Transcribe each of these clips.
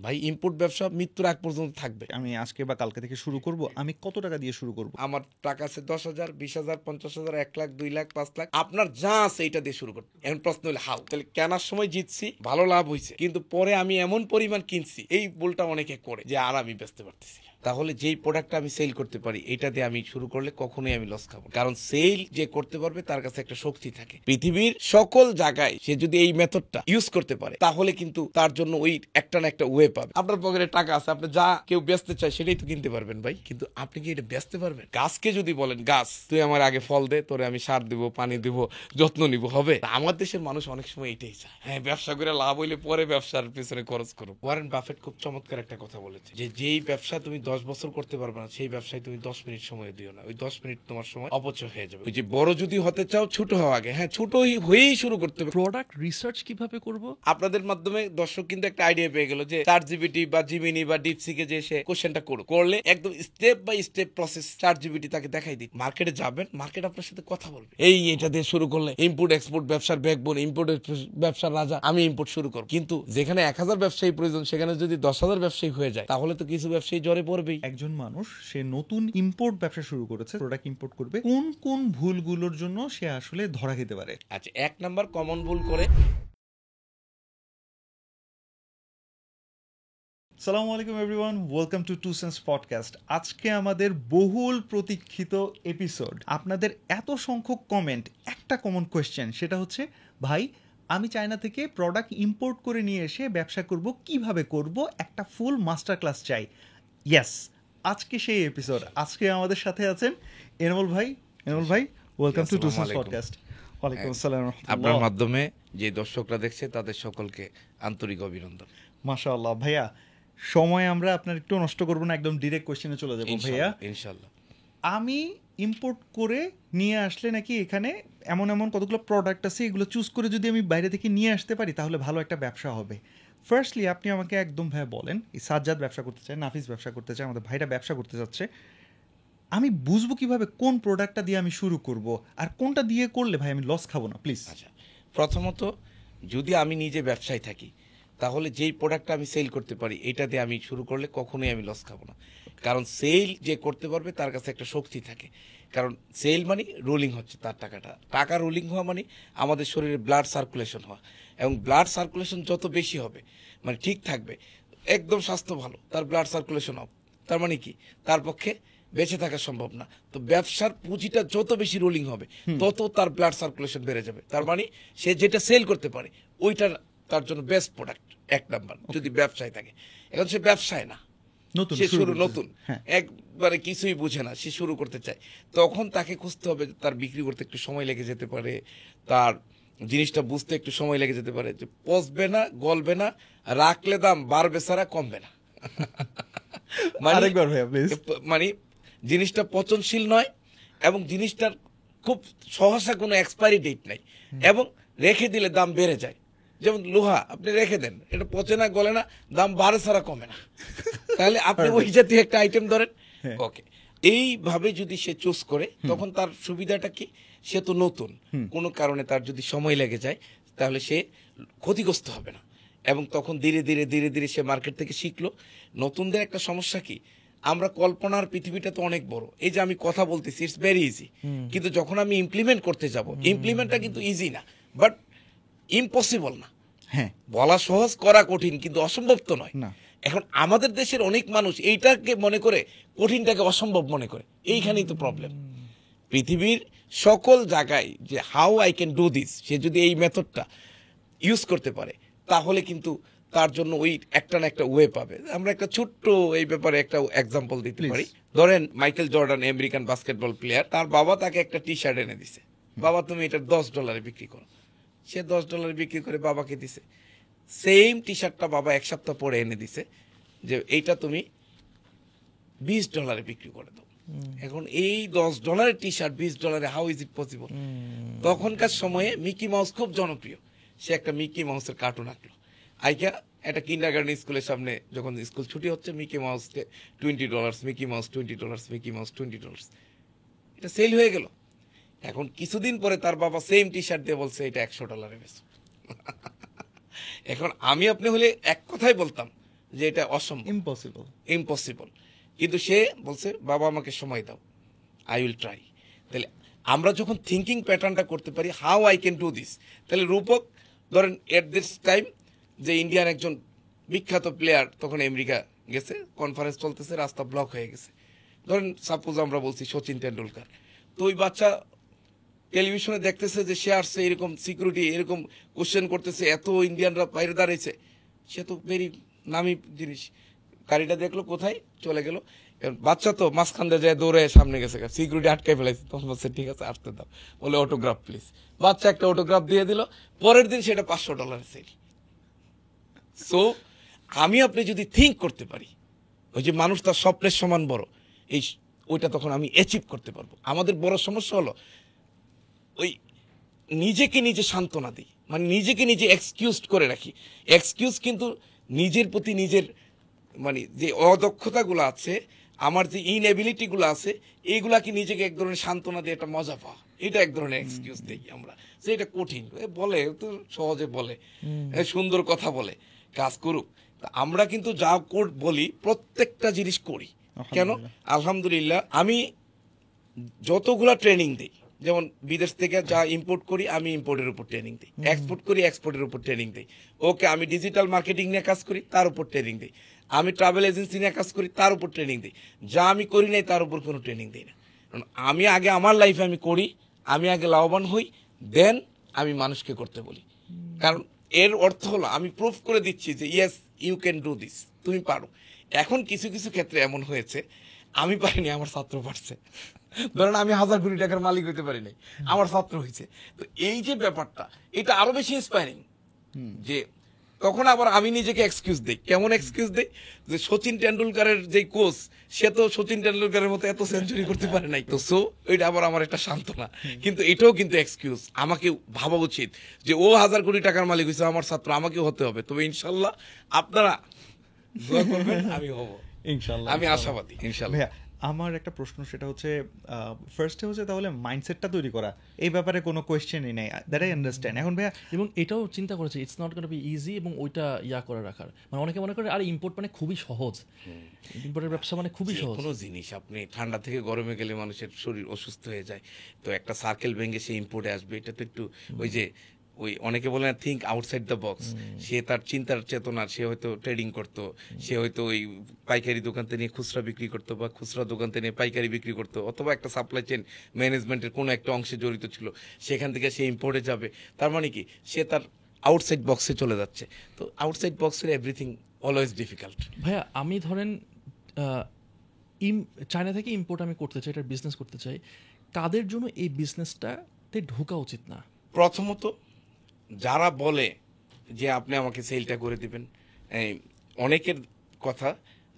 ভাই ইম্পোর্ট ব্যবসা মৃত্যুর আগ পর্যন্ত থাকবে। আমি আজকে বা কালকে থেকে শুরু করব, আমি কত টাকা দিয়ে শুরু করব? আমার টাকা আছে 10,000, 20,000, 50,000, 1 লাখ, 2 লাখ, 5 লাখ, আপনার যা আছে এইটা দিয়ে শুরু করতে। এখন প্রশ্ন হলো হাউ। তাহলে কেনার সময় জিতছি, ভালো লাভ হয়েছে, কিন্তু পরে আমি এমন পরিমাণ কিনছি, এই ভুলটা অনেকে করে যে আর আমি বেচতে পারতেছি না। তাহলে যেই প্রোডাক্টটা আমি সেল করতে পারি এটা দিয়ে আমি শুরু করলে কখনোই আমি লস খাবো, কারণ সেল যে করতে পারবে তার কাছে একটা শক্তি থাকে। পৃথিবীর সকল জায়গায় সে যদি এই মেথডটা ইউজ করতে পারে তাহলে কিন্তু তার জন্য ওই একটা না একটা ওয়ে পাবে। আপনার পকেটে টাকা আছে, আপনি যা কেউ বেচতে চায় সেটাই তো কিনতে পারবেন ভাই, কিন্তু আপনি কি এটা বেচতে পারবেন? গাছকে যদি বলেন গাছ তুই আমার আগে ফল দে, তোরে আমি সার দিব, পানি দিব, যত্ন নিব, হবে? আমার দেশের মানুষ অনেক সময় এটাই চায়, হ্যাঁ ব্যবসা করে লাভ হইলে পরে ব্যবসার পিছনে খরচ করো। ওয়ারেন বাফেট খুব চমৎকার একটা কথা বলেছে যে যেই ব্যবসা তুমি 10 বছর করতে পারবে না সেই ব্যবসায় তুমি 10 মিনিট সময় দিও না, ওই 10 মিনিট তোমার সময় অপচয় হয়ে যাবে। ওই যে বড় যদি হতে চাও ছোট হওয়া আগে, হ্যাঁ ছোট হয়েই শুরু করতে হবে। প্রোডাক্ট রিসার্চ কিভাবে করব? আপনাদের মাধ্যমে দর্শক কিন্তু একটা আইডিয়া পেয়ে গেল যে ChatGPT বা জিমিনি বা ডিপসিকে যে সে কোশ্চেনটা করলে একদম step by step process ChatGPT তাকে দেখাই দিই। মার্কেটে যাবেন, মার্কেট আপনার সাথে কথা বলবে, এটা দিয়ে শুরু করলে ইম্পোর্ট এক্সপোর্ট ব্যবসার ব্যাকবোন, ইম্পোর্ট ব্যবসার রাজা, আমি ইম্পোর্ট শুরু করব। কিন্তু যেখানে 1000 ব্যবসায়ী প্রয়োজন সেখানে যদি 10,000 ব্যবসায়ী হয়ে যায় তাহলে তো কিছু ব্যবসায়ী জ্বরে পড়বেই। একজন মানুষ সে নতুন ইম্পোর্ট ব্যবসা শুরু করেছে, প্রোডাক্ট ইম্পোর্ট করবে, কোন কোন ভুলগুলোর জন্য সে আসলে ধরা খেতে পারে? আচ্ছা, 1 নাম্বার কমন ভুল করে। সালামু আলাইকুম everyone, welcome to two sense podcast. আজকে আমাদের বহুল প্রতীক্ষিত এপিসোড। আপনাদের এত সংখ্যক কমেন্ট, একটা কমন কোয়েশ্চেন, সেটা হচ্ছে ভাই আমি চায়না থেকে প্রোডাক্ট ইম্পোর্ট করে নিয়ে এসে ব্যবসা করব, কিভাবে করব, একটা ফুল মাস্টার ক্লাস চাই। ইয়েস, আজকে সেই এপিসোড। আজকে আমাদের সাথে আছেন এনামুল ভাই। এনামুল ভাই, welcome to two sense podcast. ওয়ালাইকুম আসসালাম। আপনার মাধ্যমে যে দর্শকরা দেখছে তাদের সকলকে আন্তরিক অভিনন্দন। মাশাআল্লাহ ভাইয়া, সময় আমরা আপনার একটু নষ্ট করবো না, একদম ডিরেক্ট কোশ্চেনে চলে যাবো। ভাইয়া ইনশাআল্লাহ, আমি ইম্পোর্ট করে নিয়ে আসলে নাকি এখানে এমন এমন কতগুলো প্রোডাক্ট আছে, এগুলো চুজ করে যদি আমি বাইরে থেকে নিয়ে আসতে পারি তাহলে ভালো একটা ব্যবসা হবে। ফার্স্টলি আপনি আমাকে একদম ভাইয়া বলেন, এই সাজ্জাদ ব্যবসা করতে চায়, নাফিস ব্যবসা করতে চায়, আমাদের ভাইরা ব্যবসা করতে যাচ্ছে, আমি বুঝবো কিভাবে কোন প্রোডাক্টটা দিয়ে আমি শুরু করব আর কোনটা দিয়ে করলে ভাই আমি লস খাবো না, প্লিজ? আচ্ছা, প্রথমত যদি আমি নিজে ব্যবসায় থাকি তাহলে যেই প্রোডাক্টটা আমি সেল করতে পারি এটা দিয়ে আমি শুরু করলে কখনোই আমি লস খাবো না, কারণ সেল যে করতে পারবে তার কাছে একটা শক্তি থাকে। কারণ সেল মানে রোলিং হচ্ছে তার টাকা রোলিং হওয়া মানে আমাদের শরীরে ব্লাড সার্কুলেশন হওয়া, এবং ব্লাড সার্কুলেশন যত বেশি হবে মানে ঠিক থাকবে, একদম স্বাস্থ্য ভালো, তার ব্লাড সার্কুলেশন হবে, তার মানে কি তার পক্ষে বেঁচে থাকা সম্ভব না। তো ব্যবসার পুঁজিটা যত বেশি রোলিং হবে তত তার ব্লাড সার্কুলেশন বেড়ে যাবে, তার মানে সে যেটা সেল করতে পারে ওইটা তার জন্য বেস্ট প্রোডাক্ট, 1 নাম্বার যদি ব্যবসায় থাকে। এখন সে ব্যবসায় না, সে নতুন, একবারে কিছুই বুঝে না, সে শুরু করতে চায়, তখন তাকে খুঁজতে হবে তার বিক্রি করতে একটু সময় লেগে যেতে পারে, তার জিনিসটা বুঝতে একটু সময় লেগে যেতে পারে, যে পচবে না, গলবে না, রাখলে দাম বাড়বে ছাড়া কমবে না। মানে জিনিসটা পচনশীল নয় এবং জিনিসটার খুব সহসা কোনো এক্সপায়ারি ডেট নাই, এবং রেখে দিলে দাম বেড়ে যায়। যেমন লোহা আপনি রেখে দেন, এটা পচে না, গলে না, দাম বাড়ে ছাড়া কমে না। তাহলে আপনি ওই জাতীয় একটা আইটেম ধরেন, ওকে, এইভাবে যদি সে চুজ করে তখন তার সুবিধাটা কি, সে তো নতুন, কোনো কারণে তার যদি সময় লেগে যায় তাহলে সে ক্ষতিগ্রস্ত হবে না, এবং তখন ধীরে ধীরে ধীরে ধীরে সে মার্কেট থেকে শিখলো। নতুনদের একটা সমস্যা কি, আমরা কল্পনার পৃথিবীটা তো অনেক বড়, এই যে আমি কথা বলতেছি ইটস ভেরি ইজি, কিন্তু যখন আমি ইমপ্লিমেন্ট করতে যাব, ইমপ্লিমেন্টটা কিন্তু ইজি না, বাট ইম্পসিবল না। হ্যাঁ, বলা সহজ, করা কঠিন, কিন্তু অসম্ভব তো নয়। এখন আমাদের দেশের অনেক মানুষ এইটাকে মনে করে কঠিনটাকে অসম্ভব মনে করে, এইখানেই তো প্রবলেম। পৃথিবীর সকল জায়গায় যে how I can do this, সে যদি এই মেথডটা ইউজ করতে পারে তাহলে কিন্তু তার জন্য ওই একটা না একটা ওয়ে পাবে। আমরা একটা ছোট্ট এই ব্যাপারে একটা এক্সাম্পল দিতে পারি। ধরেন Michael Jordan, American basketball player, তার বাবা তাকে একটা টি শার্ট এনে দিছে, বাবা তুমি এটা $10 বিক্রি করো। সে $10 বিক্রি করে বাবাকে দিছে। সেম টি শার্টটা বাবা 1 সপ্তাহ পরে এনে দিছে যে এইটা তুমি $20 বিক্রি করে দাও। এখন এই $10 T shirt $20, how is it possible? তখনকার সময়ে মিকি মাউস খুব জনপ্রিয়, সে একটা মিকি মাউসের কার্টুন আঁকলো, আইকা একটা কিন্ডারগার্টেন স্কুলের সামনে যখন স্কুল ছুটি হচ্ছে, মিকি মাউসকে $20, মিকি মাউস $20, মিকি মাউস $20, এটা সেল হয়ে গেল। এখন কিছুদিন পরে তার বাবা সেম টি শার্ট দিয়ে বলছে এটা $100 বেচো। এখন আমি আপনি হলে এক কথাই বলতাম যে এটা অসম্ভব, ইম্পসিবল। কিন্তু সে বলছে বাবা আমাকে সময় দাও, আই উইল ট্রাই। তাহলে আমরা যখন থিঙ্কিং প্যাটার্নটা করতে পারি how I can do this, তাহলে রূপক ধরেন এট দিস টাইম যে ইন্ডিয়ান একজন বিখ্যাত প্লেয়ার তখন আমেরিকা গেছে, কনফারেন্স চলতেছে, রাস্তা ব্লক হয়ে গেছে, ধরেন সাপোজ আমরা বলছি সচিন টেন্ডুলকার, তো ওই বাচ্চা টেলিভিশনে দেখতেছে যে সে আসছে, এরকম সিকিউরিটি এরকম কোশ্চেন করতেছে, এত ইন্ডিয়ানরা বাইরে দাঁড়িয়েছে, সে তো ভেরি নামি জিনিস, গাড়িটা দেখলো কোথায় চলে গেল, বাচ্চা তো মাঝখান দিয়ে যায় দৌড়ে সামনে গেছে, সিকিউরিটি আটকাই ফেলাইছে, তখন বলছে ঠিক আছে আসতে দাও, বলে অটোগ্রাফ প্লিজ, বাচ্চা একটা অটোগ্রাফ দিয়ে দিল, পরের দিন সেটা $500 সেল। সো আমি আপনি যদি থিঙ্ক করতে পারি, ওই যে মানুষ তার স্বপ্নের সমান বড়, এই ওইটা তখন আমি অ্যাচিভ করতে পারবো। আমাদের বড় সমস্যা হলো ওই নিজেকে নিজে সান্ত্বনা দিই, মানে নিজেকে নিজে এক্সকিউজ করে রাখি। এক্সকিউজ কিন্তু নিজের প্রতি নিজের মানে যে অদক্ষতাগুলো আছে, আমার যে ইনএবিলিটিগুলো আছে, এইগুলাকে নিজেকে এক ধরনের সান্ত্বনা দিয়ে একটা মজা পাওয়া, এটা এক ধরনের এক্সকিউজ দিই আমরা, যে এটা কঠিন বলে তো সহজে বলে, সুন্দর কথা বলে, কাজ করুক। আমরা কিন্তু যা বলি প্রত্যেকটা জিনিস করি কেন? আলহামদুলিল্লাহ আমি যতগুলা ট্রেনিং দিই, যেমন বিদেশ থেকে যা ইম্পোর্ট করি আমি ইম্পোর্টের উপর ট্রেনিং দিই, এক্সপোর্ট করি এক্সপোর্টের উপর ট্রেনিং দিই, ওকে আমি ডিজিটাল মার্কেটিং নিয়ে কাজ করি তার উপর ট্রেনিং দিই, আমি ট্রাভেল এজেন্সি নিয়ে কাজ করি তার উপর ট্রেনিং দিই, যা আমি করি নাই তার উপর কোনো ট্রেনিং দিই না। আমি আগে আমার লাইফে আমি করি, আমি আগে লাভবান হই, দেন আমি মানুষকে করতে বলি। কারণ এর অর্থ হলো আমি প্রুফ করে দিচ্ছি যে yes you can do this, তুমি পারো। এখন কিছু কিছু ক্ষেত্রে এমন হয়েছে আমি পারিনি, আমার ছাত্র পারছে। ধরেন আমি 1,000 কোটি টাকার মালিক হইতে পারি নাই, আমার ছাত্র হয়েছে। তো এই যে ব্যাপারটা, এটা আরো বেশি ইন্সপায়ারিং। যে তখন আবার আমি নিজেকে এক্সকিউজ দিই, কেমন এক্সকিউজ দিই, যে সচিন টেন্ডুলকারের যে কোচ, সে তো সচিন টেন্ডুলকারের মতো এত সেঞ্চুরি করতে পারে নাই, তো সো এটা আবার আমার একটা সান্ত্বনা। কিন্তু এটাও কিন্তু এক্সকিউজ, আমাকে ভাবা উচিত যে ও 1,000 কোটি টাকার মালিক হয়েছে, আমার ছাত্র আমাকেও হতে হবে। তবে ইনশাল্লাহ আপনারা দোয়া করবেন, আমি হব ইনশাল্লাহ, আমি আশাবাদী ইনশাল্লাহ। আমার একটা প্রশ্ন, সেটা হচ্ছে ফার্স্টে হচ্ছে তাহলে মাইন্ডসেটটা তৈরি করা, এই ব্যাপারে কোনো কোয়েশ্চেনই নেই, দ্যাট আই আন্ডারস্ট্যান্ড। এখন ভাইয়া এবং এটাও চিন্তা করেছে it's not gonna be easy, এবং ওইটা করে রাখার, মানে অনেকে মনে করে আর ইম্পোর্ট মানে খুবই সহজ, ইম্পোর্টের ব্যবসা মানে খুবই সহজ। কোনো জিনিস আপনি ঠান্ডা থেকে গরমে গেলে মানুষের শরীর অসুস্থ হয়ে যায়, তো একটা সার্কেল ভেঙে সে ইম্পোর্টে আসবে, এটা তো একটু ওই যে ওই অনেকে বলে না থিঙ্ক আউটসাইড দ্য বক্স, সে তার চিন্তার চেতনা, সে হয়তো ট্রেডিং করতো, সে হয়তো ওই পাইকারি দোকান থেকে নিয়ে খুচরা বিক্রি করতো, বা খুচরা দোকান থেকে নিয়ে পাইকারি বিক্রি করতো, অথবা একটা সাপ্লাই চেইন ম্যানেজমেন্টের কোনো একটা অংশে জড়িত ছিল, সেখান থেকে সে ইম্পোর্টে যাবে। তার মানে কি, সে তার আউটসাইড বক্সে চলে যাচ্ছে। তো আউটসাইড বক্সের এভরিথিং অলওয়েজ ডিফিকাল্ট। ভাইয়া আমি ধরেন চায়না থেকে ইম্পোর্ট আমি করতে চাই, এটার বিজনেস করতে চাই, কাদের জন্য এই বিজনেসটাতে ঢোকা উচিত না? প্রথমত যারা বলে যে আপনি আমাকে সেলটা করে দিবেন, অনেকের কথা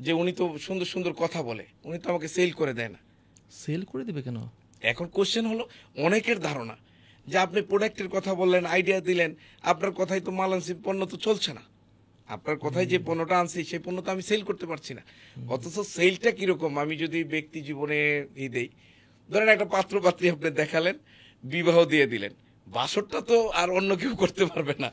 যে উনি তো সুন্দর সুন্দর কথা বলে, উনি তো আমাকে সেল করে দেয় না। সেল করে দিবে কেন? এখন কোশ্চেন হলো অনেকের ধারণা যে আপনি প্রোডাক্টের কথা বললেন, আইডিয়া দিলেন, আপনার কথাই তো মাল আনছি, পণ্য তো চলছে না, আপনার কথায় যে পণ্যটা আনছি সেই পণ্য তো আমি সেল করতে পারছি না। অথচ সেলটা কিরকম, আমি যদি ব্যক্তি জীবনে দেই, ধরেন একটা পাত্র পাত্রী আপনি দেখালেন, বিবাহ দিয়ে দিলেন, বাসরটা তো আর অন্য কেউ করতে পারবে না,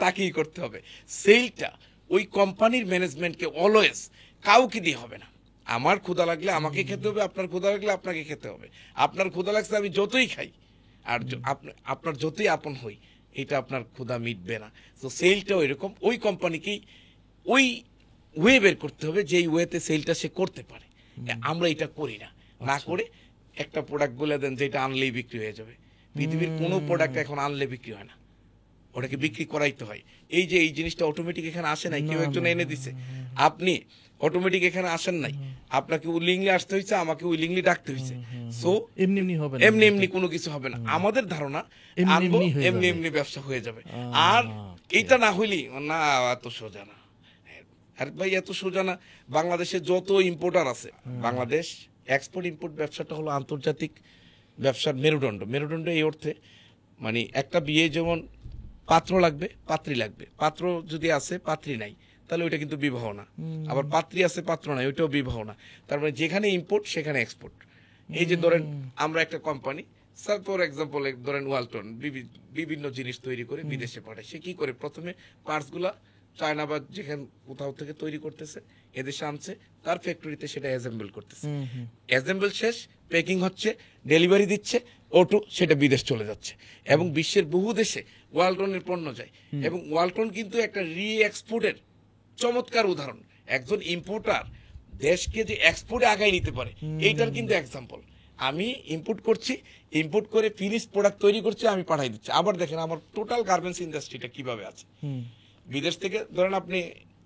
তাকেই করতে হবে। সেলটা ওই কোম্পানির ম্যানেজমেন্টকে অলওয়েজ কাউকে দিয়ে হবে না। আমার ক্ষুধা লাগলে আমাকে খেতে হবে, আপনার ক্ষুধা লাগলে আপনাকে খেতে হবে। আপনার ক্ষুধা লাগছে আমি যতই খাই, আর আপনার যতই আপন হই, এটা আপনার ক্ষুধা মিটবে না। তো সেলটাও এরকম, ওই কোম্পানিকেই ওই ওয়ে বের করতে হবে যেই ওয়েতে সেলটা সে করতে পারে। আমরা এটা করি না, না করে একটা প্রোডাক্ট বলে দেন যেটা আনলেই বিক্রি হয়ে যাবে। পৃথিবীর কোনো প্রোডাক্ট এখন আনলে বিক্রি হয় না, ওটাকে বিক্রি করাইতে হয়। এই যে এই জিনিসটা অটোমেটিক এখানে আসে নাই, কেউ একজন এনে দিছে, আপনি অটোমেটিক এখানে আসেন নাই, আপনাকে উইলিংলি আসতে হয়েছে, আমাকে উইলিংলি ডাকতে হয়েছে। সো এমনি এমনি হবে না, এমনি এমনি কোনো কিছু হবে না। আমাদের ধারণা আনবো এমনি এমনি ব্যবসা হয়ে যাবে, আর এইটা না হইলি না, এত সোজা না। আর ভাই এত সোজা না। বাংলাদেশে যত ইম্পোর্টার আছে, বাংলাদেশ এক্সপোর্ট ইম্পোর্ট ব্যবসাটা হলো আন্তর্জাতিক ব্যবসার মেরুদণ্ড। মেরুদণ্ড এই অর্থে, মানে একটা বিয়ে যেমন পাত্র লাগবে, পাত্রী লাগবে, পাত্র যদি আছে পাত্রী নাই তাহলে ওইটা কিন্তু বিবাহ না, আবার পাত্রী আছে পাত্র নাই, ওইটাও বিবাহ না। তার মানে যেখানে ইম্পোর্ট সেখানে এক্সপোর্ট। এই যে ধরেন আমরা একটা কোম্পানি, স্যার ফর এক্সাম্পল ধরেন ওয়ালটন বিভিন্ন জিনিস তৈরি করে বিদেশে পাঠায়, সে কি করে, প্রথমে পার্টসগুলা চায়না বা যেখানে কোথাও থেকে তৈরি করতেছে, এদেশে আনছে, তার ফ্যাক্টরিতে সেটা অ্যাসেম্বল করতেছে, অ্যাসেম্বল শেষ, প্যাকিং হচ্ছে, ডেলিভারি দিচ্ছে, অটো সেটা বিদেশ চলে যাচ্ছে, এবং বিশ্বের বহু দেশে ওয়ালটনের পণ্য যায়, এবং ওয়ালটন কিন্তু একটা রি এক্সপোর্টের চমৎকার উদাহরণ। একজন ইম্পোর্টার দেশকে যে এক্সপোর্টে আগায় নিতে পারে, এইটার কিন্তু এক্সাম্পল। আমি ইম্পোর্ট করছি, ইম্পোর্ট করে ফিনিশ প্রোডাক্ট তৈরি করছি, আমি পাঠাই দিচ্ছি। আবার দেখেন আমার টোটাল গার্মেন্টস ইন্ডাস্ট্রিটা কিভাবে আছে। বিদেশ থেকে ধরেন আপনি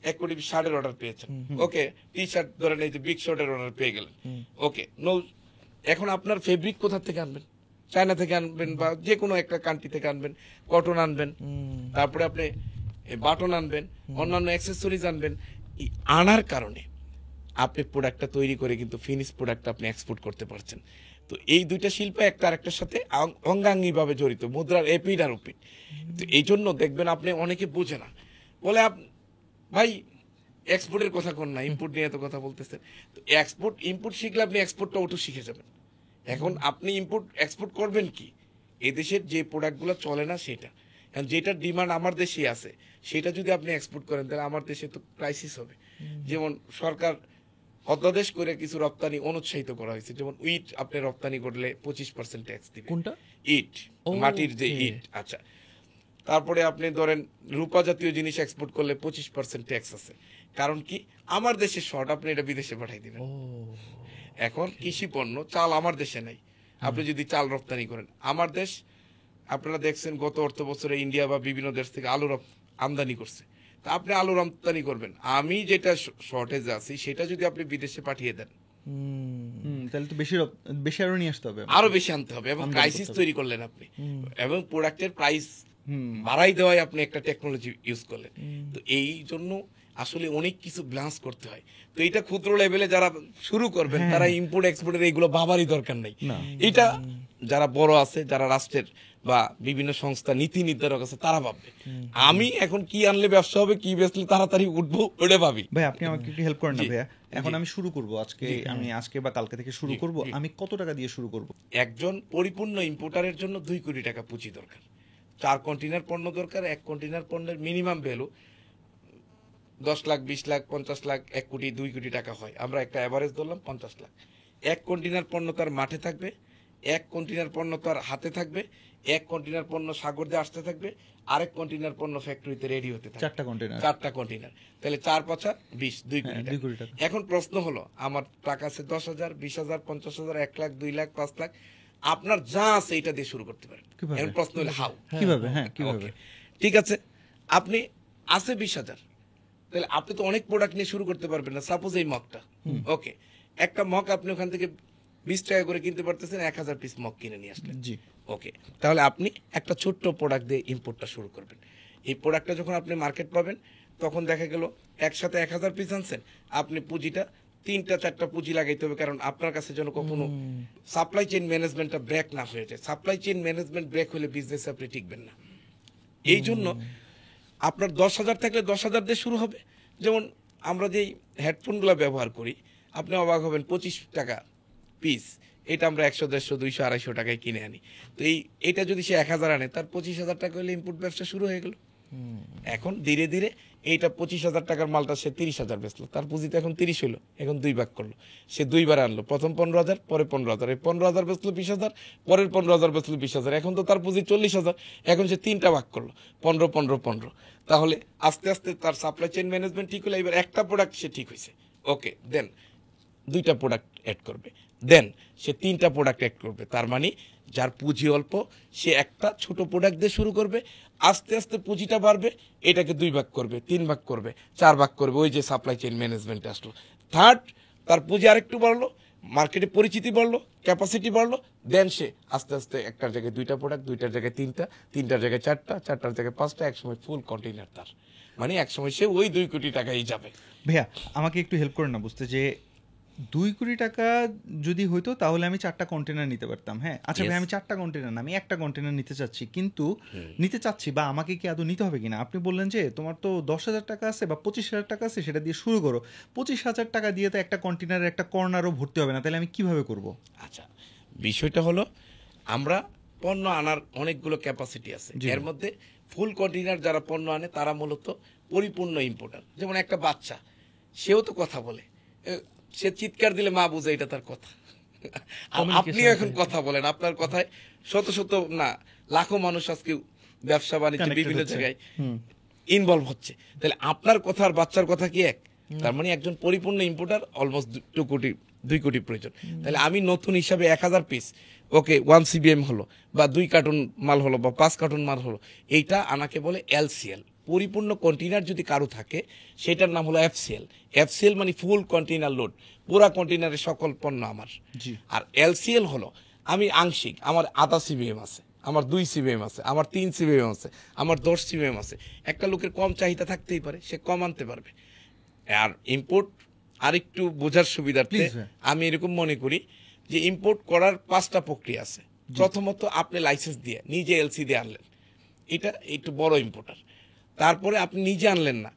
1 কোটি শার্টের অর্ডার পেয়েছেন, ওকে, টি শার্ট ধরেন এই যে বিগ শর্টের অর্ডার পেয়ে গেলেন, ওকে, নো, এখন আপনার ফেব্রিক কোথা থেকে আনবেন? চায়না থেকে আনবেন বা যে কোনো একটা কান্ট্রি থেকে আনবেন, কটন আনবেন, তারপরে আপনি বাটন আনবেন, অন্যান্য অ্যাক্সেসরিজ আনবেন। এই আনার কারণে আপনি প্রোডাক্টটা তৈরি করে কিন্তু ফিনিশ প্রোডাক্টটা আপনি এক্সপোর্ট করতে পারছেন। তো এই দুইটা শিল্প একটা আরেকটার সাথে অঙ্গাঙ্গি ভাবে জড়িত, মুদ্রার এপিড আর ওপিড। তো এই জন্য দেখবেন আপনি অনেকে বোঝে না, বলে ভাই এক্সপোর্টের কথা কোন না, ইম্পোর্ট নিয়ে এত কথা বলতেছেন। তো এক্সপোর্ট ইম্পোর্ট শিখলে আপনি এক্সপোর্টটা ওটু শিখে যাবেন। এখন আপনি ইম্পোর্ট এক্সপোর্ট করবেন কি? এদেশের যে প্রোডাক্টগুলো চলে না সেটা, কারণ যেটার ডিমান্ড আমার দেশে আছে সেটা যদি আপনি এক্সপোর্ট করেন তাহলে আমার দেশে তো ক্রাইসিস হবে। যেমন সরকার অধ্যাদেশ করে কিছু রপ্তানি অনুৎসাহিত করা হয়েছে, যেমন ইট আপনি রপ্তানি করলে 25% ট্যাক্স দিবে। কোনটা? ইট, মাটির যে ইট। আচ্ছা, তারপরে আপনি ধরেন রূপা জাতীয় জিনিস এক্সপোর্ট করলে 25% ট্যাক্স আছে। কারণ কি? আমার দেশে শর্ট, আপনি এটা বিদেশে পাঠাই দিবেন। এখন কৃষি পণ্য, চাল আমার দেশে নাই, আপনি যদি চাল রপ্তানি করেন, আমার দেশ, আপনারা দেখছেন গত অর্থ বছরে ইন্ডিয়া বা বিভিন্ন দেশ থেকে আলু আমদানি করছে, তা আপনি আলু রপ্তানি করবেন, আমি যেটা শর্টেজ আছি সেটা যদি আপনি বিদেশে পাঠিয়ে দেন, তাহলে তো বেশি আরো নিয়ে আসতে হবে, আরো বেশি আনতে হবে, এবং ক্রাইসিস তৈরি করলেন আপনি, এবং প্রোডাক্টের প্রাইস বাড়াই দেওয়ায় আপনি একটা টেকনোলজি ইউজ করলেন। তো এই জন্য আসলে অনেক কিছু ব্যালেন্স করতে হয়। তো এটা ক্ষুদ্র লেভেলে যারা শুরু করবেন তারা ইম্পোর্ট এক্সপোর্টের এইগুলো ভাবারই দরকার নেই। এটা যারা বড় আছে, যারা রাষ্ট্রের বা বিভিন্ন সংস্থা নীতি নির্ধারক আছে, তারা ভাববে আমি এখন কি আনলে ব্যবসা হবে, কি বেচলে তাড়াতাড়ি উঠবো, ওটা ভাবি। ভাই আপনি আমাকে একটু হেল্প করেন না ভাইয়া, এখন আমি শুরু করব আমি আজকে বা কালকে থেকে শুরু করব, আমি কত টাকা দিয়ে শুরু করব? একজন পরিপূর্ণ ইম্পোর্টারের জন্য 2 কোটি টাকা পুঁজি দরকার, 4 কন্টেইনার পণ্য দরকার। 1 কন্টেইনার পণ্যের মিনিমাম ভ্যালু 10 লাখ, 20 লাখ, 50 লাখ, 1 কোটি, 2 কোটি টাকা হয়। আমরা একটা অ্যাভারেজ ধরলাম 50 লাখ। 1 কন্টেইনার পণ্য তার মাঠে থাকবে, 1 কন্টেইনার পণ্য তার হাতে থাকবে, 1 কন্টেইনার পণ্য সাগর দিয়ে আসতে থাকবে, আরেক কন্টেইনার পণ্য ফ্যাক্টরিতে রেডি হতে থাকবে। 4টা কন্টেইনার, 4টা কন্টেইনার, তাহলে 4 পাঁচা 20, 2 কোটি 2 কোটি টাকা। এখন প্রশ্ন হলো, আমার টাকা আছে 10,000, 20,000, 50,000, 1 লাখ, 2 লাখ, 5 লাখ, আপনার যা আছে এটা দিয়ে শুরু করতে পারেন। এখন প্রশ্ন হলো হাউ, কিভাবে? হ্যাঁ, কিভাবে? ঠিক আছে, আপনি আছে 20,000, তাহলে আপনি তো অনেক প্রোডাক্ট নিয়ে শুরু করতে পারবেন না। সাপোজ এই মগটা, ওকে, একটা মগ আপনি ওখান থেকে 20 টাকা করে কিনতে পারতেছেন, 1,000 পিস মগ কিনে নিয়ে আসলেন, জি, ওকে, তাহলে আপনি একটা ছোট্ট প্রোডাক্ট দিয়ে ইম্পোর্টটা শুরু করবেন। এই প্রোডাক্টটা যখন আপনি মার্কেট পাবেন, তখন দেখা গেল একসাথে 1,000 পিস আনছেন, আপনি পুঁজিটা 3টা-4টা পুঁজি লাগাইতে হবে, কারণ আপনার কাছে যেন কখনো সাপ্লাই চেইন ম্যানেজমেন্টটা ব্রেক না হয়ে যায়। সাপ্লাই চেইন ম্যানেজমেন্ট ব্রেক হলে বিজনেসে আপনি টিকবেন না। এই জন্য আপনার 10,000 থাকলে 10,000 দিয়ে শুরু হবে। যেমন আমরা যেই হেডফোনগুলো ব্যবহার করি, আপনি অবাক হবেন, 25 টাকা পিস, এটা আমরা 100, 150, 200, 250 টাকায় কিনে আনি। তো এটা যদি সে 1,000 আনে, তার 25,000 টাকা হলে ইম্পোর্ট ব্যবসা শুরু হয়ে গেল। এখন ধীরে ধীরে এইটা 25,000 টাকার মালটা সে 30,000 বেচলো, তার পুঁজিতে এখন 30 হলো, এখন 2 ভাগ করলো, সে 2 বার আনলো, প্রথম 15,000, পরে 15,000, এই 15,000 বেচলো 20,000, পরের 15,000 বেচলো 20,000, এখন তো তার পুঁজি 40,000, এখন সে 3টা ভাগ করলো, 15, 15, 15, তাহলে আস্তে আস্তে তার সাপ্লাই চেইন ম্যানেজমেন্ট ঠিক হলো। এবার একটা প্রোডাক্ট সে ঠিক হয়েছে, ওকে, দেন 2টা প্রোডাক্ট অ্যাড করবে, দেন সে 3টা প্রোডাক্ট অ্যাড করবে। তার মানে যার পুঁজি অল্প সে একটা ছোট প্রোডাক্ট দিয়ে শুরু করবে, আস্তে আস্তে পুঁজিটা বাড়বে, এটাকে 2 ভাগ করবে, 3 ভাগ করবে, 4 ভাগ করবে, ওই যে সাপ্লাই চেইন ম্যানেজমেন্টে আসলো। থার্ড, তার পুঁজি আরেকটু বাড়লো, মার্কেটে পরিচিতি বাড়লো, ক্যাপাসিটি বাড়লো, দেন সে আস্তে আস্তে একটার জায়গায় 2টা প্রোডাক্ট, 2টার জায়গায় 3টা, 3টার জায়গায় 4টা, 4টার জায়গায় 5টা, একসময় ফুল কন্টেইনার তার, মানে একসময় সে ওই 2 কোটি টাকাই যাবে। ভাইয়া আমাকে একটু হেল্প করেন না বুঝতে, যে 2 কোটি টাকা যদি হইতো তাহলে আমি 4টা কন্টেনার নিতে পারতাম। হ্যাঁ, আচ্ছা ভাই, আমি 4টা কন্টেনার না, আমি একটা কন্টেনার নিতে চাচ্ছি, কিন্তু নিতে চাচ্ছি বা আমাকে কি আদৌ নিতে হবে কিনা? আপনি বললেন যে তোমার তো 10,000 টাকা আছে বা 25,000 টাকা আছে, সেটা দিয়ে শুরু করো। 25,000 টাকা দিয়ে তো একটা কন্টেনারের একটা কর্নারও ভর্তি হবে না, তাহলে আমি কিভাবে করব? আচ্ছা, বিষয়টা হলো, আমরা পণ্য আনার অনেকগুলো ক্যাপাসিটি আছে, এর মধ্যে ফুল কন্টেইনার যারা পণ্য আনে তারা মূলত পরিপূর্ণ ইম্পোর্টার। যেমন একটা বাচ্চা, সেও তো কথা বলে, সে চিৎকার দিলে মা বুঝে এটা তার কথা। আর আপনিও এখন কথা বলেন, আপনার কথায় শত শত না লাখো মানুষ আজকে ব্যবসা বাণিজ্য Connected বিভিন্ন হচ্ছে। জায়গায় ইনভলভ হচ্ছে। তাহলে আপনার কথা আর বাচ্চার কথা কি এক? তার মানে একজন পরিপূর্ণ ইম্পোর্টার অলমোস্ট 2 কোটি প্রয়োজন। তাহলে আমি নতুন হিসাবে 1000 পিস, ওকে 1 CBM হলো বা 2 কার্টুন মাল হলো বা 5 কার্টুন মাল হলো, এইটা আনাকে বলে LCL। পরিপূর্ণ কন্টেইনার যদি কারো থাকে সেটার নাম হলো FCL। FCL মানে ফুল কন্টেইনার লোড, পুরা কন্টেইনারের সকল পণ্য আমার। আর LCL হলো আমি আংশিক, আমার 1/2 CBM আছে, আমার 2 CBM আছে, আমার 3 CBM আছে, আমার 10 CBM আছে। একটা লোকের কম চাহিদা থাকতেই পারে, সে কম আনতে পারবে। আর ইম্পোর্ট আরেকটু বোঝার সুবিধার্থে Please, sir. আমি এরকম মনে করি যে ইম্পোর্ট করার 5টা প্রক্রিয়া আছে। প্রথমত আপনি লাইসেন্স দিয়ে নিজে LC দিয়ে আনলেন, এটা একটু বড় ইম্পোর্টার। তারপরে আপনি নিজে আনলেন না,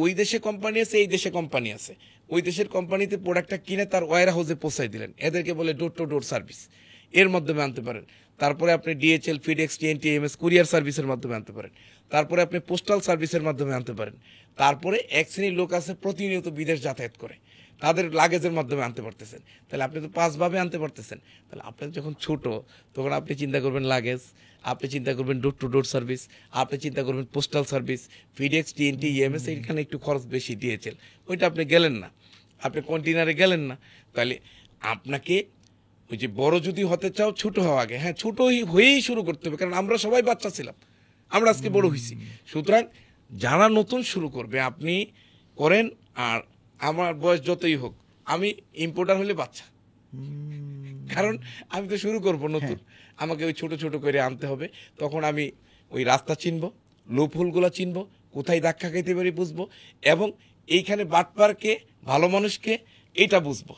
ওই দেশে কোম্পানি আছে, এই দেশে কোম্পানি আছে, ওই দেশের কোম্পানিতে প্রোডাক্টটা কিনে তার ওয়ার হাউসে পৌঁছাই দিলেন, এদেরকে বলে ডোর টু ডোর সার্ভিস, এর মাধ্যমে আনতে পারেন। তারপরে আপনি DHL, FedEx, TNT, AMS courier সার্ভিসের মাধ্যমে আনতে পারেন। তারপরে আপনি পোস্টাল সার্ভিসের মাধ্যমে আনতে পারেন। তারপরে এক শ্রেণীর লোক আছে প্রতিনিয়ত বিদেশ যাতায়াত করে, তাদের লাগেজের মাধ্যমে আনতে পারতেছেন। তাহলে আপনি তো 5 ভাবে আনতে পারতেছেন। তাহলে আপনার যখন ছোট, তখন আপনি চিন্তা করবেন লাগেজ, আপনি চিন্তা করবেন ডোর টু ডোর সার্ভিস, আপনি চিন্তা করবেন postal service, FedEx, TNT, AMS, এইখানে একটু খরচ বেশি, DHL, ওইটা আপনি গেলেন না, আপনি কন্টেইনারে গেলেন না। তাহলে আপনাকে ওই যে বড় যদি হতে চাও, ছোট হওয়া আগে, হ্যাঁ ছোট হয়েই শুরু করতে হবে, কারণ আমরা সবাই বাচ্চা ছিলাম, আমরা আজকে বড় হয়েছি। সুতরাং যারা নতুন শুরু করবে আপনি করেন, আর আমার বয়স যতই হোক আমি ইম্পোর্টার হলে বাচ্চা, কারণ আমি তো শুরু করব নতুন, আমাকে ওই ছোট ছোট করে আনতে হবে। তখন আমি ওই রাস্তা চিনবো, লুপহোলগুলো চিনবো, কোথায় ধাক্কা খাইতে পারি বুঝবো, এবং এইখানে বাটপারকে ভালো মানুষকে এটা বুঝবো,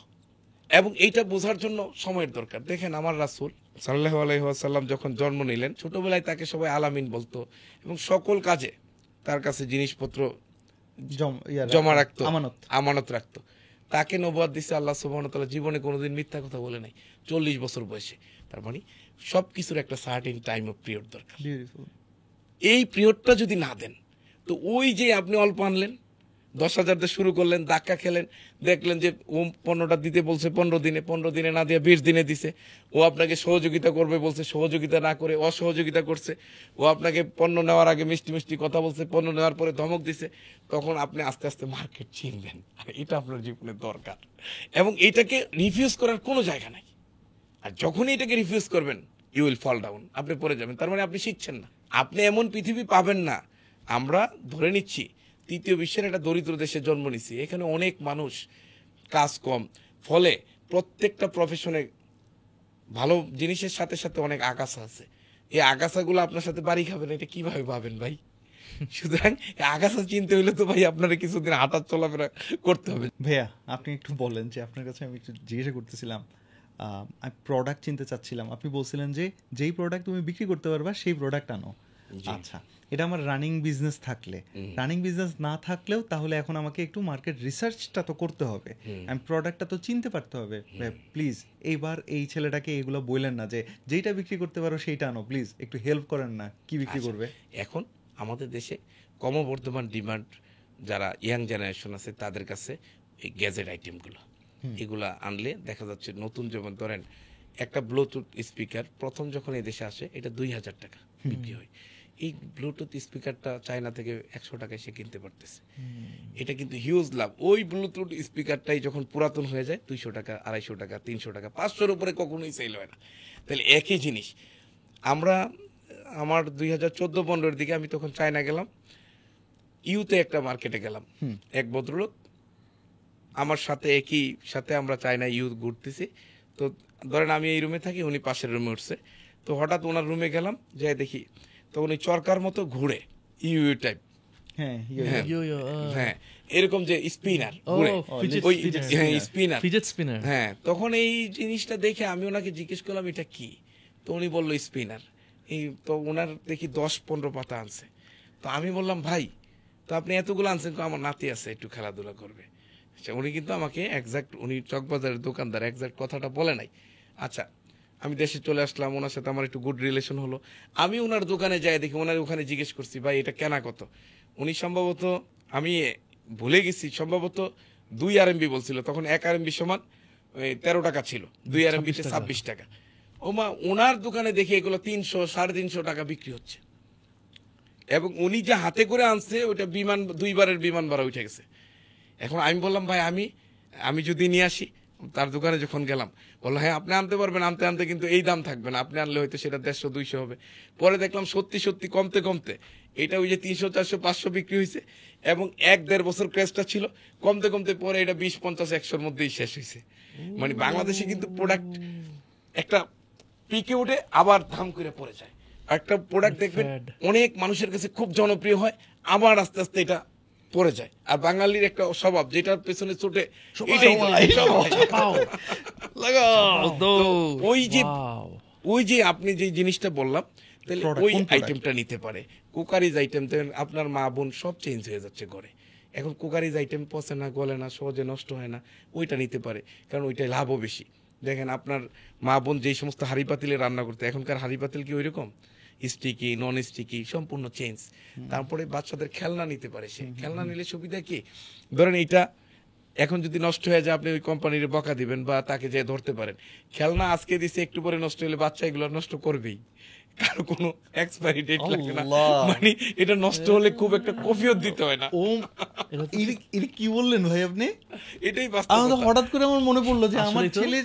এবং এইটা বোঝার জন্য সময়ের দরকার। দেখেন আমার রাসূল সাল্লাল্লাহু আলাইহি ওয়াসাল্লাম যখন জন্ম নিলেন, ছোটবেলায় তাকে সবাই আলামিন বলতো, এবং সকল কাজে তার কাছে জিনিসপত্র জমা রাখতো, আমানত রাখতো। তাকে নবুয়ত দিছে আল্লাহ সুবহানাহু ওয়া তাআলা, জীবনে কোনোদিন মিথ্যা কথা বলে নাই 40 বছর বয়সে। তার মানে সবকিছুর একটা সার্টেন টাইম অফ পিরিয়ড দরকার। এই পিরিয়ডটা যদি না দেন, তো ওই যে আপনি অল্প আনলেন, 10,000 দিয়ে শুরু করলেন, ধাক্কা খেলেন, দেখলেন যে ও পণ্যটা দিতে বলছে 15 দিনে না দিয়ে 20 দিনে দিছে, ও আপনাকে সহযোগিতা করবে বলছে, সহযোগিতা না করে অসহযোগিতা করছে, ও আপনাকে পণ্য নেওয়ার আগে মিষ্টি মিষ্টি কথা বলছে, পণ্য নেওয়ার পরে ধমক দিছে, তখন আপনি আস্তে আস্তে মার্কেট চিনবেন। এটা আপনার জীবনে দরকার, এবং এটাকে রিফিউজ করার কোনো জায়গা নাই। আর যখনই এটাকে রিফিউজ করবেন, ইউ উইল ফল ডাউন, আপনি পড়ে যাবেন। তার মানে আপনি শিখছেন না, আপনি এমন পৃথিবী পাবেন না। আমরা ধরে নিচ্ছি 3য় বিশ্বের একটা দরিদ্র দেশে জন্ম নিছি, এখানে অনেক মানুষ, কাজ কম, ফলে প্রত্যেকটা প্রফেশনে ভালো জিনিসের সাথে সাথে অনেক আগাছা আছে। এই আগাছাগুলো আপনার সাথে বাড়ি খাবেন, এটা কিভাবে পাবেন ভাই? সুতরাং আগাছা চিনতে হলে তো ভাই আপনারা কিছুদিন হাঁটার চলাফেরা করতে হবে। ভাইয়া আপনি একটু বলেন যে আপনার কাছে আমি একটু জিজ্ঞাসা করতেছিলাম, আমি প্রোডাক্ট চিনতে চাচ্ছিলাম, আপনি বলছিলেন যে যেই প্রোডাক্ট তুমি বিক্রি করতে পারবা সেই প্রোডাক্ট আনো। আচ্ছা, এটা আমার রানিং বিজনেস থাকলে, রানিং বিজনেস না থাকলেও তাহলে এখন আমাকে একটু মার্কেট রিসার্চটা তো করতে হবে, আমি প্রোডাক্টটা তো চিনতে পারতে হবে। প্লিজ এইবার এই ছেলেটাকে এগুলো বললেন না যে যেইটা বিক্রি করতে পারো সেইটা আনো, প্লিজ একটু হেল্প করেন না, কি বিক্রি করবে? এখন আমাদের দেশে ক্রমবর্ধমান ডিমান্ড, যারা ইয়াং জেনারেশন আছে তাদের কাছে এই গ্যাজেট আইটেমগুলো, এগুলা আনলে দেখা যাচ্ছে নতুন, যেমন ধরেন একটা ব্লুটুথ স্পিকার প্রথম যখন এই দেশে আসে, এটা 2,000 টাকা বিক্রি হয়। এই ব্লুটুথ স্পিকারটা চায়না থেকে 100 টাকায় সে কিনতে পারতেছে। এটা কিন্তু হিউজ লাভ। ওই ব্লুটুথ স্পিকারটাই যখন পুরাতন হয়ে যায় 200 টাকা, 250 টাকা, 300 টাকা, 500-র উপরে কখনোই সেল হয় না। তাহলে একই জিনিস আমার 2014-15 দিকে আমি তখন চায়না গেলাম, ইউতে একটা মার্কেটে গেলাম, এক ভদ্রলোক আমার সাথে, একই সাথে আমরা চায়না ইউ ঘুরতেছি। তো ধরেন আমি এই রুমে থাকি, উনি পাশের রুমে উঠছে, তো হঠাৎ ওনার রুমে গেলাম, যাই দেখি তো উনি চরকার মতো ঘুরে, ইউ টাইপ, হ্যাঁ এরকম যে স্পিনার ঘুরে, ওই স্পিনার, হ্যাঁ। তখন এই জিনিসটা দেখে আমি ওনাকে জিজ্ঞেস করলাম এটা কি, তো উনি বললো স্পিনার। এই তো ওনার দেখি 10-15 পাতা আনছে। তো আমি বললাম ভাই, তো আপনি এতগুলো আনছেন? আমার নাতি আছে, একটু খেলাধুলা করবে। আচ্ছা, উনি কিন্তু আমাকে এক্সাক্ট, উনি চকবাজারের দোকানদার, এক্সাক্ট কথাটা বলে নাই। আচ্ছা, আমি দেশে চলে আসলাম, ওনার সাথে আমার একটু গুড রিলেশন হলো। আমি ওনার দোকানে যাই, দেখি ওনার ওখানে জিজ্ঞেস করছি ভাই এটা কেনা কত? উনি সম্ভবত, আমি ভুলে গেছি, সম্ভবত 2 RMB বলছিল, তখন 1 RMB সমান 13 টাকা ছিল, 2 RMB তে 26 টাকা। ওমা, ওনার দোকানে দেখি এগুলো 300 350 টাকা বিক্রি হচ্ছে, এবং উনি যে হাতে করে আনছে ওইটা বিমান 2 বারের বিমান ভাড়া উঠে গেছে। এখন আমি বললাম ভাই আমি যদি নিয়ে আসি, তার দোকানে যখন গেলাম বললো হ্যাঁ আপনি আনতে পারবেন, আনতে আনতে কিন্তু এই দাম থাকবে না, আপনি আনলে হয়তো সেটা 150 200 হবে। পরে দেখলাম সত্যি সত্যি কমতে কমতে এটা ওই যে 300 400 500 বিক্রি হয়েছে, এবং 1-1.5 বছর ক্রেজটা ছিল, কমতে কমতে পরে এটা 20 50 100-র মধ্যেই শেষ হয়েছে। মানে বাংলাদেশে কিন্তু প্রোডাক্ট একটা পিকে উঠে আবার দাম করে পড়ে যায়। একটা প্রোডাক্ট দেখবেন অনেক মানুষের কাছে খুব জনপ্রিয় হয়, আবার আস্তে আস্তে এটা পড়ে যায়। আর বাঙালির একটা স্বভাব, যেটার পেছনে ছোটে এটাই ওই যে আপনি যে জিনিসটা বললাম, তাহলে ওই আইটেমটা নিতে পারে। কুকারিজ আইটেম আপনার মা বোন সব চেঞ্জ হয়ে যাচ্ছে ঘরে, এখন কুকারিজ আইটেম পচে না, গলে না, সহজে নষ্ট হয় না, ওইটা নিতে পারে, কারণ ওইটাই লাভও বেশি। দেখেন আপনার মা বোন যেই সমস্ত হাঁড়ি পাতিলে রান্না করতে, এখনকার হাঁড়ি পাতিল কি ওইরকম? স্টিকি, নন স্টিকি, সম্পূর্ণ চেঞ্জ। তারপরে বাচ্চাদের খেলনা নিতে পারে, সে খেলনা নিলে সুবিধা কি, ধরেন এইটা এখন যদি নষ্ট হয়ে যায়, আপনি ওই কোম্পানির বকা দিবেন বা তাকে যে ধরতে পারেন। খেলনা আজকে দিছে, একটু পরে নষ্ট হলে বাচ্চা এগুলো নষ্ট করবেই, কারো কোনো এক্সপায়ারি ডেট লাগে না। মানে এটা নষ্ট হলে খুব একটা কফিও দিতে হয় না। ও এটা কি বললেন ভাই আপনি? এটাই বাস্তব। হঠাৎ করে আমার মনে পড়লো যে আমার ছেলে,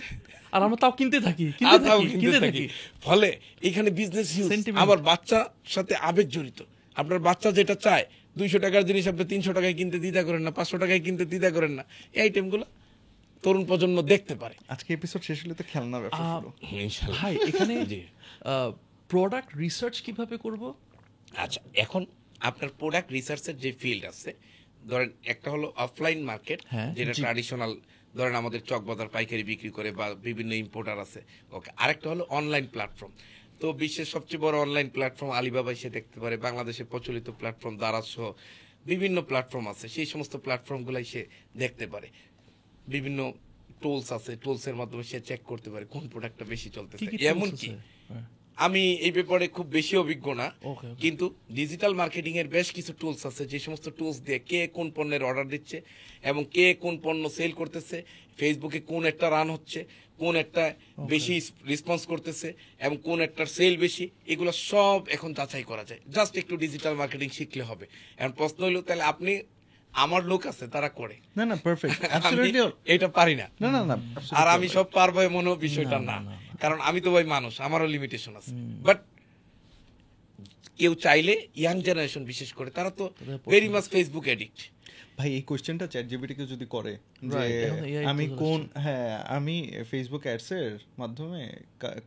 আর আমরা তাও কিনতে থাকি। ফলে এখানে বিজনেস হিউজ, আবার বাচ্চার সাথে আবেগ জড়িত। আপনার বাচ্চা যেটা চায়, 200 টাকার জিনিস আপনি 300 টাকায় কিনতে দ্বিধা করেন না, 500 টাকায় কিনতে দ্বিধা করেন না। এই আইটেমগুলো তরুণ প্রজন্ম দেখতে পারে। আজকে এপিসোড শেষ হলে তো খেলনার ব্যবসা শুরু। ইনশাআল্লাহ। ভাই এখানে প্রোডাক্ট রিসার্চ কিভাবে করব? আচ্ছা, এখন আপনার প্রোডাক্ট রিসার্চের যে ফিল্ড আছে, ধরেন একটা হলো অফলাইন মার্কেট, যেটা ট্র্যাডিশনাল, ধরেন আমাদের চক বাজার পাইকারি বিক্রি করে বা বিভিন্ন ইম্পোর্টার আছে, ওকে। আরেকটা হলো অনলাইন প্ল্যাটফর্ম। তো বিশ্বের সবচেয়ে বড় অনলাইন প্ল্যাটফর্ম আলিবাবা এসে দেখতে পারে, বাংলাদেশে প্রচলিত প্ল্যাটফর্ম দারাজ সহ বিভিন্ন প্ল্যাটফর্ম আছে, সেই সমস্ত প্ল্যাটফর্মগুলো সে দেখতে পারে। বিভিন্ন টুলস আছে, টুলসের মাধ্যমে সে চেক করতে পারে কোন প্রোডাক্টটা বেশি চলতেছে। এমনকি আমি এই ব্যাপারে খুব বেশি অভিজ্ঞ না, কিন্তু ডিজিটাল মার্কেটিং এর বেশ কিছু টুলস আছে, যে সমস্ত টুলস দিয়ে কে কোন পণ্যের অর্ডার দিচ্ছে এবং কে কোন পণ্য সেল করতেছে, ফেসবুকে কোন একটা রান হচ্ছে, কোন একটা বেশি রেসপন্স করতেছে এবং কোন একটার সেল বেশি, এগুলো সব এখন যাচাই করা যায়। জাস্ট একটু ডিজিটাল মার্কেটিং শিখলে হবে। এখন প্রশ্ন হলো, তাহলে আপনি, আমার লোক আছে তারা করে, না না পারফেক্ট, এটা পারি না, না না না, আর আমি সব পারবো এমন বিষয়টা না, কারণ আমি তো ভাই মানুষ, আমারও লিমিটেশন আছে। বাট কেউ চাইলে, ইয়াং জেনারেশন বিশেষ করে, তারা তো ভেরি মাচ ফেসবুক এডিক্ট। ভাই এই কোশ্চেনটা চ্যাটজিপিটি কে যদি করে যে আমি ফেসবুক অ্যাডস এর মাধ্যমে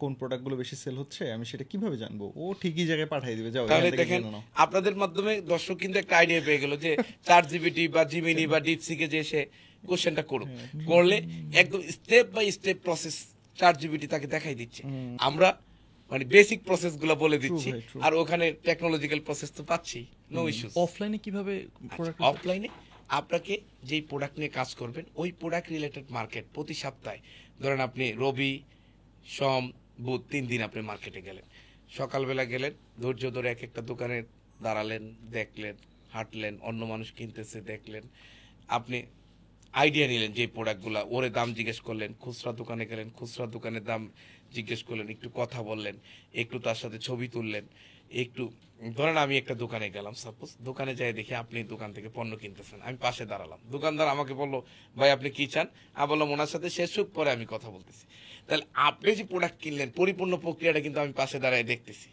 কোন প্রোডাক্টগুলো বেশি সেল হচ্ছে, আমি সেটা কিভাবে জানবো, ও ঠিকই জায়গায় পাঠিয়ে দিবে। যাও, তাহলে দেখেন আপনাদের মাধ্যমে দর্শক কিন্তু একটা আইডিয়া পেয়ে গেল যে চ্যাটজিপিটি বা জিমিনি বা ডিপসিকে যে সে কোশ্চেনটা করুক, করলে একদম step by step process ChatGPT তাকে দেখাই দিচ্ছে। আমরা মানে বেসিক প্রসেস গুলো বলে দিচ্ছি, আর ওখানে টেকনোলজিক্যাল প্রসেস তো পাচ্ছি, নো ইস্যুস। অফলাইনে কিভাবে? অফলাইনে আপনাকে যেই প্রোডাক্ট নিয়ে কাজ করবেন, ওই প্রোডাক্ট রিলেটেড মার্কেট প্রতি সপ্তাহে, ধরেন আপনি রবি সোম বুধ 3 দিন আপনি মার্কেটে গেলেন, সকালবেলা গেলেন, ধৈর্য ধরে এক একটা দোকানে দাঁড়ালেন, দেখলেন, হাঁটলেন, অন্য মানুষ কিনতেছে দেখলেন, আপনি আইডিয়া নিলেন যে প্রোডাক্টগুলা, ওরে দাম জিজ্ঞেস করলেন, খুচরা দোকানে গেলেন, খুচরা দোকানের দাম জিজ্ঞেস করলেন, একটু কথা বললেন, একটু তার সাথে ছবি তুললেন, একটু, ধরেন আমি একটা দোকানে গেলাম, সাপোজ দোকানে যাই দেখি আপনি দোকান থেকে পণ্য কিনতেছেন, আমি পাশে দাঁড়ালাম, দোকানদার আমাকে বললো ভাই আপনি কি চান, আমি বললাম ওনার সাথে শেষ হোক, পরে আমি কথা বলতেছি। তাহলে আপনি যে প্রোডাক্ট কিনলেন পরিপূর্ণ প্রক্রিয়াটা কিন্তু আমি পাশে দাঁড়ায় দেখতেছি।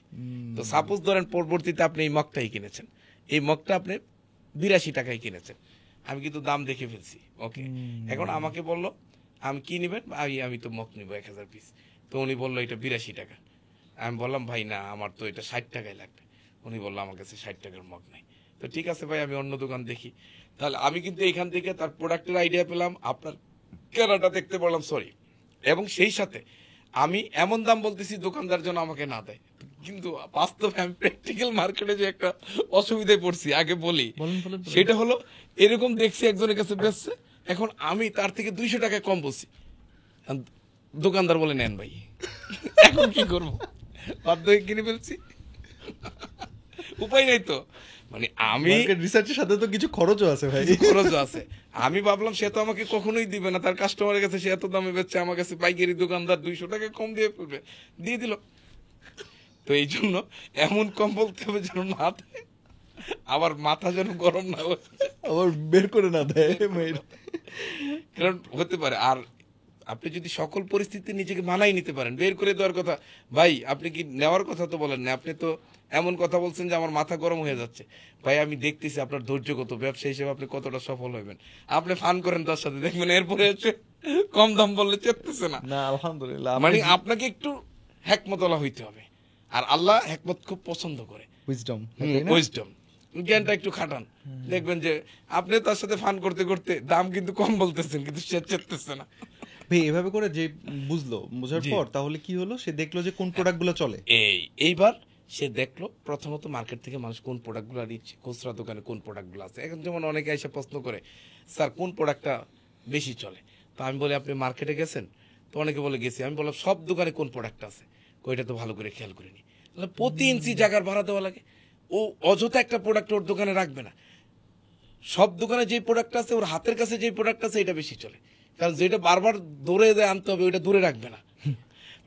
তো সাপোজ ধরেন পরবর্তীতে আপনি এই মগটাই কিনেছেন, এই মগটা আপনি 82 টাকায় কিনেছেন, আমি কিন্তু দাম দেখে ফেলছি, ওকে। এখন আমাকে বললো আমি কি নিবেন, আমি তো মগ নিবো 1000 পিস। তো উনি বললো এটা 82 টাকা। আমি বললাম ভাই না, আমার তো এটা 60 টাকায় লাগবে। উনি বললো আমার কাছে 60 টাকার মগ নাই। তো ঠিক আছে ভাই, আমি অন্য দোকান দেখি। তাহলে আমি কিন্তু এইখান থেকে তার প্রোডাক্টের আইডিয়া পেলাম, আপনার কেনাটা দেখতে পারলাম, সরি, এবং সেই সাথে আমি এমন দাম বলতেছি দোকানদার যেন আমাকে না দেয়। কিন্তু বাস্তবে আমি প্র্যাকটিক্যাল মার্কেটে যে একটা অসুবিধায় পড়ছি, আগে বলি, সেটা হলো এরকম দেখছি একজনের কাছে বেচছে, এখন আমি তার থেকে 200 টাকা কম বলছি, দোকানদার বলে নেন ভাই। এখন কি করবো, বাধ্য হয়ে কিনে ফেলছি, উপায় নেই তো। মানে আমি মার্কেট রিসার্চের সাথে তো কিছু খরচও আছে ভাই। কিছু খরচ আছে। আমি ভাবলাম সে তো আমাকে কখনোই দিবে না, তার কাস্টমারের কাছে সে এত দামে বেচছে, আমার কাছে পাইকারি দোকানদার 200 টাকা কম দিয়ে ফেলবে, দিয়ে দিল। তো এই জন্য এমন কম বলতে হবে যেন না দেয়, আবার মাথা যেন গরম না হয়, আবার বের করে না দেয় মেয়ের। কারণ হতে পারে। আর আপনি যদি সকল পরিস্থিতি নিজেকে মানাই নিতে পারেন, বের করে দেওয়ার কথা, ভাই আপনি কি নেওয়ার কথা তো বলেন না, আপনি তো এমন কথা বলছেন যে আমার মাথা গরম হয়ে যাচ্ছে। ভাই আমি দেখতেছি আপনার ধৈর্য কত, ব্যবসা হিসেবে আপনি কতটা সফল হবেন, আপনি ফান করেন তার সাথে, দেখবেন এরপরে এসে কম দাম বললে চেপতেছে না। না আলহামদুলিল্লাহ, মানে আপনাকে একটু হ্যাকমতলা হইতে হবে, আর আল্লাহ হ্যাকমত খুব পছন্দ করে, উইজডম উইজডম, জ্ঞানটা একটু খাটান, দেখবেন যে আপনি তার সাথে ফান করতে করতে দাম কিন্তু কম বলতেছেন, কিন্তু সে চেপতেছে না। ভাই এভাবে করে যে বোঝার জি। পর তাহলে কি হলো, সে দেখলো যে কোন প্রোডাক্টগুলো চলে। এইবার সে দেখলো প্রথমত মার্কেট থেকে মানুষ কোন প্রোডাক্টগুলো নিচ্ছে, খুচরা দোকানে কোন প্রোডাক্টগুলো আছে। এখন যেমন অনেকে এসে প্রশ্ন করে, স্যার কোন প্রোডাক্টটা বেশি চলে? তো আমি বলি আপনি মার্কেটে গেছেন? তো অনেকে বলে গেছি। আমি বললাম সব দোকানে কোন প্রোডাক্ট আছে? ওইটা তো ভালো করে খেয়াল করিনি। প্রতি ইঞ্চি জায়গার ভাড়া দেওয়া লাগে, ও অযথা একটা প্রোডাক্ট ওর দোকানে রাখবে না। সব দোকানে যে প্রোডাক্ট আছে, ওর হাতের কাছে যে প্রোডাক্ট আছে এটা বেশি চলে, কারণ যেটা বারবার দৌড়ে দিয়ে আনতে হবে ওইটা দূরে রাখবে না।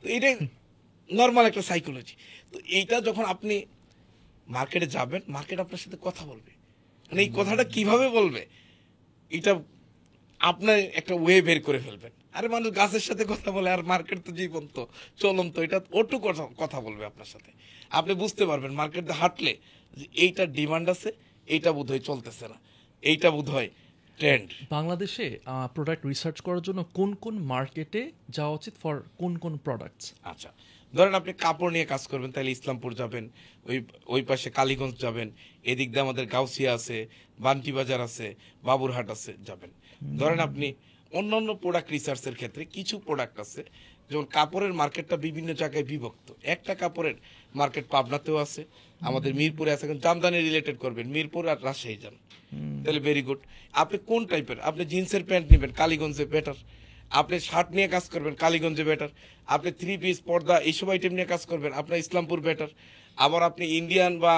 তো এটা নর্মাল একটা সাইকোলজি। তো এইটা যখন আপনি মার্কেটে যাবেন, মার্কেট আপনার সাথে কথা বলবে, মানে এই কথাটা কিভাবে বলবে এটা আপনার একটা ওয়ে বের করে ফেলবেন। আরে মানুষ গাছের সাথে কথা বলে, আর মার্কেট তো জীবন্ত চলন্ত, এটা ওটু কথা বলবে আপনার সাথে। আপনি বুঝতে পারবেন মার্কেটে হাঁটলে যে এইটা ডিমান্ড আছে, এইটা বোধহয় চলতেছে না, এইটা বোধহয় ট্রেন্ড। বাংলাদেশে প্রোডাক্ট রিসার্চ করার জন্য কোন কোন মার্কেটে যাওয়া উচিত ফর কোন কোন প্রোডাক্টস? আচ্ছা, ধরেন আপনি কাপড় নিয়ে কাজ করবেন, তাহলে ইসলামপুর যাবেন, ওই পাশে কালীগঞ্জ যাবেন, এদিক দিয়ে আমাদের গাউসিয়া আছে, বান্টি বাজার আছে, বাবুরহাট আছে, যাবেন। ধরেন আপনি অন্যান্য প্রোডাক্ট রিসার্চের ক্ষেত্রে কিছু প্রোডাক্ট আছে, যেমন কাপড়ের মার্কেটটা বিভিন্ন জায়গায় বিভক্ত। একটা কাপড়ের মার্কেট পাবনাতেও আছে, আমাদের মিরপুরে আছে। এখন জামদানি রিলেটেড করবেন, মিরপুর আর রাজশাহী যান, তাহলে ভেরি গুড। আপনি কোন টাইপের, আপনি জিন্সের প্যান্ট নেবেন, কালীগঞ্জে বেটার। আপনি শার্ট নিয়ে কাজ করবেন, কালীগঞ্জে বেটার। আপনি 3 পিস পর্দা এইসব আইটেম নিয়ে কাজ করবেন, আপনার ইসলামপুর বেটার। আবার আপনি ইন্ডিয়ান বা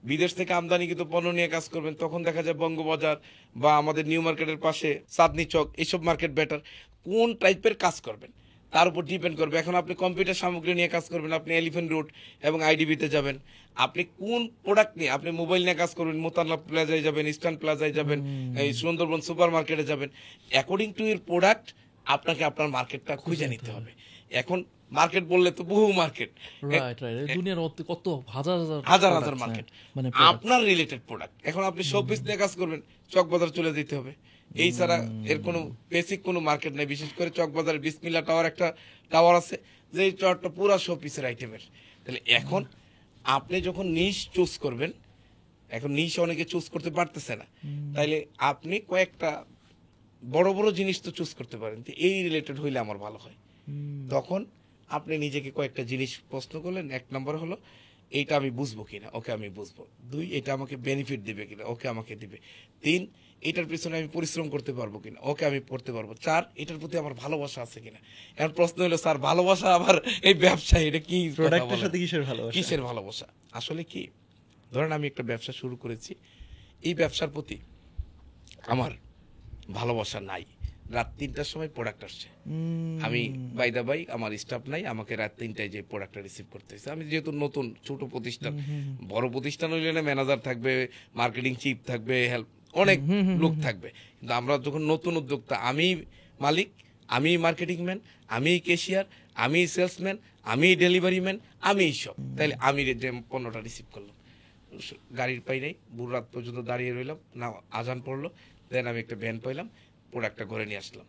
বিদেশ থেকে আমদানিকৃত পণ্য নিয়ে কাজ করবেন, তখন দেখা যায় বঙ্গবাজার বা আমাদের নিউ মার্কেটের পাশে চাঁদনি চক, এইসব মার্কেট বেটার। কোন টাইপের কাজ করবেন তার উপর ডিপেন্ড করবে। এখন আপনি কম্পিউটার সামগ্রী নিয়ে কাজ করবেন, আপনি এলিফ্যান্ট রোড এবং আইডিবিতে যাবেন। আপনি কোন প্রোডাক্ট নিয়ে, আপনি মোবাইল নিয়ে কাজ করবেন, মোতালা প্লাজায় যাবেন, ইস্টার্ন প্লাজায় যাবেন, এই সুন্দরবন সুপার মার্কেটে যাবেন। অ্যাকর্ডিং টু এর প্রোডাক্ট আপনাকে আপনার মার্কেটটা খুঁজে নিতে হবে। এখন মার্কেট বললে তো বহু মার্কেট, রাইট রাইট, দুনিয়ার কত হাজার হাজার products, হাজার মার্কেট, মানে আপনার রিলেটেড প্রোডাক্ট। এখন আপনি শোপিস নিয়ে কাজ করবেন, চকবাজার চলে যেতে হবে। এই ছাড়া এর কোনো বেসিক কোনো মার্কেট নেই। বিশেষ করে চকবাজারের বিসমিল্লা টাওয়ার একটা টাওয়ার আছে, যে এই টাওয়ারটা পুরো শোপিসের আইটেমের। তাহলে এখন আপনি যখন নিশ চুজ করবেন, এখন নিশ অনেকে চুজ করতে পারতেছে না, তাইলে আপনি কয়েকটা বড় বড় জিনিস তো চুজ করতে পারেন, যে এই রিলেটেড হইলে আমার ভালো হয়। তখন আপনি নিজেকে কয়েকটা জিনিস প্রশ্ন করলেন। 1 নম্বর হলো এইটা আমি বুঝবো কিনা, ওকে আমি বুঝবো। 2, এটা আমাকে বেনিফিট দিবে কিনা, ওকে আমাকে দিবে। 3, এটার পিছনে আমি পরিশ্রম করতে পারবো কিনা, ওকে আমি করতে পারবো। 4, এটার প্রতি আমার ভালোবাসা আছে কিনা। এখন প্রশ্ন হলো স্যার ভালোবাসা আবার এই ব্যবসায় এটা কি কথা প্রোডাক্টের বলেন? সাথে কিসের ভালোবাসা? কিসের ভালোবাসা? আসলে কি, ধরেন আমি একটা ব্যবসা শুরু করেছি, এই ব্যবসার প্রতি আমার ভালোবাসা নাই। রাত 3টার সময় প্রোডাক্ট আসছে, আমি বাই দা বাই আমার স্টাফ নাই, আমাকে রাত 3টায় যে প্রোডাক্টটা রিসিভ করতে হয়েছে। আমি যেহেতু নতুন ছোট প্রতিষ্ঠান, বড় প্রতিষ্ঠান হইলে না ম্যানেজার থাকবে, মার্কেটিং চিফ থাকবে, হেল্প অনেক লোক থাকবে। কিন্তু আমরা যখন নতুন উদ্যোক্তা, আমি মালিক, আমি মার্কেটিং ম্যান, আমি ক্যাশিয়ার, আমি সেলসম্যান, আমি ডেলিভারি ম্যান, আমি সব। তাইলে আমি যে পণ্যটা রিসিভ করলাম, গাড়ির পাই নাই, বুড় রাত পর্যন্ত দাঁড়িয়ে রইলাম, না আজান পড়লো, দেন আমি একটা ভ্যান পাইলাম, প্রোডাক্টটা ঘরে নিয়ে আসলাম।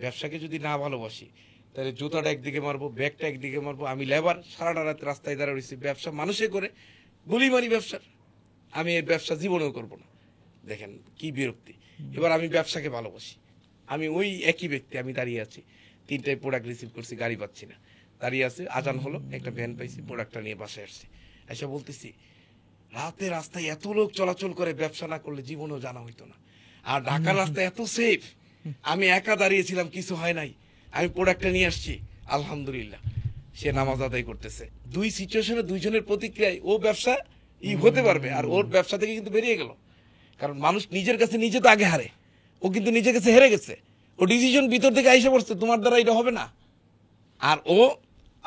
ব্যবসাকে যদি না ভালোবাসি, তাহলে জুতাটা একদিকে মারবো, ব্যাগটা একদিকে মারবো। আমি লেবার, সারাটা রাত রাস্তায় দাঁড়া রয়েছি। ব্যবসা মানুষে করে, গুলি মারি ব্যবসার। আমি এই ব্যবসা জীবনেও করবো না। দেখেন কি বিরক্তি। এবার আমি ব্যবসাকে ভালোবাসি, আমি ওই একই ব্যক্তি, আমি দাঁড়িয়ে আছি, 3টায় প্রোডাক্ট রিসিভ করছি, গাড়ি পাচ্ছি না, দাঁড়িয়ে আছে, আজান হলো, একটা ভ্যান পাইছি, প্রোডাক্টটা নিয়ে বাসায় আসছি। এসে বলতেছি রাতে রাস্তায় এত লোক চলাচল করে, ব্যবসা না করলে জীবনেও জানা হইতো না। আর ঢাকার রাস্তায় এত সেফ, আমি একা দাঁড়িয়েছিলাম, কিছু হয় নাই, আমি প্রোডাক্টটা নিয়ে আসছি, আলহামদুলিল্লাহ। সে নামাজ আদায় করতেছে। 2 সিচুয়েশনে 2 জনের প্রতিক্রিয়ায় ও ব্যবসা হতে পারবে, আর ওর ব্যবসা থেকে কিন্তু বেরিয়ে গেল। কারণ মানুষ নিজের কাছে নিজে তো আগে হারে, ও কিন্তু নিজের কাছে হেরে গেছে, ও ডিসিশন ভিতর থেকে আইসা পড়ছে তোমার দ্বারা এটা হবে না। আর ও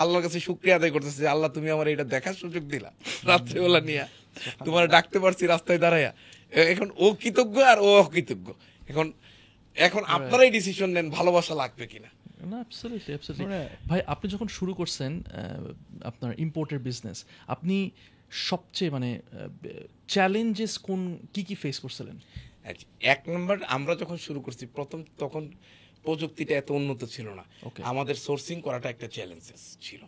আল্লাহর কাছে শুকরিয়া আদায় করতেছে যে আল্লাহ তুমি আমার এটা দেখার সুযোগ দিলা, রাত্রেবেলা নিয়ে তোমার ডাকতে পারছি রাস্তায় দাঁড়াইয়া। এখন ও কৃতজ্ঞ আর ও অকৃতজ্ঞ। এখন এখন আপনারাই ডিসিশন নেন ভালোবাসা লাগবে কিনা। না, অ্যাবসলিউটলি অ্যাবসলিউটলি। ভাই আপনি যখন শুরু করছেন আপনার ইম্পোর্টের বিজনেস, আপনি সবচেয়ে মানে চ্যালেঞ্জেস কি কি ফেস করছিলেন? আচ্ছা, এক নম্বর আমরা যখন শুরু করছি প্রথম, তখন প্রযুক্তিটা এত উন্নত ছিল না। আমাদের সোর্সিং করাটা একটা চ্যালেঞ্জেস ছিল,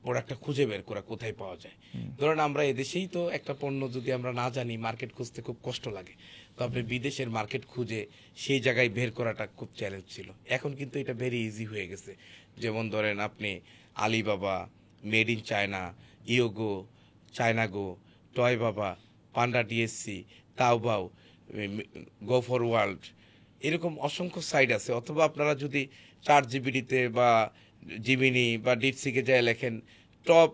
প্রোডাক্টটা খুঁজে বের করা কোথায় পাওয়া যায়। ধরেন আমরা এদেশেই তো একটা পণ্য যদি আমরা না জানি, মার্কেট খুঁজতে খুব কষ্ট লাগে, তো আপনি বিদেশের মার্কেট খুঁজে সেই জায়গায় বের করাটা খুব চ্যালেঞ্জ ছিল। এখন কিন্তু এটা ভেরি ইজি হয়ে গেছে। যেমন ধরেন আপনি আলিবাবা, মেড ইন চায়না, ইয়োগো, চায়নাগো, টয় বাবা, panda DSC, Taobao, go for world, এরকম অসংখ্য সাইট আছে। অথবা আপনারা যদি ChatGPT-তে বা জিমিনি বা ডিপসিকে যায় লেখেন top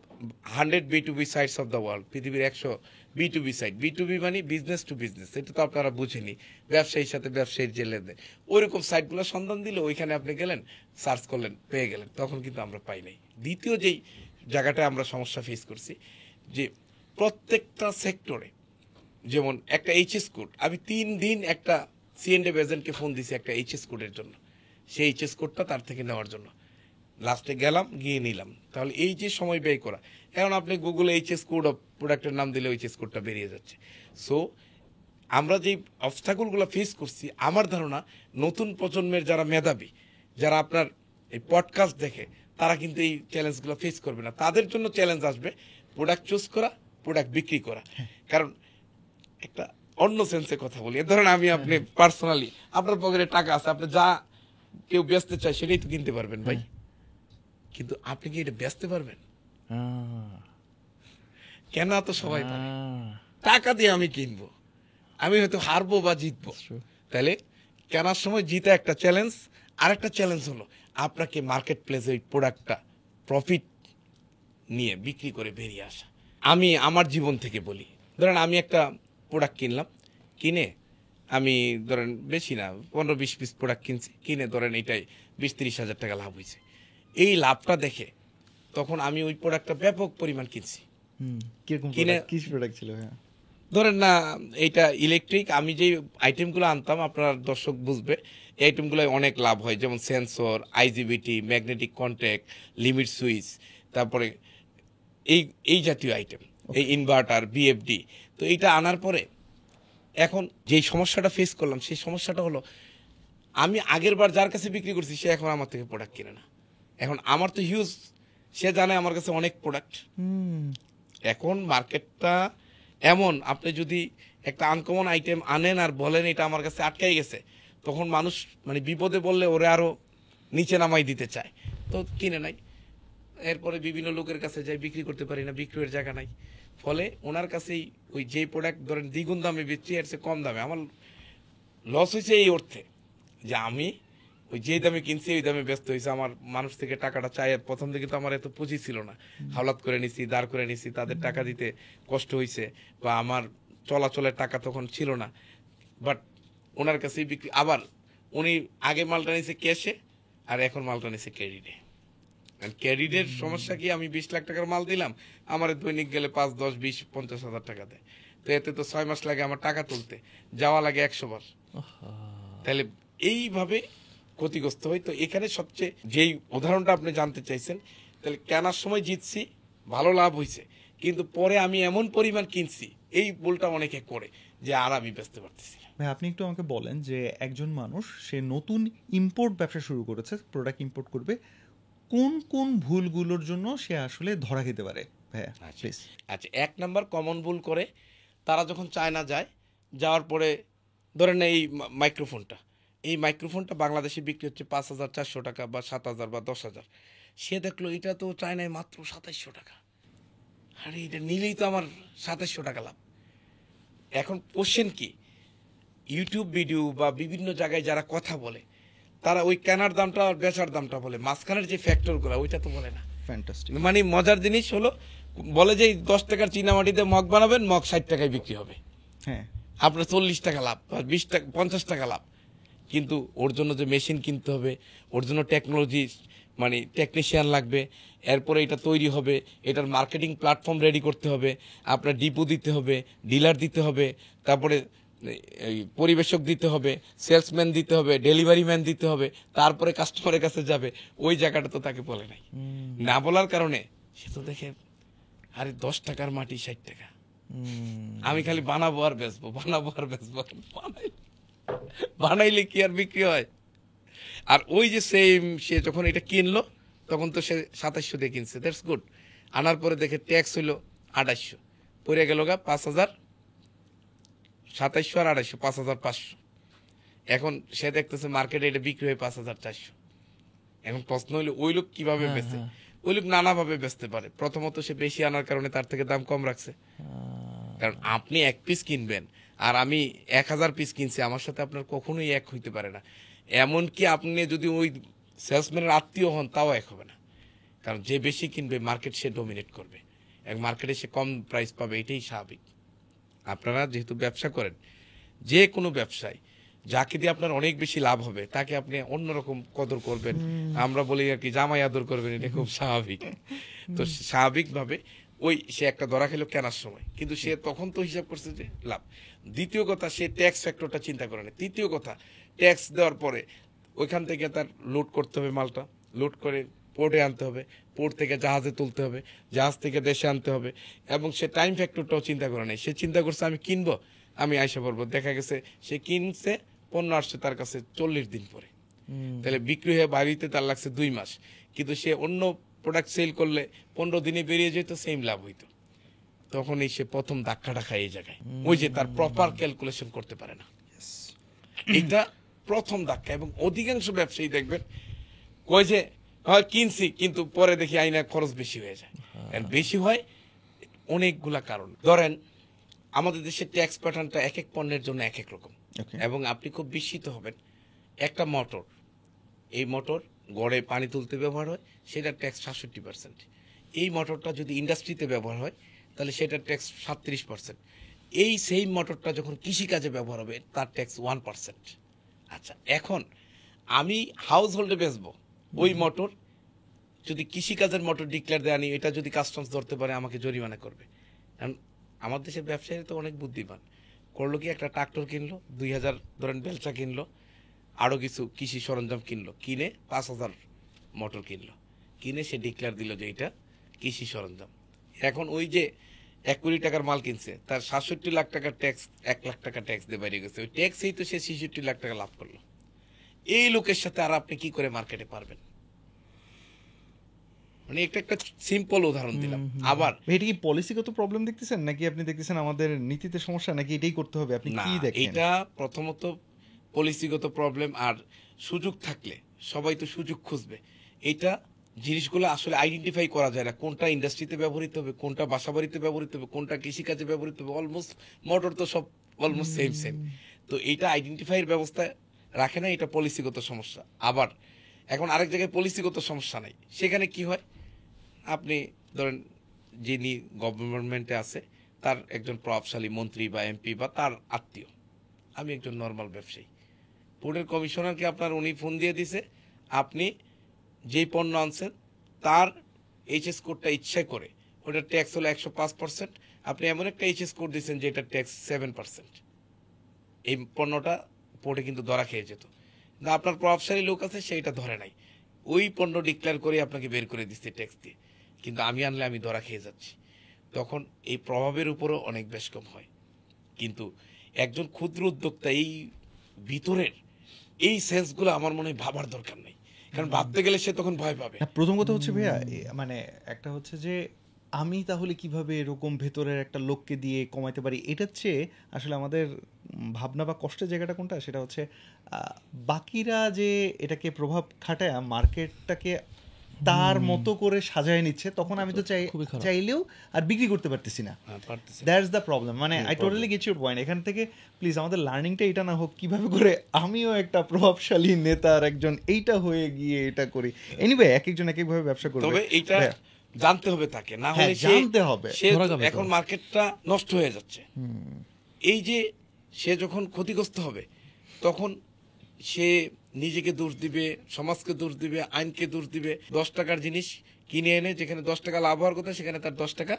100 B2B sites of the world, পৃথিবীর 100 B2B সাইট। B2B মানে বিজনেস টু বিজনেস, এটা তো আপনারা বুঝেনি, ব্যবসায়ীর সাথে ব্যবসায়ীর যে লেনদেন, ওইরকম সাইটগুলো সন্ধান দিলে ওইখানে আপনি গেলেন, সার্চ করলেন, পেয়ে গেলেন। তখন কিন্তু আমরা পাই নাই। দ্বিতীয় যেই জায়গাটায় আমরা সমস্যা ফেস করছি, যে প্রত্যেকটা সেক্টরে, যেমন একটা এইচএস কোড, আমি 3 দিন একটা C&F এজেন্টকে ফোন দিছি একটা এইচএস কোডের জন্য, সেই এইচএস কোডটা তার থেকে নেওয়ার জন্য। লাস্টে গেলাম, গিয়ে নিলাম। তাহলে এই যে সময় ব্যয় করা, এখন আপনি গুগলে এইচএস কোড অফ প্রোডাক্টের নাম দিলে এইচএস কোডটা বেরিয়ে যাচ্ছে। সো আমরা যেই অবস্টাকলগুলো ফেস করছি, আমার ধারণা নতুন প্রজন্মের যারা মেধাবী, যারা আপনার এই পডকাস্ট দেখে, তারা কিন্তু এই চ্যালেঞ্জগুলো ফেস করবে না। তাদের জন্য চ্যালেঞ্জ আসবে প্রোডাক্ট চুজ করা, প্রোডাক্ট বিক্রি করা। কারণ একটা অন্য সেন্সে কথা বলি, ধরেন আমি আপনি পার্সোনালি আপনার পকেটে টাকা আছে, আপনি যা কেউ বেচতে চায় সেটাই তো কিনতে পারবেন ভাই, কিন্তু আপনি কি এটা বেচতে পারবেন? কেন তো সবাই পারে, টাকা দিয়ে আমি কিনবো, আমি হয়তো হারবো বা জিতবো। তাহলে কেনার সময় জিতা একটা চ্যালেঞ্জ, আর একটা চ্যালেঞ্জ হলো আপনাকে মার্কেট প্লেসে ওই প্রোডাক্টটা প্রফিট নিয়ে বিক্রি করে বেরিয়ে আসা। আমি আমার জীবন থেকে বলি, ধরেন আমি একটা প্রোডাক্ট কিনলাম, কিনে আমি ধরেন বেশি না 15-20 পিস প্রোডাক্ট কিনছি, কিনে ধরেন এটাই 20-30 হাজার টাকা লাভ হয়েছে। এই লাভটা দেখে তখন আমি ওই প্রোডাক্টটা ব্যাপক পরিমাণ কিনছি। কিনে কি প্রোডাক্ট ছিল? হ্যাঁ, ধরেন না এইটা ইলেকট্রিক, আমি যে আইটেমগুলো আনতাম, আপনার দর্শক বুঝবে, এই আইটেমগুলো অনেক লাভ হয়। যেমন sensor, আইজিবিটি, magnetic contact, limit switch, তারপরে এই জাতীয় আইটেম, এই ইনভার্টার, বিএফডি। তো এইটা আনার পরে এখন যেই সমস্যাটা ফেস করলাম, সেই সমস্যাটা হলো আমি আগের বার যার কাছে বিক্রি করছি সে এখন আমার থেকে প্রোডাক্ট কিনে না। এখন আমার তো হিউজ, সে জানে আমার কাছে অনেক প্রোডাক্ট। এখন মার্কেটটা এমন, আপনি যদি একটা আনকমন আইটেম আনেন আর বলেন এটা আমার কাছে আটকাই গেছে, তখন মানুষ মানে বিপদে বললে ওরে আরো নিচে নামাই দিতে চায়, তো কিনে নাই। এরপরে বিভিন্ন লোকের কাছে যাই, বিক্রি করতে পারি না, বিক্রির জায়গা নাই। ফলে ওনার কাছেই ওই যে প্রোডাক্ট ধরেন দ্বিগুণ দামে বেচছি, এর চেয়ে কম দামে। আমার লস হয়েছে এই অর্থে যে আমি ওই যে দামে কিনছি ওই দামে ব্যস্ত হয়েছে, আমার মানুষ থেকে টাকাটা চাই। প্রথম দিকে তো আমার এত পুঁজি ছিল না, হাওলাত করে নিছি, দাঁড় করে নিছি, তাদের টাকা দিতে কষ্ট হয়েছে, বা আমার চলাচলের টাকা তখন ছিল না। বাট ওনার কাছেই বিক্রি, আবার উনি আগে মালটা নিছে ক্যাশে, আর এখন মালটা নিছে ক্রেডিটে। ক্রেডিটের সমস্যা কি, আমি 20 লাখ টাকার মাল দিলাম, আমার দৈনিক গেলে 5, 10, 20, 50 হাজার টাকা দেয়। তো এতে তো 6 মাস লাগে আমার টাকা তুলতে, যাওয়া লাগে 100 বার। তাহলে এইভাবে ক্ষতিগ্রস্ত হয়। তো এখানে সবচেয়ে যেই উদাহরণটা আপনি জানতে চাইছেন, তাহলে কেনার সময় জিতছি, ভালো লাভ হয়েছে, কিন্তু পরে আমি এমন পরিমাণ কিনছি, এই ভুলটা অনেকে করে যে আর আমি বেচতে পারতেছি না। ভাই আপনি একটু আমাকে বলেন যে একজন মানুষ সে নতুন ইম্পোর্ট ব্যবসা শুরু করেছে, প্রোডাক্ট ইম্পোর্ট করবে, কোন কোন ভুলগুলোর জন্য সে আসলে ধরা খেতে পারে? ভাইয়া প্লিজ। আচ্ছা, 1 নাম্বার কমন ভুল করে তারা যখন চায়না যায়, যাওয়ার পরে ধরেন এই মাইক্রোফোনটা, এই মাইক্রোফোনটা বাংলাদেশে বিক্রি হচ্ছে 5,400 টাকা বা 7,000 বা 10,000। সে দেখলো এটা তো চায়নায় মাত্র 2700 টাকা, আরে এটা নিলেই তো আমার 2700 টাকা লাভ। এখন কোশ্চেন কি, ইউটিউব ভিডিও বা বিভিন্ন জায়গায় যারা কথা বলে, তারা ওই কেনার দামটা আর বেচার দামটা বলে, মাঝখানের যে ফ্যাক্টরগুলো ওইটা তো বলে না। ফ্যান্টাস্টিক। মানে মজার জিনিস হলো বলে যে 10 টাকার চীনামাটিতে মগ বানাবেন, মগ 60 টাকায় বিক্রি হবে, হ্যাঁ আপনার 40 টাকা লাভ, 20 টাকা 50 টাকা লাভ। কিন্তু ওর জন্য যে মেশিন কিনতে হবে, ওর জন্য টেকনোলজি মানে টেকনিশিয়ান লাগবে, এরপরে এটা তৈরি হবে, এটার মার্কেটিং প্ল্যাটফর্ম রেডি করতে হবে, আপনার ডিপো দিতে হবে, ডিলার দিতে হবে, তারপরে এই পরিবেশক দিতে হবে, সেলসম্যান দিতে হবে, ডেলিভারি ম্যান দিতে হবে, তারপরে কাস্টমারের কাছে যাবে। ওই জায়গাটা তো তাকে বলে নাই। না বলার কারণে সে তো দেখে আরে 10 টাকার মাটি 60 টাকা, আমি খালি বানাবো আর বেচবো, বানাবো আর বেচবো। বানাইলে কি আর বিক্রি হয়? আর ওই যে সেম সে যখন এটা কিনলো তখন তো সে 2700 দিয়ে কিনছে, দ্যাটস গুড। আনার পরে দেখে ট্যাক্স হইলো 2800, পড়ে গেল গা 5000, 2700 আর 2800, 5500। এখন সে দেখতেছে মার্কেটে এটা বিক্রি হয় 5400। এখন প্রশ্ন হইলো ওই লোক কিভাবে বেচে? ওই লোক নানাভাবে বেচতে পারে। প্রথমত সে বেশি আনার কারণে তার থেকে দাম কম রাখছে। কারণ আপনি 1 পিস কিনবেন আর আমি 1000 পিস কিনছি, আমার সাথে আপনার কখনোই এক হইতে পারে না। এমনকি আপনি যদি ওই সেলসম্যানের আত্মীয় হন তাও এক হবে না। কারণ যে বেশি কিনবে মার্কেট সে ডমিনেট করবে, এক মার্কেটে সে কম প্রাইস পাবে, এটাই স্বাভাবিক। আপনারা যেহেতু ব্যবসা করেন, যে কোনো ব্যবসায় যাকে দিয়ে আপনার অনেক বেশি লাভ হবে তাকে আপনি অন্যরকম কদর করবেন। আমরা বলি আর কি জামাই আদর করবেন, এটা খুব স্বাভাবিক। তো স্বাভাবিকভাবে ওই সে একটা ধরা খেলো কেনার সময়, কিন্তু সে তখন তো হিসাব করছে যে লাভ। দ্বিতীয় কথা, সে ট্যাক্স ফ্যাক্টরটা চিন্তা করে না। তৃতীয় কথা, ট্যাক্স দেওয়ার পরে ওইখান থেকে তার লোড করতে হবে, মালটা লোড করে পোর্টে আনতে হবে, পোর্ট থেকে জাহাজে তুলতে হবে, জাহাজ থেকে দেশে আনতে হবে, এবং সে টাইম ফ্যাক্টরটাও চিন্তা করে নাই। সে চিন্তা করছে আমি কিনবো, আমি আইসা পড়বো। দেখা গেছে সে কিনছে, পণ্য আসছে তার কাছে 40 দিন পরে, তাহলে বিক্রি হয়ে বাড়িতে তার লাগছে 2 মাস। কিন্তু সে অন্য প্রোডাক্ট সেল করলে 15 দিনে বেরিয়ে যেত, সেম লাভ হইতো। তখনই সে প্রথম ধাক্কাটা খায় এই জায়গায়, ওই যে তার প্রপার ক্যালকুলেশন করতে পারে না। এটা প্রথম ধাক্কা। এবং অধিকাংশ ব্যবসায়ী দেখবেন কয় যে হয় কিনছি, কিন্তু পরে দেখি আইনা খরচ বেশি হয়ে যায়। বেশি হয় অনেকগুলা কারণ। ধরেন আমাদের দেশের ট্যাক্স প্যাটার্নটা এক এক পণ্যের জন্য এক এক রকম। এবং আপনি খুব বিস্মিত হবেন, একটা মোটর, এই মোটর গড়ে পানি তুলতে ব্যবহার হয়, সেটার ট্যাক্স 67%। এই মোটরটা যদি ইন্ডাস্ট্রিতে ব্যবহার হয় তাহলে সেটার ট্যাক্স 37%। এই সেম মোটরটা যখন কৃষিকাজে ব্যবহার হবে তার ট্যাক্স 1%। আচ্ছা, এখন আমি হাউস হোল্ডে বেচবো ওই মোটর, যদি কৃষিকাজের মোটর ডিক্লেয়ার দেয় আনি, এটা যদি কাস্টমস ধরতে পারে আমাকে জরিমানা করবে। কারণ আমার দেশের ব্যবসায়ী তো অনেক বুদ্ধিমান। করলো কি, একটা ট্রাক্টর কিনলো, 2000 ধরেন বেলচা কিনলো, আরো কিছু কৃষি সরঞ্জাম কিনলো, কিনে 5000 মোটর কিনলো, কিনে সে ডিক্লেয়ার দিল যে এটা কৃষি সরঞ্জাম। এখন ওই যে 1 কোটি টাকার মাল কিনছে, তার 67 লাখ টাকার ট্যাক্স, 1 লাখ টাকা ট্যাক্স দিয়ে বাইরে গেছে। ওই ট্যাক্সেই তো সে 66 লাখ টাকা লাভ করলো। এই লোকের সাথে আর আপনি কি করে মার্কেটে পারবেন? মানে এটা একটা সিম্পল উদাহরণ দিলাম। আবার এটা কি পলিসিগত প্রবলেম দেখতেছেন, নাকি আপনি দেখতেছেন আমাদের নীতিতে সমস্যা, নাকি এটাই করতে হবে? আপনি না, কি দেখেন? এটা প্রথমত পলিসিগত প্রবলেম। আর সুযোগ থাকলে সবাই তো সুযোগ খুঁজবে। এটা জিনিসগুলো আসলে আইডেন্টিফাই করা যায় না, কোনটা ইন্ডাস্ট্রিতে ব্যবহৃত হবে, কোনটা বাসাবাড়িতে ব্যবহৃত হবে, কোনটা কৃষিকাজে ব্যবহৃত হবে। অলমোস্ট মোটর তো সব অলমোস্ট সেম সেম। তো এইটা আইডেন্টিফাইয়ের ব্যবস্থা রাখে না, এটা পলিসিগত সমস্যা। আবার এখন আরেক জায়গায় পলিসিগত সমস্যা নাই, সেখানে কি হয়, আপনি ধরেন যিনি গভর্নমেন্টে আছে তার একজন প্রভাবশালী মন্ত্রী বা এমপি বা তার আত্মীয়, আমি একজন নর্মাল ব্যবসায়ী, পোর্টের কমিশনারকে আপনার উনি ফোন দিয়ে দিছে, আপনি যেই পণ্য আনছেন তার এইচএস কোডটা ইচ্ছা করে, ওটার ট্যাক্স হলো 105%, আপনি এমন একটা এইচএস কোড দিচ্ছেন যে এটা ট্যাক্স 7%। এই পণ্যটা পোর্টে কিন্তু ধরা খেয়ে যেত, কিন্তু আপনার প্রভাবশালী লোক আছে সেইটা ধরে নাই, ওই পণ্য ডিক্লেয়ার করে আপনাকে বের করে দিচ্ছে ট্যাক্স দিয়ে, কিন্তু আমি আনলে আমি ধরা খেয়ে যাচ্ছি। তখন এই প্রভাবের উপরও অনেক বেশ কম হয়। কিন্তু একজন ক্ষুদ্র উদ্যোক্তা এই ভিতরের এই সেন্সগুলো আমার মনে হয় ভাবার দরকার নেই, কারণ ভাবতে গেলে সে তখন ভয় পাবে। প্রথম কথা হচ্ছে ভাইয়া, মানে একটা হচ্ছে যে আমি তাহলে কিভাবে এরকম ভেতরের একটা লোককে দিয়ে কমাইতে পারি, এটার চেয়ে আসলে আমাদের ভাবনা বা কষ্টের জায়গাটা কোনটা, সেটা হচ্ছে বাকিরা যে এটাকে প্রভাব খাটায় মার্কেটটাকে তার মতো করে সাজায় নিচ্ছে, তখন আমি তো চাইলেও আর বিক্রি করতে পারতেছি না। That's the problem. মানে I totally get your point. এখান থেকে প্লিজ আমাদের লার্নিংটা এটা না হোক কিভাবে করে আমিও একটা প্রভাবশালী নেতার একজন এইটা হয়ে গিয়ে এটা করি। এনিওয়ে এক একজন এক একভাবে ব্যবসা করবে। তবে এইটা জানতে হবে তাকে, না হ্যাঁ, হলে জানতে হবে। সে ধরা যাবে তো। এখন মার্কেটটা নষ্ট হয়ে যাচ্ছে। এই যে সে যখন ক্ষতিগ্রস্ত হবে তখন সে নিজেকে দোষ দিবে, সমাজকে দোষ দিবে, আইনকে দোষ দিবে। 10 টাকার জিনিস কিনে এনে যেখানে 10 টাকা লাভ হওয়ার কথা সেখানে তার 10 টাকা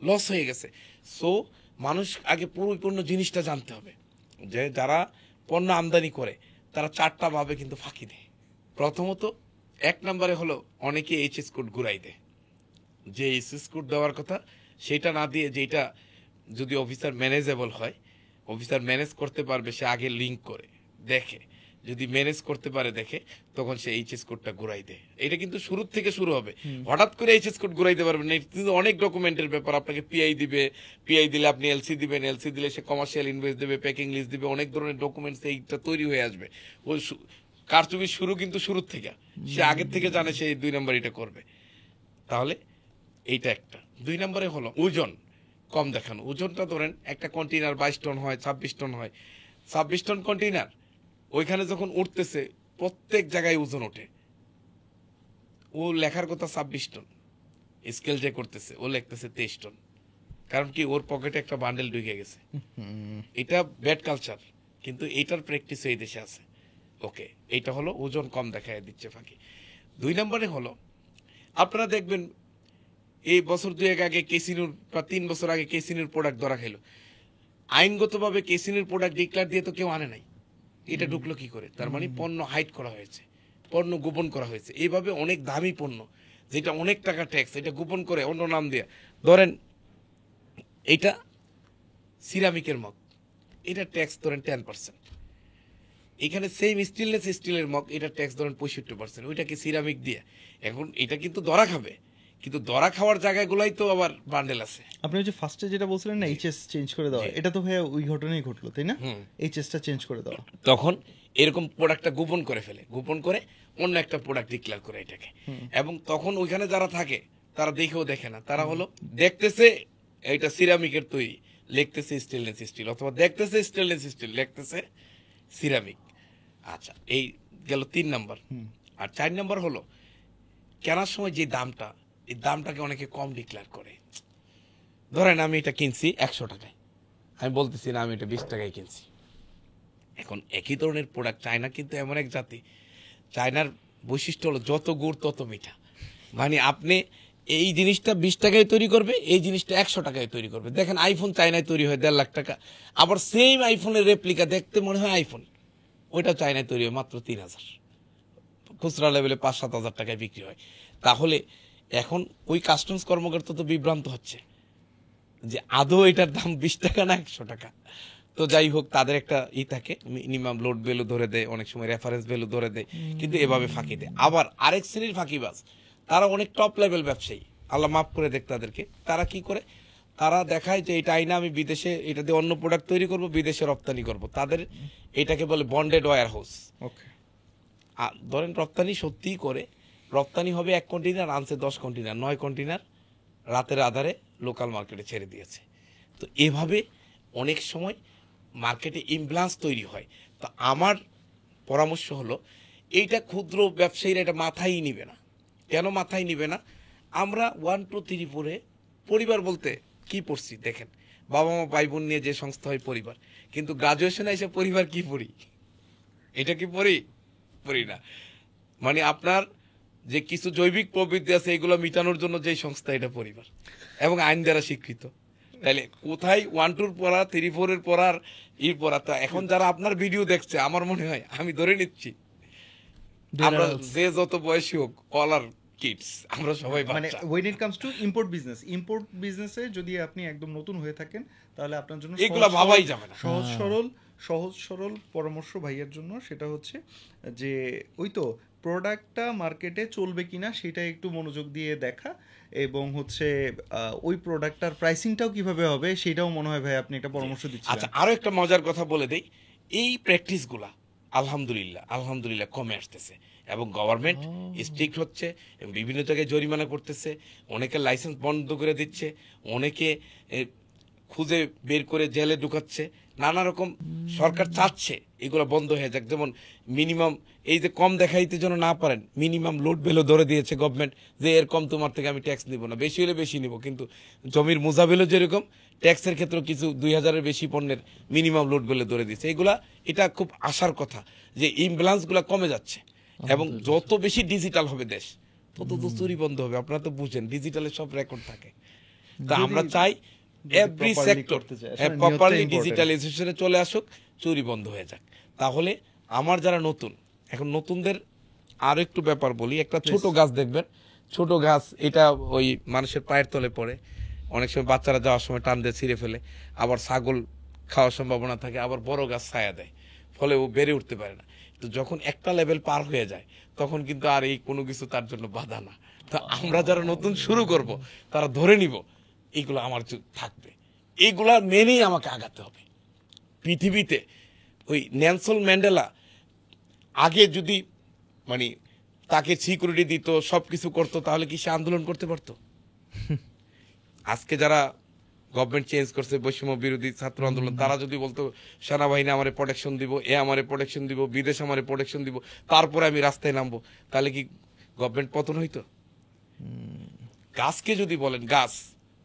লস হয়ে গেছে। সো মানুষ আগে পরিপূর্ণ জিনিসটা জানতে হবে যে যারা পণ্য আমদানি করে তারা 4টা ভাবে কিন্তু ফাঁকি দেয়। প্রথমত 1 নম্বরে হলো অনেকে এইচএস কোড ঘুরাই দেয়, যে এইচএস কোড দেওয়ার কথা সেটা না দিয়ে, যেটা যদি অফিসার ম্যানেজেবল হয়, অফিসার ম্যানেজ করতে পারবে, সে আগে লিঙ্ক করে দেখে, যদি ম্যানেজ করতে পারে দেখে তখন সে এইচএস কোডটা ঘুরাই দেয়। এটা কিন্তু শুরু থেকে শুরু হবে, হঠাৎ করে এইচএস কোড ঘুরাইতে পারবেন না। কিন্তু অনেক ডকুমেন্টের ব্যাপার, আপনাকে পিআই দিবে, পিআই দিলে আপনি এলসি দিবেন, এলসি দিলে সে কমার্শিয়াল ইনভয়েস দেবে, প্যাকিং লিস্ট দিবে, অনেক ধরনের ডকুমেন্টস এইটা তৈরি হয়ে আসবে। ওই কারচুপির শুরু কিন্তু শুরুর থেকে, সে আগের থেকে জানে সে 2 নম্বর এটা করবে। তাহলে এইটা একটা। 2 নম্বরে হলো ওজন কম দেখানো। ওজনটা ধরেন একটা কন্টেইনার 22 টন হয়, 26 টন হয়, 26 টন কন্টেইনার ওইখানে যখন উঠতেছে প্রত্যেক জায়গায় ওজন ওঠে, ও লেখার কথা 26 টন, স্কেল যে করতেছে ও লিখতেছে 23 টন। কারণ কি, ওর পকেটে একটা বান্ডেল ঢুকে গেছে। এটা ব্যাড কালচার, কিন্তু এইটার প্র্যাকটিস এই দেশে আছে। ওকে, এইটা হলো ওজন কম দেখায় দিচ্ছে ফাঁকি। 2 নম্বরে হলো আপনারা দেখবেন এই বছর 2 আগে কেসিনুর বা 3 বছর আগে কেসিনুর প্রোডাক্ট ধরা খেলো। আইনগতভাবে কেসিনুর প্রোডাক্ট ডিক্লেয়ার দিয়ে তো কেউ আনে নাই, এটা ঢুকলো কি করে? তার মানে পণ্য হাইড করা হয়েছে, পণ্য গোপন করা হয়েছে। এইভাবে অনেক দামি পণ্য যেটা অনেক টাকা ট্যাক্স, এটা গোপন করে অন্য নাম দিয়ে, ধরেন এটা সিরামিকের মগ, এটা ট্যাক্স ধরেন 10%। এখানে সেম স্টিলনেস স্টিলের মগ, এটা ট্যাক্স ধরেন 65%, ওইটা কি সিরামিক দিয়ে। এখন এটা কিন্তু ধরা খাবে, কিন্তু ধরা খাওয়ার জায়গাগুলাই তো আবার বান্ডেল আছে। আপনি ওই যে ফার্স্টে যেটা বলছিলেন না, এইচএস চেঞ্জ করে দেওয়া, এটা তো ভাইয়া ওই ঘটনাই ঘটলো, তাই না? এইচএসটা চেঞ্জ করে দেওয়া, তখন এরকম প্রোডাক্টটা গোপন করে ফেলে, গোপন করে অন্য একটা প্রোডাক্ট ডিক্লেয়ার করে এটাকে। এবং তখন ওইখানে যারা থাকে তারা দেখেও দেখে না, তারা হলো দেখতেছে এটা সিরামিকের তৈরি, লিখতেছে স্টেনলেস স্টিল, অথবা দেখতেছে স্টেনলেস স্টিল, লিখতেছে সিরামিক। আচ্ছা, এই গেল 3 নাম্বার। আর 4 নাম্বার হলো কেনার সময় যে দামটা, এই দামটাকে অনেকে কম ডিক্লেয়ার করে। ধরেন আমি এটা কিনছি 100 টাকায়, আমি বলতেছি না আমি এটা 20 টাকায় কিনছি। এখন একই ধরনের প্রোডাক্ট, চায়না কিন্তু এমন এক জাতি, চায়নার বৈশিষ্ট্য হলো যত গুড় তত মিঠা। মানে আপনি এই জিনিসটা 20 টাকায় তৈরি করবে, এই জিনিসটা 100 টাকায় তৈরি করবে। দেখেন আইফোন চায়নায় তৈরি হয় 1.5 লাখ টাকা, আবার সেম আইফোনের রেপ্লিকা দেখতে মনে হয় আইফোন, ওইটা চায়নায় তৈরি হয় মাত্র 3,000, খুচরা লেভেলে 5-7 হাজার টাকায় বিক্রি হয়। তাহলে এখন ওই কাস্টমস কর্মকর্তা তো বিভ্রান্ত হচ্ছে যে আদৌ এটার দাম 20 টাকা না 100 টাকা। তো যাই হোক, তাদের একটা থাকে, মিনিমাম লোড ভ্যালু ধরে দেয়, অনেক সময় রেফারেন্স ভ্যালু ধরে দেয়, কিন্তু এভাবে ফাঁকি দেয়। আবার আরেক শ্রেণীর ফাঁকিবাজ, তারা অনেক টপ লেভেল ব্যবসায়ী, আল্লাহ মাফ করে দেখ তাদেরকে। তারা কি করে, তারা দেখায় যে এটা আইনা আমি বিদেশে এটা দিয়ে অন্য প্রোডাক্ট তৈরি করব, বিদেশে রপ্তানি করব। তাদের এটাকে বলে বন্ডেড ওয়্যার হাউস। ওকে, ধরেন রপ্তানি সত্যিই করে, রপ্তানি হবে 1 কন্টেইনার, আনছে 10 কন্টেইনার, 9 কন্টেইনার রাতের আধারে লোকাল মার্কেটে ছেড়ে দিয়েছে। তো এভাবে অনেক সময় মার্কেটে ইমব্যালেন্স তৈরি হয়। তো আমার পরামর্শ হলো এইটা ক্ষুদ্র ব্যবসায়ীরা এটা মাথায় নিবে না। কেন মাথায় নিবে না? আমরা 1, 2, 3 পড়ে পরিবার বলতে কি পড়ছি দেখেন, বাবা মা ভাই বোন নিয়ে যে সংস্থা হয় পরিবার, কিন্তু গ্রাজুয়েশনে এসে পরিবার কি পড়ি? এটা কি পড়ি না। মানে আপনার যে কিছু জৈবিক প্রবৃত্তি আছে এগুলো মিটানোর জন্য যে সংস্থা, এটা পরিবার এবং আইন দ্বারা স্বীকৃত। তাইলে কোথায় 1, 2 পড়া, 3, 4 এর পড়ার পড়া? তা এখন যারা আপনার ভিডিও দেখছে, আমার মনে হয়, আমি ধরে নিচ্ছি আমরা যে যত বয়সী হোক, অল আর কিডস, আমরা সবাই মানে বাচ্চা। when it comes to import বিজনেসে যদি আপনি একদম নতুন হয়ে থাকেন, তাহলে আপনার জন্য এগুলা ভাবাই যাবে না। সহজ সরল পরামর্শ ভাইয়ের জন্য, সেটা হচ্ছে যে ওই তো প্রোডাক্টটা মার্কেটে চলবে কিনা সেটা একটু মনোযোগ দিয়ে দেখা, এবং হচ্ছে ওই প্রোডাক্টটার প্রাইসিংটাও কিভাবে হবে সেটাও মনে হয় ভাই আপনি একটা পরামর্শ দিচ্ছেন। আচ্ছা, আরো একটা মজার কথা বলে দেই, এই প্র্যাকটিসগুলা আলহামদুলিল্লাহ কমে আসতেছে, এবং গভর্নমেন্ট স্ট্রিক্ট হচ্ছে, বিভিন্ন জায়গায় জরিমানা করতেছে, অনেকে লাইসেন্স বন্ধ করে দিচ্ছে, অনেকে খুঁজে বের করে জেলে ঢুকাচ্ছে, নানা রকম সরকার চাচ্ছে এগুলো বন্ধ হয়ে যাক। যেমন মিনিমাম এই যে কম দেখাইতে যেন না পারেন, মিনিমাম লোড ভ্যালু ধরে দিয়েছে গভর্নমেন্ট, যে এর কম তোমার থেকে আমি ট্যাক্স নিব না, বেশি হলে বেশি নিব। কিন্তু জমির মোজাবেলও যেরকম ট্যাক্সের ক্ষেত্রে কিছু 2000-এর বেশি পণ্যের মিনিমাম লোড ভ্যালু ধরে দিয়েছে। এগুলা এটা খুব আশার কথা যে ইমব্যালেন্সগুলো কমে যাচ্ছে, এবং যত বেশি ডিজিটাল হবে দেশ তত তো চুরি বন্ধ হবে। আপনারা তো বুঝেন ডিজিটালের সব রেকর্ড থাকে। তা আমরা চাই এভরি properly সেক্টর করতে চায়, আসলে প্রপারলি নিয়তটা important। ডিজিটালাইজেশনে চলে আসুক, চুরি বন্ধ হয়ে যাক। তাহলে আমার যারা নতুন, এখন নতুনদের আর একটু ব্যাপার বলি। একটা ছোট গাছ দেখবেন, ছোট গাছ এটা ওই মানুষের পায়ের তলে পড়ে, অনেক সময় বাচ্চারা যাওয়ার সময় টান দিয়ে ছিঁড়ে ফেলে, আবার ছাগল খাওয়ার সম্ভাবনা থাকে, আবার বড় গাছ ছায়া দেয়, ফলে ও বেড়ে উঠতে পারে না। তো যখন একটা লেভেল পার হয়ে যায় তখন কিন্তু আর এই কোনো কিছু তার জন্য বাধা না। তো আমরা যারা নতুন শুরু করব তারা ধরে নিব এইগুলো আমার থাকবে, এইগুলা মেনেই আমাকে আগাতে হবে। পৃথিবীতে ওই নেলসন ম্যান্ডেলা আগে যদি মানে তাকে সিকিউরিটি দিত, সবকিছু করতো, তাহলে কি সে আন্দোলন করতে পারতো? আজকে যারা গভর্নমেন্ট চেঞ্জ করছে, বৈষম্য বিরোধী ছাত্র আন্দোলন, তারা যদি বলতো সেনাবাহিনী আমারে প্রোটেকশন দিব, এ আমারে প্রোটেকশন দিব, বিদেশ আমারে প্রোটেকশন দিব, তারপরে আমি রাস্তায় নামবো, তাহলে কি গভর্নমেন্ট পতন হইতো? গাছকে যদি বলেন, গাছ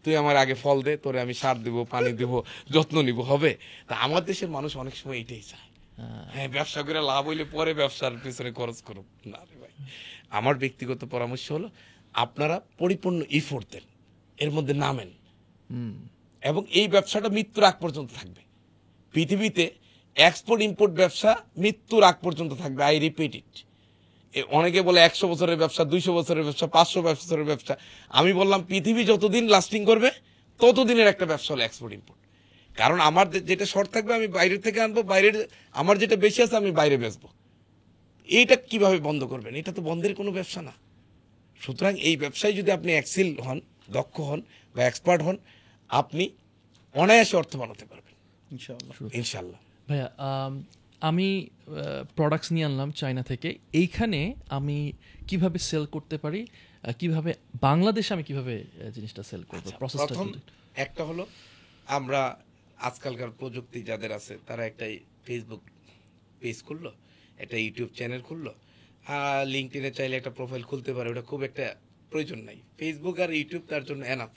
তুই আমার আগে ফল দে, তোরে আমি সার দিব, পানি দিব, যত্ন নিব, হবে? তা আমার দেশের মানুষ অনেক সময় এটাই চায়, হ্যাঁ ব্যবসা করে লাভ হইলে পরে ব্যবসার পিছনে খরচ করুন। না রে ভাই, আমার ব্যক্তিগত পরামর্শ হলো আপনারা পরিপূর্ণ ইফোর্ট দেন, এর মধ্যে নামেন, এবং এই ব্যবসাটা মৃত্যুর আগ পর্যন্ত থাকবে। পৃথিবীতে এক্সপোর্ট ইম্পোর্ট ব্যবসা মৃত্যুর আগ পর্যন্ত থাকবে। I repeat it. অনেকে বলে 100 বছরের ব্যবসা, 200 বছরের ব্যবসা, 500 বছরের ব্যবসা। আমি বললাম পৃথিবী যতদিন লাস্টিং করবে ততদিনের একটা ব্যবসা হলো এক্সপোর্ট ইম্পোর্ট। কারণ আমার যেটা শর্ট থাকবে আমি বাইরের থেকে আনবো, বাইরের আমার যেটা বেশি আছে আমি বাইরে বেচবো। এইটা কিভাবে বন্ধ করবেন? এটা তো বন্ধের কোনো ব্যবসা না। সুতরাং এই ব্যবসায় যদি আপনি এক্সেল হন, দক্ষ হন বা এক্সপার্ট হন, আপনি অনায়াসে অর্থ বানাতে পারবেন ইনশাআল্লাহ। ইনশাল্লাহ। ভাইয়া আমি প্রোডাক্টস নিয়ে আনলাম চায়না থেকে, এইখানে আমি কিভাবে সেল করতে পারি, কিভাবে বাংলাদেশে আমি কিভাবে জিনিসটা সেল করবো, প্রসেসটা? প্রথম একটা হলো, আমরা আজকালকার প্রযুক্তি যাদের আছে তারা একটা ফেসবুক পেজ খুললো, একটা ইউটিউব চ্যানেল খুললো, লিঙ্কডইনে চাইলে একটা প্রোফাইল খুলতে পারে। ওটা খুব একটা প্রয়োজন নাই। ফেসবুক আর ইউটিউব তার জন্য এনাফ।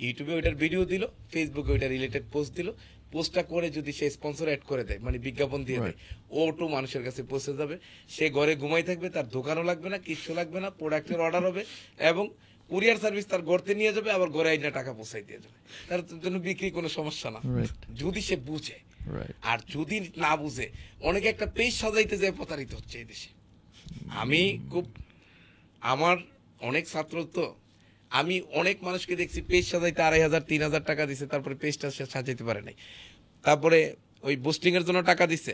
ইউটিউবে ওইটার ভিডিও দিল, ফেসবুকে ওইটা রিলেটেড পোস্ট দিল, পোস্টটা করে যদি সে স্পন্সর অ্যাড করে দেয়, মানে বিজ্ঞাপন দিয়ে দেয়, ওটু মানুষের কাছে পৌঁছে যাবে। সে ঘরে ঘুমাই থাকবে, তার দোকানও লাগবে না, কিছু লাগবে না, প্রোডাক্টের অর্ডার হবে, এবং কুরিয়ার সার্ভিস তার গড়তে নিয়ে যাবে, আবার ঘরে আইনা টাকা পৌঁছাই দিয়ে যাবে। তার জন্য বিক্রি কোনো সমস্যা না, যদি সে বুঝে। আর যদি না বুঝে, অনেকে একটা পেজ সাজাইতে যায় প্রতারিত হচ্ছে এই দেশে। আমি আমার অনেক ছাত্র, তো আমি অনেক মানুষকে দেখছি পেজ সাজাইতে 2500-3000 টাকা দিছে, তারপরে পেজটা সে সাজাইতে পারে নাই। তারপরে ওই বুস্টিং এর জন্য টাকা দিছে,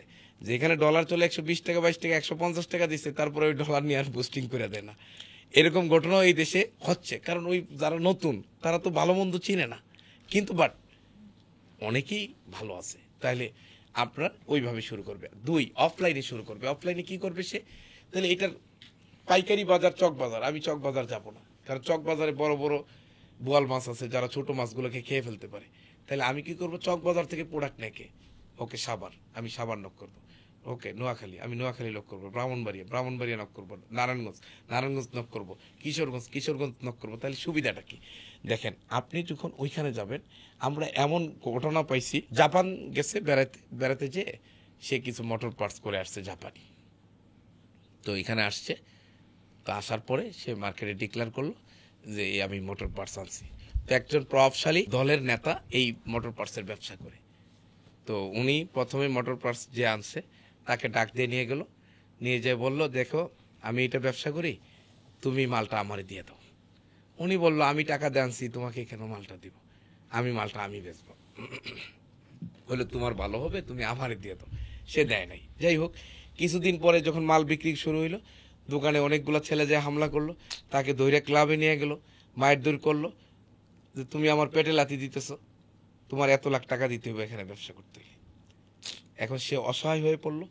যেখানে ডলার চলে 120 টাকা, 22 টাকা, 150 টাকা দিচ্ছে, তারপরে ওই ডলার নিয়ে আর বুস্টিং করে দেয় না। এরকম ঘটনাও এই দেশে হচ্ছে, কারণ ওই যারা নতুন তারা তো ভালো মন্দ চিনে না, কিন্তু বাট অনেকেই ভালো আছে। তাহলে আপনার ওইভাবে শুরু করবে। 2, অফলাইনে শুরু করবে। অফলাইনে কি করবে সে? তাহলে এটার পাইকারি বাজার, চক বাজার। আমি চক বাজার যাবো না, কারণ চক বাজারে বড় বড় বোয়াল মাছ আছে যারা ছোট মাছগুলোকে খেয়ে ফেলতে পারে। তাহলে আমি কি করব? চক বাজার থেকে প্রোডাক্ট নেকে, ওকে সাভার, আমি সাভার নক করবো, ওকে নোয়াখালী, আমি নোয়াখালী নক করবো, ব্রাহ্মণবাড়িয়া নক করবো, নারায়ণগঞ্জ নক করবো, কিশোরগঞ্জ নক করবো। তাহলে সুবিধাটা কি? দেখেন, আপনি যখন ওইখানে যাবেন, আমরা এমন ঘটনা পাইছি, জাপান গেছে বেড়াতে যেয়ে সে কিছু মোটর পার্টস করে আসছে জাপানি, তো এখানে আসছে, তো আসার পরে সে মার্কেটে ডিক্লেয়ার করলো যে আমি মোটর পার্টস আনছি। তো একজন প্রভাবশালী দলের নেতা এই মোটর পার্টসের ব্যবসা করে, তো উনি প্রথমে মোটর পার্টস যে আনছে তাকে ডাক দিয়ে নিয়ে গেল, নিয়ে যেয়ে বলল, দেখো আমি এটা ব্যবসা করি, তুমি মালটা আমারে দিয়ে দাও। উনি বলল, আমি টাকা দিয়ে আনছি, তোমাকে কেন মালটা দিব? মালটা আমি বেচবো। বলে, তোমার ভালো হবে, তুমি আমারে দিয়ে দাও। সে দেয় নাই। যাই হোক, কিছুদিন পরে যখন মাল বিক্রি শুরু হইলো, দোকানে অনেকগুলো ছেলে যায় হামলা করলো, তাকে ধৈর্য ক্লাবে নিয়ে গেল, মায়ের দূর করলো যে তুমি আমার পেটে লাথি দিতেছ, তোমার এত লাখ টাকা দিতে হবে এখানে ব্যবসা করতে গেলে। এখন সে অসহায় হয়ে পড়লো।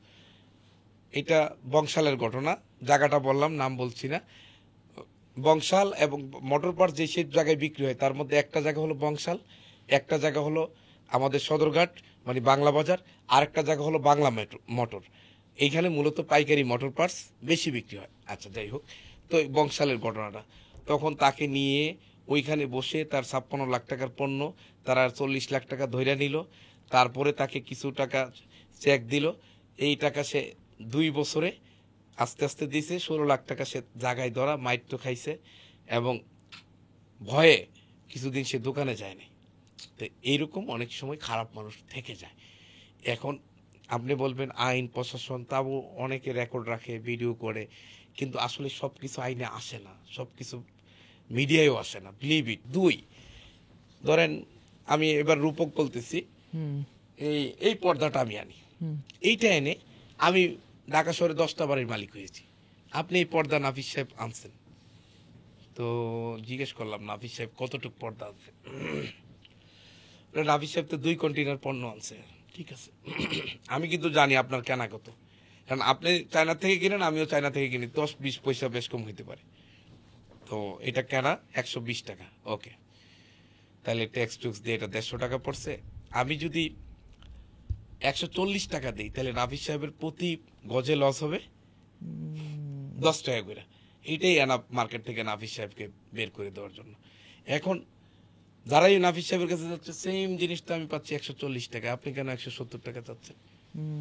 এটা বংশালের ঘটনা, জায়গাটা বললাম, নাম বলছি না। বংশাল এবং মোটর পার্টস যে সব জায়গায় বিক্রি হয়, তার মধ্যে একটা জায়গা হলো বংশাল, একটা জায়গা হলো আমাদের সদরঘাট মানে বাংলা বাজার, আরেকটা জায়গা হলো বাংলা মোটর। এইখানে মূলত পাইকারি মোটর পার্টস বেশি বিক্রি হয়। আচ্ছা যাই হোক, তো এই বংশালের ঘটনাটা, তখন তাকে নিয়ে ওইখানে বসে তার 56 লাখ টাকার পণ্য তারা 40 লাখ টাকা ধইরা নিল, তারপরে তাকে কিছু টাকা চেক দিল। এই টাকা সে 2 বছরে আস্তে আস্তে দিয়েছে 16 লাখ টাকা সে জায়গায় ধরা মাইট খাইছে, এবং ভয়ে কিছুদিন সে দোকানে যায়নি। তো এইরকম অনেক সময় খারাপ মানুষ থেকে যায়। এখন আপনি বলবেন আইন প্রশাসন, তাও অনেকে রেকর্ড রাখে, ভিডিও করে, কিন্তু আসলে সব কিছু আইনে আসে না, সব কিছু মিডিয়ায়ও আসে না, বিলিভ ইট। 2, ধরেন আমি এবার রূপক বলতেছি, এই পর্দাটা আমি আনি, এইটা এনে আমি ঢাকা শহরে 10টা বাড়ির মালিক হয়েছি। আপনি এই পর্দা নাফিস সাহেব আনছেন, তো জিজ্ঞেস করলাম নাফিস সাহেব কতটুকু পর্দা আনছে? নাফিস সাহেব তো 2 কন্টেনার পণ্য আনছে। ঠিক আছে, আমি কিন্তু জানি আপনার কেনা কত, কারণ আপনি চায়না থেকে কিনেন, আমিও চায়না থেকে কিনি, 10-20 পয়সা বেশ কম হইতে পারে। তো এটা কেনা 120 টাকা, ওকে, তাহলে ট্যাক্স টুক্স দিয়ে এটা 150 টাকা পড়ছে। আমি যদি 140 টাকা দিই, তাহলে নাফিস সাহেবের প্রতি গজে লস হবে 10 টাকা করে। এইটাই এনাফ মার্কেট থেকে নাফিস সাহেবকে বের করে দেওয়ার জন্য। এখন যারাই নাফিস সাহেবের কাছে যাচ্ছে, সেম জিনিসটা আমি পাচ্ছি 140 টাকা, আপনি কেন 170 টাকা চাচ্ছেন?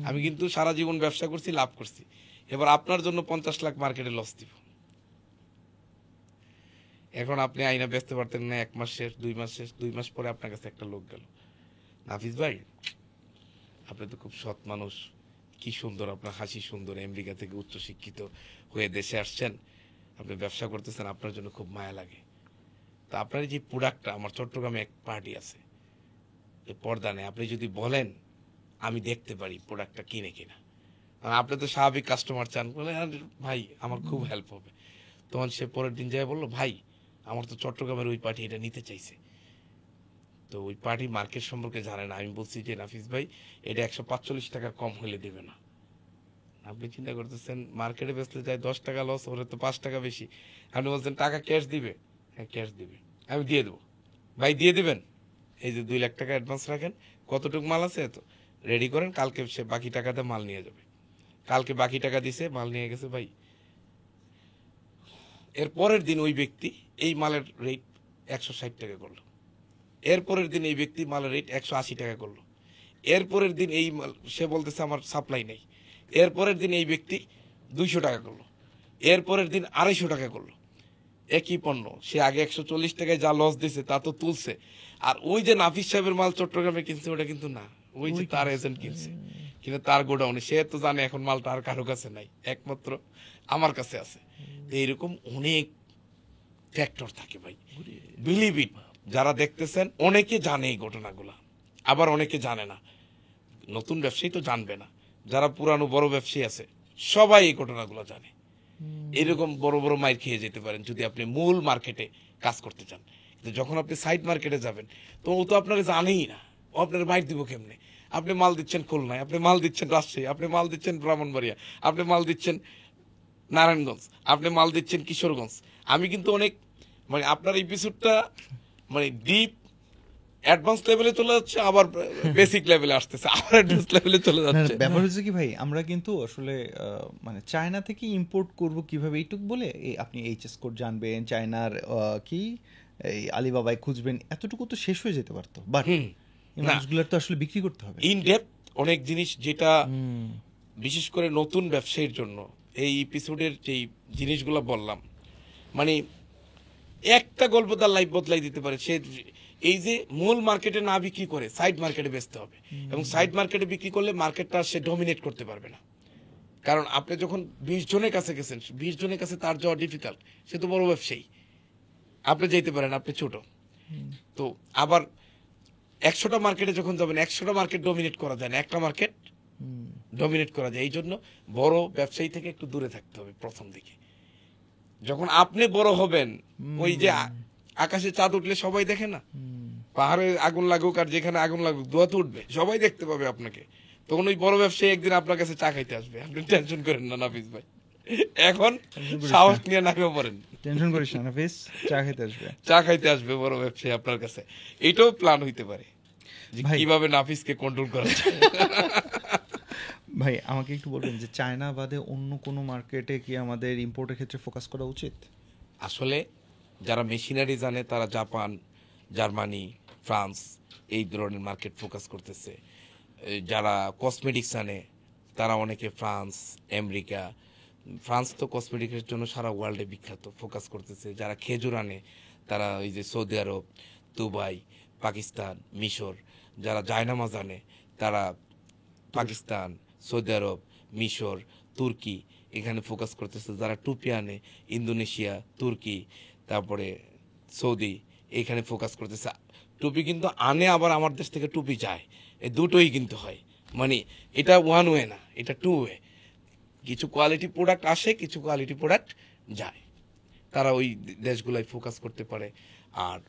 আমি কিন্তু সারা জীবন ব্যবসা করছি, লাভ করছি, এবার আপনার জন্য 50 লাখ মার্কেটে লস দিব। এখন আপনি আইনা বেচতে পারতেন না, 1 মাস শেষ, 2 মাস শেষ, 2 মাস পরে আপনার কাছে একটা লোক গেল, নাফিস ভাই আপনি তো খুব সৎ মানুষ, কি সুন্দর আপনার হাসি সুন্দর, আমেরিকা থেকে উচ্চশিক্ষিত হয়ে দেশে আসছেন, আপনি ব্যবসা করতেছেন, আপনার জন্য খুব মায়া লাগে। তা আপনার যে প্রোডাক্টটা, আমার চট্টগ্রামে এক পার্টি আছে, এই পর্দা নেই, আপনি যদি বলেন আমি দেখতে পারি প্রোডাক্টটা কিনে কিনা। আপনি তো স্বাভাবিক কাস্টমার চান, বলে ভাই আমার খুব হেল্প হবে। তখন সে পরের দিন যায় বললো, ভাই আমার তো চট্টগ্রামের ওই পার্টি এটা নিতে চাইছে, তো ওই পার্টি মার্কেট সম্পর্কে জানে না। আমি বলছি যে নাফিস ভাই এটা 145 টাকার কম হলে দেবে না। আপনি চিন্তা করতেছেন মার্কেটে বেচলে যায় 10 টাকা লস, ওরে তো 5 টাকা বেশি। আপনি বলছেন টাকা ক্যাশ দিবে, হ্যাঁ ক্যাশ দিবে, আমি দিয়ে দেবো। ভাই দিয়ে দিবেন, এই যে 2 লাখ টাকা অ্যাডভান্স রাখেন, কতটুকু মাল আছে তো রেডি করেন, কালকে সে বাকি টাকাতে মাল নিয়ে যাবে। কালকে বাকি টাকা দিছে, মাল নিয়ে গেছে ভাই। এর পরের দিন ওই ব্যক্তি এই মালের রেট 160 টাকা করলো, এরপরের দিন এই ব্যক্তি মালের রেট 180 টাকা করলো, এরপরের দিন এই মাল সে বলতেছে আমার সাপ্লাই নেই, এরপরের দিন এই ব্যক্তি 200 টাকা করলো, এরপরের দিন 250 টাকা করলো। একই পণ্য সে আগে 140 টাকায় যা লস দিছে তা তো তুলছে, আর ওই যে নাফিস সাহেবের মাল চট্টগ্রামে কিনছে ওটা কিন্তু না, ওই যে তার এজেন্ট কিনছে, কিন্তু তার গোডাউনে, সে তো জানে এখন মালটা আর কারো কাছে নাই, একমাত্র আমার কাছে আছে। এইরকম অনেক ফ্যাক্টর থাকে ভাই, বিলিভ ইট। যারা দেখতেছেন অনেকে জানে এই ঘটনাগুলা, আবার অনেকে জানে না। নতুন ব্যবসায়ী তো জানবে না, যারা পুরানো বড় ব্যবসায়ী আছে সবাই এই ঘটনাগুলো জানে। এরকম বড় বড় মাইর খেয়ে যেতে পারেন যদি আপনি মূল মার্কেটে কাজ করতে চান, কিন্তু যখন আপনি সাইড মার্কেটে যাবেন তো ও তো আপনাকে জানেই না, ও আপনার মাইর দিব কেমনে? আপনি মাল দিচ্ছেন খুলনায়, আপনি মাল দিচ্ছেন রাজশাহী, আপনি মাল দিচ্ছেন ব্রাহ্মণবাড়িয়া, আপনি মাল দিচ্ছেন নারায়ণগঞ্জ, আপনি মাল দিচ্ছেন কিশোরগঞ্জ। আমি কিন্তু অনেক মানে আপনার এপিসোডটা মানে ডিপ অ্যাডভান্স লেভেলে চলে যাচ্ছে, আবার বেসিক লেভেলে আসতেছে, আবার অ্যাডভান্স লেভেলে চলে যাচ্ছে। ব্যাপার হচ্ছে কি ভাই, আমরা কিন্তু আসলে মানে চায়না থেকে ইম্পোর্ট করব কিভাবে এইটুক বলে আপনি এইচএস কোড জানবেন, চায়নার কি এই আলিবাবায় খুঁজবেন, এতটুকু তো শেষ হয়ে যেতে পারতো, বাট এই মানুষগুলোর তো আসলে বিক্রি করতে হবে ইন ডেপথ অনেক জিনিস, যেটা বিশেষ করে নতুন ব্যবসায়ীর জন্য এই এপিসোডের যেই জিনিসগুলো বললাম, মানে একটা গল্প তার লাইফ বদলাই দিতে পারে। সে এই যে মূল মার্কেটে না বিক্রি করে সাইড মার্কেটে বেচতে হবে, এবং সাইড মার্কেটে বিক্রি করলে মার্কেটটা সে ডমিনেট করতে পারবে না। কারণ আপনি যখন 20 জনের কাছে গেছেন, 20 জনের কাছে তার যাওয়া ডিফিকাল্ট, সে তো বড় ব্যবসায়ী, আপনি যেতে পারেন, আপনি ছোট। তো আবার 100টা মার্কেটে যখন যাবেন, 100টা মার্কেট ডমিনেট করা যায় না, একটা মার্কেট ডমিনেট করা যায়। এই জন্য বড় ব্যবসায়ী থেকে একটু দূরে থাকতে হবে প্রথম দিকে। যখন আপনি বড় হবেন, ওই যে আকাশে চাঁদ উঠলে সবাই দেখে না, পাহাড়ে আগুন লাগুক আর যেখানে আগুন লাগুক ধোঁয়া তো উঠবে, সবাই দেখতে পাবে আপনাকে। তখন ওই বড় ব্যবসায়ী একদিন আপনার কাছে চা খাইতে আসবে, আপনি টেনশন করেন না নাফিস ভাই, এখন সাহস নিয়ে নামিয়ে পড়েন, টেনশন করিস না নাফিস, চা খাইতে আসবে, চা খাইতে আসবে বড় ব্যবসায়ী আপনার কাছে। এটাও প্ল্যান হইতে পারে যে ভাই। কিভাবে নাফিসকে কন্ট্রোল করা যায়। ভাই আমাকে একটু বলবেন যে চায়না বাদে অন্য কোনো মার্কেটে কি আমাদের ইম্পোর্টের ক্ষেত্রে ফোকাস করা উচিত? আসলে যারা মেশিনারি জানে তারা জাপান, জার্মানি, ফ্রান্স এই ধরনের মার্কেট ফোকাস করতেছে। যারা কসমেটিক্স আনে তারা অনেকে ফ্রান্স, আমেরিকা, ফ্রান্স তো কসমেটিক্সের জন্য সারা ওয়ার্ল্ডে বিখ্যাত, ফোকাস করতেছে। যারা খেজুর আনে তারা ওই যে সৌদি আরব, দুবাই, পাকিস্তান, মিশর। যারা জায়নামাজ আনে তারা পাকিস্তান, সৌদি আরব, মিশর, তুর্কি এখানে ফোকাস করতেছে। যারা টুপি আনে ইন্দোনেশিয়া, তুর্কি, তারপরে সৌদি এখানে ফোকাস করতেছে। টুপি কিন্তু আনে, আবার আমার দেশ থেকে টুপি যায়, এই দুটোই কিন্তু হয়। মানে এটা ওয়ান ওয়ে না, এটা টু ওয়ে। কিছু কোয়ালিটি প্রোডাক্ট আসে, কিছু কোয়ালিটি প্রোডাক্ট যায়। তারা ওই দেশগুলাই ফোকাস করতে পারে। আর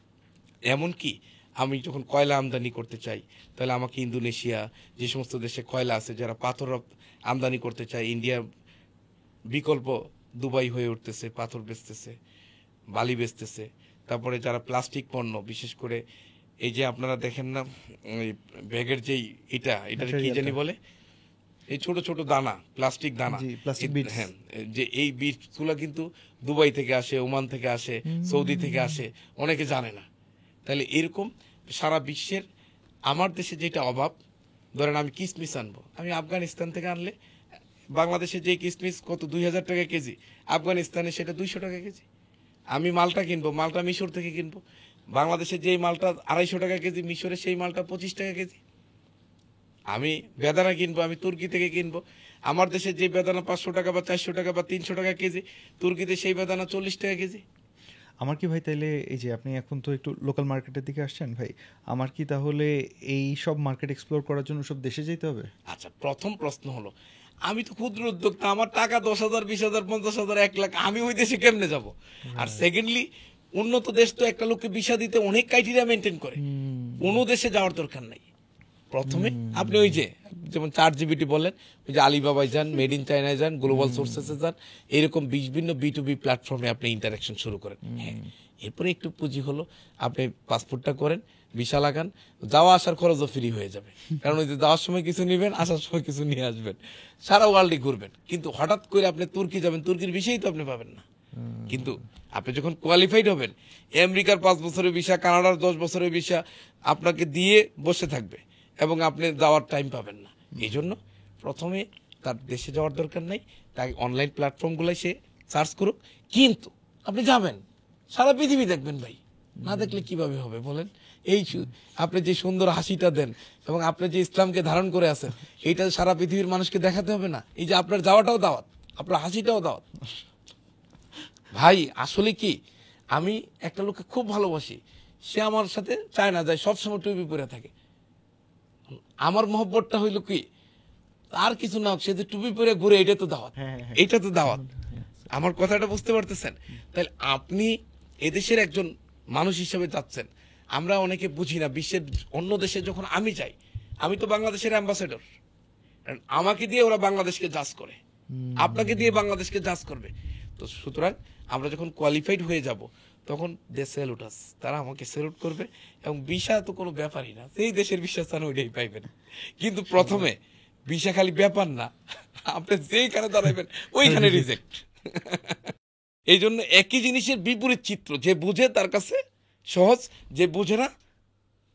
এমনকি আমি যখন কয়লা আমদানি করতে চাই তাহলে আমাকে ইন্দোনেশিয়া, যে সমস্ত দেশে কয়লা আছে, যারা পাথর আমদানি করতে চায়, ইন্ডিয়ার বিকল্প দুবাই হয়ে উঠতেছে, পাথর বেচতেছে, বালি বেচতেছে। তারপরে যারা প্লাস্টিক পণ্য, বিশেষ করে এই যে আপনারা দেখেন না ওই ব্যাগের যেই এটার কি জানি বলে, এই ছোট ছোট দানা, প্লাস্টিক দানা, জি, plastic beads। হ্যাঁ, যে এই বীজগুলো কিন্তু দুবাই থেকে আসে, ওমান থেকে আসে, সৌদি থেকে আসে, অনেকে জানে না। তাহলে এরকম সারা বিশ্বের, আমার দেশে যেটা অভাব, ধরেন আমি কিসমিস আনবো, আমি আফগানিস্তান থেকে আনলে বাংলাদেশে যে কিসমিস কত 2000 টাকা কেজি, আফগানিস্তানে সেটা 200 টাকা কেজি। আমি মালটা কিনবো, মালটা মিশর থেকে কিনবো, বাংলাদেশে যেই মালটা 250 টাকা কেজি, মিশরে সেই মালটা 25 টাকা কেজি। আমি বেদানা কিনবো, আমি তুর্কি থেকে কিনবো, আমার দেশে যে বেদানা 500 টাকা বা 400 টাকা বা 300 টাকা কেজি, তুর্কিতে সেই বেদানা 40 টাকা কেজি। আমার কি ভাই তাইলে, এই যে আপনি এখন তো একটু লোকাল মার্কেটের দিকে আসছেন ভাই, আমার কি তাহলে এই সব মার্কেট এক্সপ্লোর করার জন্য সব দেশে যেতে হবে? আচ্ছা, প্রথম প্রশ্ন হলো, আমি তো ক্ষুদ্র উদ্যোক্তা, আমার টাকা 10,000, 20,000, 50,000, 1 লাখ, আমি ওই দেশে কেমনে যাব? আর সেকেন্ডলি, উন্নত দেশ তো একটা লোককে ভিসা দিতে অনেক ক্রাইটেরিয়া মেনটেন করে, কোনো দেশে যাওয়ার দরকার নাই। প্রথমে আপনি ওই যে যেমন ChatGPT বলেন, ওই যে আলিবাবায় যান, মেড ইন চায়নায় যান, গ্লোবাল সোর্সেসে যান, এরকম বিভিন্ন B2B প্ল্যাটফর্মে আপনি ইন্টারাকশন শুরু করেন। হ্যাঁ, এরপরে একটু পুঁজি হলো, আপনি পাসপোর্টটা করেন, ভিসা লাগান, যাওয়া আসার খরচও ফ্রি হয়ে যাবে। কারণ ওই যে যাওয়ার সময় কিছু নেবেন, আসার সময় কিছু নিয়ে আসবেন, সারা ওয়ার্ল্ডে ঘুরবেন। কিন্তু হঠাৎ করে আপনি তুর্কি যাবেন, তুর্কির ভিসাই তো আপনি পাবেন না। কিন্তু আপনি যখন কোয়ালিফাইড হবেন, আমেরিকার 5 বছরের ভিসা, কানাডার 10 বছরের ভিসা আপনাকে দিয়ে বসে থাকবে এবং আপনি যাওয়ার টাইম পাবেন না। এই জন্য প্রথমে তার দেশে যাওয়ার দরকার নাই, তাই অনলাইন প্ল্যাটফর্মগুলোয় সে সার্চ করুক। কিন্তু আপনি যাবেন, সারা পৃথিবী দেখবেন ভাই, না দেখলে কিভাবে হবে বলেন? আপনি যে সুন্দর হাসিটা দেন এবং আপনি যে ইসলামকে ধারণ করে আছেন, এইটা সারা পৃথিবীর মানুষকে দেখাতে হবে না? এই যে আপনার যাওয়াটাও দাওয়াত, আপনার হাসিটাও দাওয়াত। ভাই আসলে কি, আমি একটা লোককে খুব ভালোবাসি, সে আমার সাথে চায়না যায়, সবসময় টুপি পরে থাকে। আমার মহব্বতটা হইল কি, আর কিছু না হোক, সে যে টুপি পরে ঘুরে, এটা তো দাওয়াত, এটা তো দাওয়াত। আমার কথাটা বুঝতে পারতেছেন? তাহলে আপনি এদেশের একজন মানুষ হিসেবে যাচ্ছেন, আমরা অনেকে বুঝি না, বিশ্বের অন্য দেশে যখন আমি যাই, আমি তো বাংলাদেশের অ্যাম্বাসেডর, আমাকে দিয়ে ওরা বাংলাদেশকে জাজ করে, আপনাকে দিয়ে বাংলাদেশকে জাজ করবে। তো সুতরাং আমরা যখন কোয়ালিফাইড হয়ে যাব, তখন দে স্যালুট আস, তারা আমাকে স্যালুট করবে। এবং ভিসা তো কোনো ব্যাপারই না, সেই দেশের ভিসা চান ওইটাই পাইবেন। কিন্তু প্রথমে ভিসা খালি ব্যাপার না, আপনি যেইখানে দাঁড়াইবেন ওইখানে রিজেক্ট। এই জন্য একই জিনিসের বিপরীত চিত্র, যে বুঝে তার কাছে সহজ, যে বুঝে না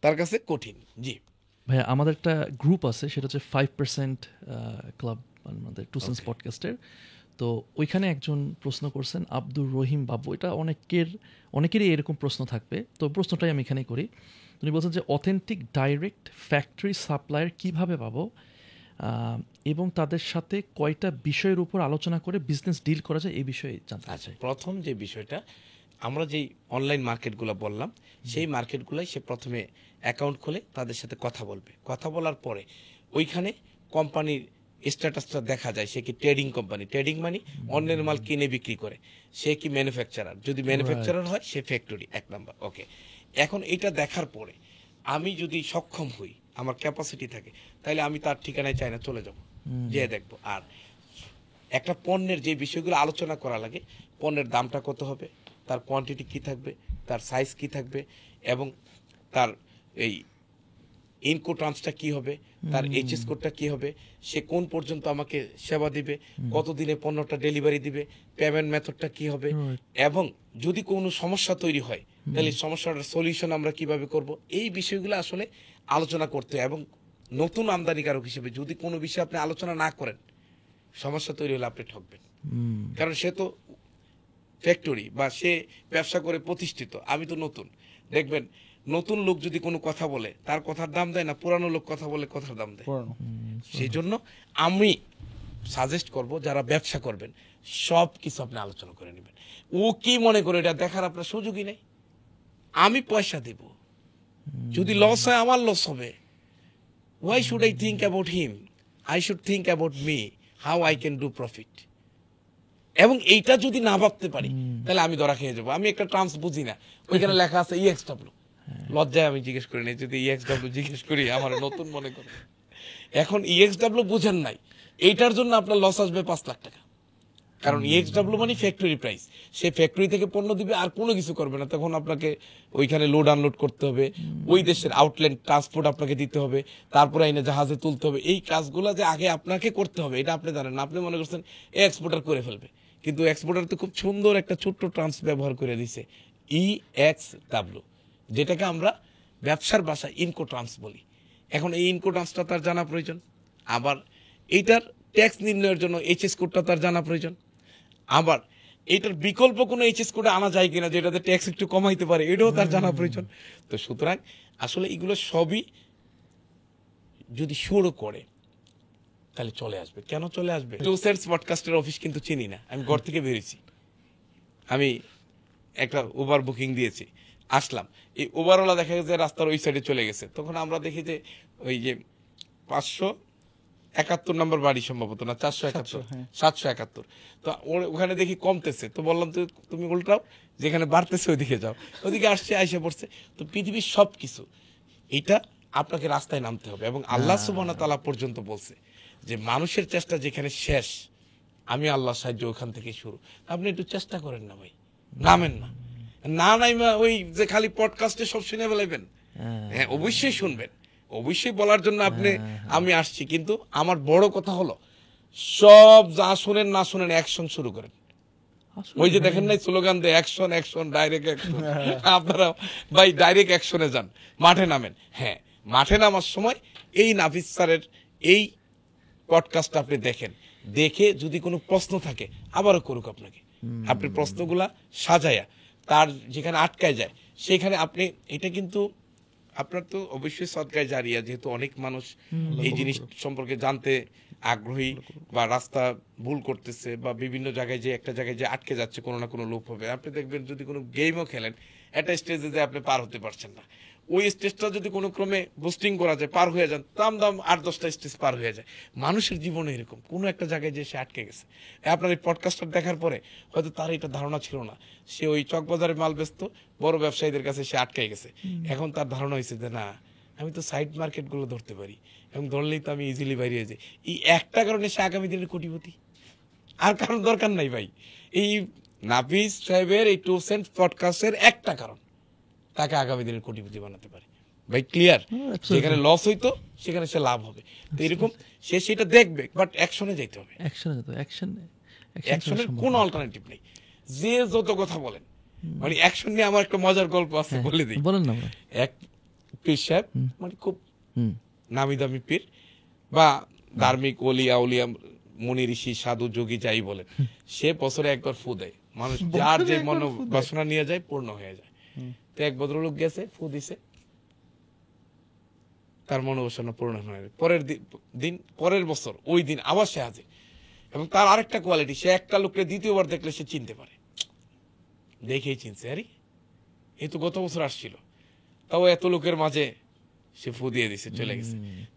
তার কাছে কঠিন। জি ভাইয়া, আমাদের একটা গ্রুপ আছে, সেটা হচ্ছে 5% ক্লাব, আমাদের টু সেন্স পডকাস্টের। তো ওইখানে একজন প্রশ্ন করছেন, আব্দুর রহিম বাবু, এটা অনেকেরই এরকম প্রশ্ন থাকবে, তো প্রশ্নটাই আমি এখানেই করি। উনি বলছেন যে অথেন্টিক ডাইরেক্ট ফ্যাক্টরি সাপ্লায়ার কিভাবে পাবো, এবং তাদের সাথে কয়টা বিষয়ের উপর আলোচনা করে বিজনেস ডিল করা যায়, এই বিষয়ে জানতে চাই। প্রথম যে বিষয়টা, আমরা যেই অনলাইন মার্কেটগুলো বললাম, সেই মার্কেটগুলোয় সে প্রথমে অ্যাকাউন্ট খুলে তাদের সাথে কথা বলবে। কথা বলার পরে ওইখানে কোম্পানির স্ট্যাটাসটা দেখা যায়, সে কি ট্রেডিং কোম্পানি, ট্রেডিং মানে অন্যের মাল কিনে বিক্রি করে, সে কি ম্যানুফ্যাকচারার, যদি ম্যানুফ্যাকচারার হয় সে ফ্যাক্টরি, 1 নাম্বার। ওকে, এখন এটা দেখার পরে আমি যদি সক্ষম হই, আমার ক্যাপাসিটি থাকে, তাহলে আমি তার ঠিকানায় চায়না চলে যাব, যেয়ে দেখবো। আর একটা পণ্যের যে বিষয়গুলো আলোচনা করা লাগে, পণ্যের দামটা কত হবে, তার কোয়ান্টিটি কি থাকবে, তার সাইজ কি থাকবে, এবং তার এই ইনকো ট্রান্সটা কি হবে, তার এইচএস কোডটা কি হবে, সে কোন পর্যন্ত আমাকে সেবা দিবে, কতদিনে পণ্যটা ডেলিভারি দিবে, পেমেন্ট মেথডটা কি হবে, এবং যদি কোনো সমস্যা তৈরি হয় তাহলে সমস্যাটার সলিউশন আমরা কিভাবে করব, এই বিষয়গুলো আসলে আলোচনা করতে হয়। এবং নতুন আমদানিকারক হিসেবে যদি কোনো বিষয়ে আপনি আলোচনা না করেন, সমস্যা তৈরি হলে আপনি ঠকবেন। কারণ সে তো ফ্যাক্টরি বা সে ব্যবসা করে প্রতিষ্ঠিত, আমি তো নতুন। দেখবেন নতুন লোক যদি কোনো কথা বলে তার কথার দাম দেয় না, পুরানো লোক কথা বলে কথার দাম দেয়। সেই জন্য আমি সাজেস্ট করব যারা ব্যবসা করবেন সব কিছু আপনি আলোচনা করে নেবেন। ও কি মনে করে এটা দেখার আপনার সুযোগই নেই। আমি পয়সা দেব, যদি লস হয় আমার লস হবে। Why should I think about him? I should think about me, how I can do profit. এবং এইটা যদি না ভাবতে পারি তাহলে আমি ধরা খেয়ে যাবো। আমি একটা ট্রান্স বুঝি না, ওইখানে লেখা আছে ইএক্সডব্লিউ, লজ্জায় আমি জিজ্ঞেস করি না। যদি ইএক্সডব্লিউ জিজ্ঞেস করি আমার নতুন মনে করে। এখন ইএক্সডব্লিউ বুঝেন নাই, এইটার জন্য আপনার লস আসবে 5 লাখ টাকা। কারণ ইএক্সডব্লিউ মানে ফ্যাক্টরি প্রাইস, সে ফ্যাক্টরি থেকে পণ্য দিবে আর কোনো কিছু করবে না। তখন আপনাকে ওইখানে লোড আনলোড করতে হবে, ওই দেশের আউটল্যান্ড ট্রান্সপোর্ট আপনাকে দিতে হবে, তারপরে এনে জাহাজে তুলতে হবে। এই কাজগুলো যে আগে আপনাকে করতে হবে এটা আপনি জানেন না। আপনি মনে করছেন এক্সপোর্টার করে ফেলবে, কিন্তু এক্সপোর্টার তো খুব সুন্দর একটা ছোট্ট ট্রান্স ব্যবহার করে দিছে, ইএক্সডব্লিউ, যেটাকে আমরা ব্যবসার ভাষায় ইনকো ট্রান্স বলি। এখন এই ইনকো ট্রান্সটা তার জানা প্রয়োজন। আবার এইটার ট্যাক্স নির্ণয়ের জন্য এইচএস কোডটা তার জানা প্রয়োজন। আবার এইটার বিকল্প কোনো এইচএস কোডে আনা যায় কিনা যেটাতে ট্যাক্স একটু কমাইতে পারে, এটাও তার জানা প্রয়োজন। তো সুতরাং আসলে এগুলো সবই যদি শুরু করে তাহলে চলে আসবে। কেন চলে আসবে? টুসেন্স পডকাস্টের অফিস কিন্তু চিনি না, আমি ঘর থেকে বেরিয়েছি, আমি একটা উবার বুকিং দিয়েছি, আসলাম, এই উবারওয়ালা দেখা গেছে রাস্তার ওই সাইডে চলে গেছে। তখন আমরা দেখি যে ওই যে 571 নম্বর বাড়ি সম্ভবত, না 471, 771, তো ওখানে দেখি কমতেছে। তো বললাম তুমি উল্টাও, যেখানে বাড়তেছে ওইদিকে যাও। ওইদিকে আসছে, আইসা পড়ছে। তো পৃথিবীর সবকিছু এটা আপনাকে রাস্তায় নামতে হবে। এবং আল্লাহ সুবহানাহু ওয়া তাআলা পর্যন্ত বলছে যে মানুষের চেষ্টা যেখানে শেষ, আমি আল্লাহ সাহায্য ওখান থেকে শুরু। আপনি একটু চেষ্টা করেন না ভাই, নামেন না, না নাইমা ওই যে খালি পডকাস্টে সব শুনে ফেলাইবেন। হ্যাঁ, অবশ্যই শুনবেন, অবশ্যই বলার জন্য আমি আসছি। কিন্তু আমার বড় কথা হলো সব যা শুনেন না শুনেন অ্যাকশন শুরু করেন। ওই যে দেখেন নাই স্লোগান দেয় অ্যাকশন অ্যাকশন ডাইরেক্ট অ্যাকশন। আপনারা ভাই ডাইরেক্ট অ্যাকশনে যান, মাঠে নামেন। হ্যাঁ, মাঠে নামার সময় এই নাফিস স্যারের এই পডকাস্ট আপনি দেখেন, দেখে যদি কোনো প্রশ্ন থাকে আবারও করুক আপনাকে। আপনি প্রশ্নগুলা সাজায়া তার যেখানে আটকায় যায় সেখানে আপনি, এটা কিন্তু আপনার তো অবশ্যই সদকায় জারিয়া, যেহেতু অনেক মানুষ এই জিনিস সম্পর্কে জানতে আগ্রহী বা রাস্তা ভুল করতেছে বা বিভিন্ন জায়গায় যে একটা জায়গায় যে আটকে যাচ্ছে, কোনো না কোনো লোপ হবে। আপনি দেখবেন যদি কোনো গেমও খেলেন, একটা স্টেজে যে আপনি পার হতে পারছেন না, ওই স্টেজটা যদি কোনো ক্রমে বুস্টিং করা যায়, পার হয়ে যান, দাম 8-10টা স্টেজ পার হয়ে যায়। মানুষের জীবনে এরকম কোনো একটা জায়গায় যে সে আটকে গেছে। আপনার এই পডকাস্টটা দেখার পরে হয়তো তার এটা ধারণা ছিল না, সে ওই চকবাজারে মাল বেচতো, বড় ব্যবসায়ীদের কাছে সে আটকে গেছে। এখন তার ধারণা হয়েছে যে না, আমি তো সাইড মার্কেটগুলো ধরতে পারি, এবং ধরলেই তো আমি ইজিলি বাইরে যাই। এই একটা কারণে সে আগামী দিনের কোটিপতি, আর কারণ দরকার নাই ভাই। এই নাফিস সাহেবের এই 2 সেন্ট পডকাস্টের একটা কারণ তাকে আগামী দিনের কোটিপতি বানাতে পারে। ভাই ক্লিয়ার? যেখানে লস হইতো সেখানে সে লাভ হবে। তো এরকম সে সেটা দেখবে, বাট অ্যাকশনে যাইতে হবে। অ্যাকশনের কোনো অল্টারনেটিভ নেই। যে যত কথা বলেন, মানে অ্যাকশন নিয়ে আমার একটা মজার গল্প আছে, বলে দিই। বলেন না। এক পীর সাহেব, মানে খুব নামি দামি পীর বা ধার্মিক ওলিয়া উলিয়া মুনি ঋষি সাধু যোগী যাই বলেন, সে বছরে একবার ফু দেয়। মানুষ যার যে মনোবাসনা নিয়ে যায় পূর্ণ হয়ে যায়। তো এক ভদ্রলোক গেছে, ফু দিছে, তার মনোবাসনা পূর্ণ হয়ে যায়। পরের বছর ওই দিন আবার সে হাজির। এবং তার আরেকটা কোয়ালিটি, সে একটা লোককে দ্বিতীয়বার দেখলে সে চিনতে পারে। দেখেই চিনছে, আরে এই তো গত বছর আসছিল, তাও এত লোকের মাঝে সে ফু দিয়ে দিছে, চলে গেছে।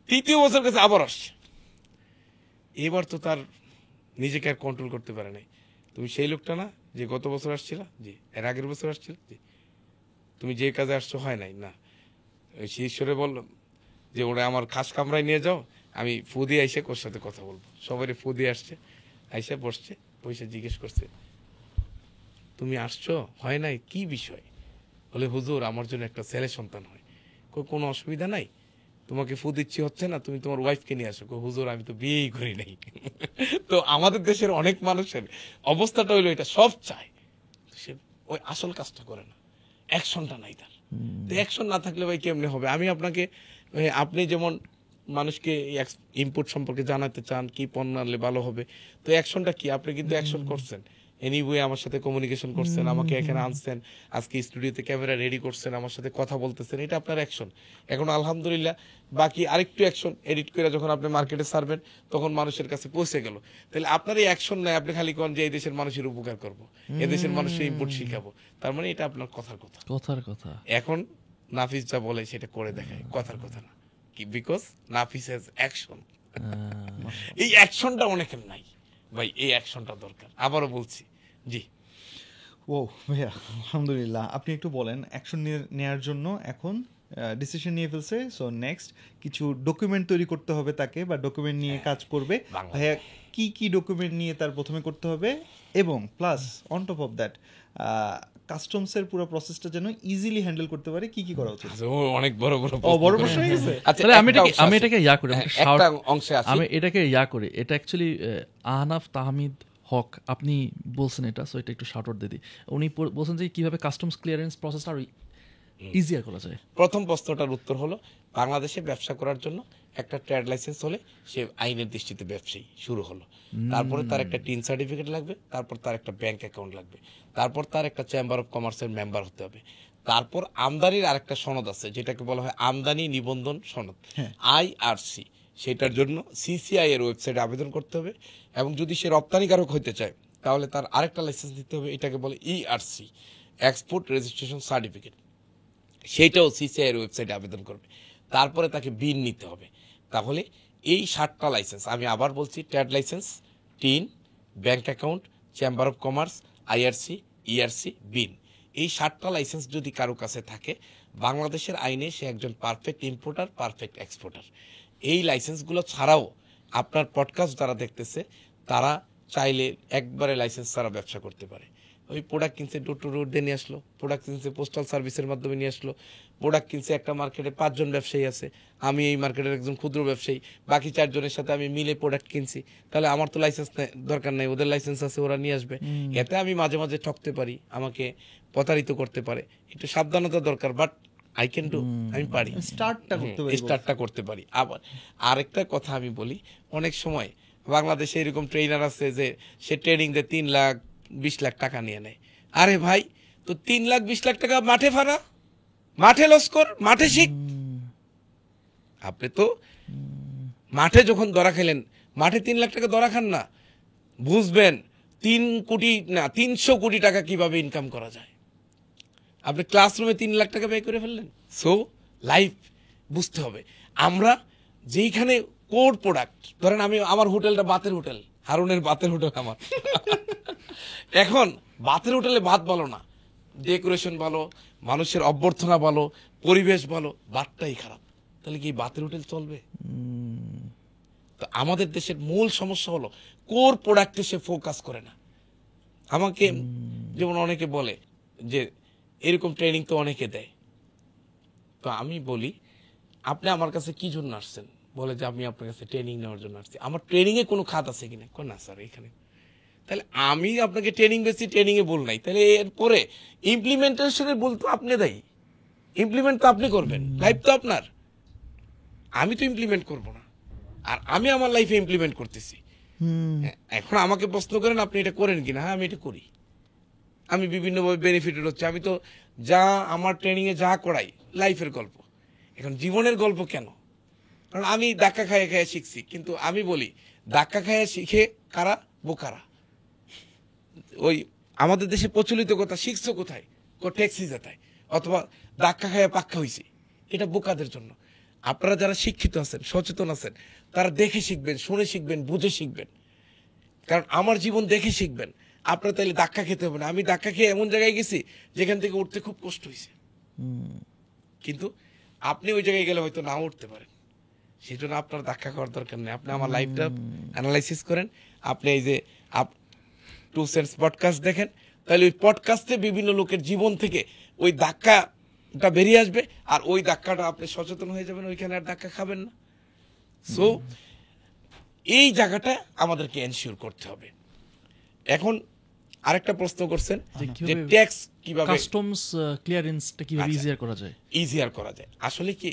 তৃতীয় বছর কাছে আবার আসছে। এবার তো তার নিজেকে আর কন্ট্রোল করতে পারে নাই। তুমি সেই লোকটা না যে গত বছর আসছিল? জি। এর আগের বছর আসছিল? জি। তুমি যে কাজে আসছো হয় নাই? না। ওই ঈশ্বরে বললাম যে ওরা আমার খাস কামরায় নিয়ে যাও, আমি ফু দিয়ে আইসে ওর সাথে কথা বলবো। সবাই ফু দিয়ে আসছে, আইসে বসছে, পয়সা জিজ্ঞেস করছে তুমি আসছো, হয় নাই, কি বিষয়? বলে হুজুর আমার জন্য একটা ছেলে সন্তান হয়। কোনো অসুবিধা নাই, তোমাকে ফু দিচ্ছি হচ্ছে না, তুমি তোমার ওয়াইফকে নিয়ে আসো। হুজুর আমি তো বিয়েই করি নাই। তো আমাদের দেশের অনেক মানুষের অবস্থাটা হইলো এটা, সব চায়, সে ওই আসল কাজটা করে না, অ্যাকশনটা নাই তার। তো অ্যাকশন না থাকলে ভাই কেমনে হবে? আমি আপনাকে, আপনি যেমন মানুষকে ইনপুট সম্পর্কে জানাতে চান কি পণ্য আনলে ভালো হবে, তো অ্যাকশনটা কি? আপনি কিন্তু অ্যাকশন করছেন, এনিওয়ে আমার সাথে কমিউনিকেশন করছেন, আমাকে এখানে আনছেন, আজকে স্টুডিওতে ক্যামেরা রেডি করছেন, আমার সাথে কথা বলতেছেন, এটা আপনার অ্যাকশন। এখন আলহামদুলিল্লাহ বাকি আরেকটু অ্যাকশন, এডিট করে যখন আপনি মার্কেটে ছাড়বেন তখন মানুষের কাছে পৌঁছে গেল। তাহলে আপনার এই অ্যাকশন নাই, আপনি খালি কোন যে এই দেশের মানুষের উপকার করব, এদেশের মানুষের ইনপুট শিখাবো, তার মানে এটা আপনার কথার কথা। কথার কথা। এখন নাফিস যা বলে সেটা করে দেখায়, কথার কথা না, কি বিকজ নাফিস হ্যাজ অ্যাকশন। এই অ্যাকশনটা অনেকের নাই ভাই, এই অ্যাকশনটা দরকার। আবারও বলছি, জি। ও ভাইয়া আলহামদুলিল্লাহ, আপনি একটু বলেন অ্যাকশন নেওয়ার জন্য এখন ডিসিশন নিয়ে ফেলছে, সো নেক্সট কিছু ডকুমেন্ট তৈরি করতে হবে তাকে, বা ডকুমেন্ট নিয়ে কাজ করবে। ভাইয়া কি কি ডকুমেন্ট নিয়ে তার প্রথমে করতে হবে, এবং plus on top of that কাস্টমসের পুরো প্রসেসটা যেন ইজিলি হ্যান্ডেল করতে পারে, কি কি করা উচিত? অনেক বড় বড় বড় প্রশ্ন হয়ে গেছে। আচ্ছা, তাহলে আমি এটাকে ইয়া করি, একটা অংশে আসি। আমি এটাকে ইয়া করি। এটা অ্যাকচুয়ালি আহনাফ তাহমিদ হক আপনি বলছেন এটা, সো এটা একটু শাউট আউট দিয়ে দিই। উনি বলছেন যে কিভাবে কাস্টমস ক্লিয়ারেন্স প্রসেসটা আরো ইজিয়ার করা যায়। প্রথম প্রশ্নটার উত্তর হলো, বাংলাদেশে ব্যবসা করার জন্য একটা ট্রেড লাইসেন্স হলে সে আইনের দৃষ্টিতে ব্যবসায়ী শুরু হলো। তারপরে তার একটা টিন সার্টিফিকেট লাগবে, তারপর তার একটা ব্যাংক অ্যাকাউন্ট লাগবে, তারপর তার একটা চেম্বার অফ কমার্সের মেম্বার হতে হবে, তারপর আমদানির আরেকটা সনদ আছে যেটাকে বলা হয় আমদানি নিবন্ধন সনদ, IRC। সেটার জন্য CCI এর ওয়েবসাইটে আবেদন করতে হবে, এবং যদি সে রপ্তানিকারক হতে চায় তাহলে তার আরেকটা লাইসেন্স দিতে হবে, এটাকে বলে ERC, এক্সপোর্ট রেজিস্ট্রেশন সার্টিফিকেট। সেইটাও CCI এর ওয়েবসাইটে আবেদন করবে। তারপরে তাকে বিন নিতে হবে। তাহলে এই 7টা লাইসেন্স, আমি আবার বলছি, trade licence, tin, bank account, chamber of commerce, IRC, ERC, বিন, এই 7টা লাইসেন্স যদি কারো কাছে থাকে, বাংলাদেশের আইনে সে একজন পারফেক্ট ইম্পোর্টার, পারফেক্ট এক্সপোর্টার। এই লাইসেন্সগুলো ছাড়াও আপনার পডকাস্ট যারা দেখতেছে তারা চাইলে একবারে লাইসেন্স ছাড়া ব্যবসা করতে পারে। ওই প্রোডাক্ট কিনছে, ডোর টু ডোর দিয়ে নিয়ে আসলো, প্রোডাক্ট কিনছে পোস্টাল সার্ভিসের মাধ্যমে নিয়ে আসলো, প্রোডাক্ট কিনছে একটা মার্কেটে 5 জন ব্যবসায়ী আছে, আমি এই মার্কেটের একজন ক্ষুদ্র ব্যবসায়ী, বাকি 4 জনের সাথে আমি মিলে প্রোডাক্ট কিনছি, তাহলে আমার তো লাইসেন্স দরকার নাই, ওদের লাইসেন্স আছে, ওরা নিয়ে আসবে। এতে আমি মাঝে মাঝে ঠকতে পারি, আমাকে প্রতারিত করতে পারে, একটু সাবধানতা দরকার, বাট আই ক্যান ডু, আমি পারি, স্টার্টটা করতে পারি। আবার আরেকটা কথা আমি বলি, অনেক সময় বাংলাদেশে এরকম ট্রেনার আছে যে সে ট্রেনিং দিয়ে 3 লাখ 20 লাখ টাকা নিয়ে নেয়। আরে ভাই, তো 3 লাখ 20 লাখ টাকা মাঠে ফানা, মাঠে লস কর, মাঠে শিখ। আপনি তো মাঠে যখন ধরা খেলেন, মাঠে 3 লাখ টাকা ধরা খান না, বুঝবেন 3 কোটি না 300 কোটি টাকা কিভাবে ইনকাম করা যায়। আপনি ক্লাসরুমে 3 লাখ টাকা ব্যয় করে ফেললেন। সো লাইফ বুঝতে হবে। আমরা যেইখানে কোর প্রোডাক্ট, ধরেন আমি আমার হোটেলটা বাতের হোটেল, হারুনের বাতের হোটেল আমার। এখন বাতের হোটেলে ভাত ভালো না, ডেকোরেশন ভালো, মানুষের অভ্যর্থনা ভালো, পরিবেশ ভালো, ভাতটাই খারাপ, তাহলে কি বাতের হোটেল চলবে? তো আমাদের দেশের মূল সমস্যা হলো কোর প্রোডাক্টে সে ফোকাস করে না। আমাকে যেমন অনেকে বলে যে এরকম ট্রেনিং তো অনেকে দেয়, তো আমি বলি আপনি আমার কাছে কি জন্য আসছেন? বলে যে আমি আপনার কাছে ট্রেনিং নেওয়ার জন্য আসছি। আমার ট্রেনিং এ কোনো খাত আছে কিনা? না স্যার এখানে। তাহলে আমি আপনাকে ট্রেনিং বেশি, ট্রেনিং এ বল নাই, তাহলে এরপরে ইমপ্লিমেন্টেশনের বল তো আপনি দেয়, ইমপ্লিমেন্ট তো আপনি করবেন, লাইফ তো আপনার, আমি তো ইমপ্লিমেন্ট করব না। আর আমি আমার লাইফে ইমপ্লিমেন্ট করতেছি। এখন আমাকে প্রশ্ন করেন আপনি এটা করেন কিনা? হ্যাঁ আমি এটা করি, আমি বিভিন্নভাবে বেনিফিটেড হচ্ছে। আমি তো যা আমার ট্রেনিং এ যা করাই লাইফের গল্প। এখন জীবনের গল্প কেন? কারণ আমি ধাক্কা খাইয়ে খাইয়ে শিখছি, কিন্তু আমি বলি ধাক্কা খাইয়ে শিখে কারা? বোকারা। ওই আমাদের দেশে প্রচলিত কথা, শিখছো কোথায়? ট্যাক্সি যেতায়, অথবা ধাক্কা খাইয়ে পাক্কা হয়েছি, এটা বোকাদের জন্য। আপনারা যারা শিক্ষিত আছেন, সচেতন আছেন, তারা দেখে শিখবেন, শুনে শিখবেন, বুঝে শিখবেন। কারণ আমার জীবন দেখে শিখবেন। আপনার তাইলে ধাক্কা খেতে হবে না। আমি ধাক্কা খেয়ে এমন জায়গায় গেছি যেখান থেকে উঠতে খুব কষ্ট হয়েছে, কিন্তু আপনি ওই জায়গায় গেলে হয়তো নাও উঠতে পারেন। সেই জন্য আপনার ধাক্কা খাওয়ার দরকার নেই। আপনি আমার লাইফটা অ্যানালাইসিস করেন। আপনি এই যে 2 সেন্স পডকাস্ট দেখেন, তাহলে ওই পডকাস্টে বিভিন্ন লোকের জীবন থেকে ওই ধাক্কা দাগটা বেরিয়ে আসবে, আর ওই ধাক্কাটা আপনি সচেতন হয়ে যাবেন, ওইখানে আর ধাক্কা খাবেন না। সো এই জায়গাটা আমাদেরকে এনশিওর করতে হবে। এখন আরেকটা প্রশ্ন করছেন যে যে কিভাবে ট্যাক্স কিভাবে কাস্টমস ক্লিয়ারেন্সটা কিভাবে আচ্ছা। ইজিয়ার করা যায়। ইজিয়ার করা যায়। আসলে কি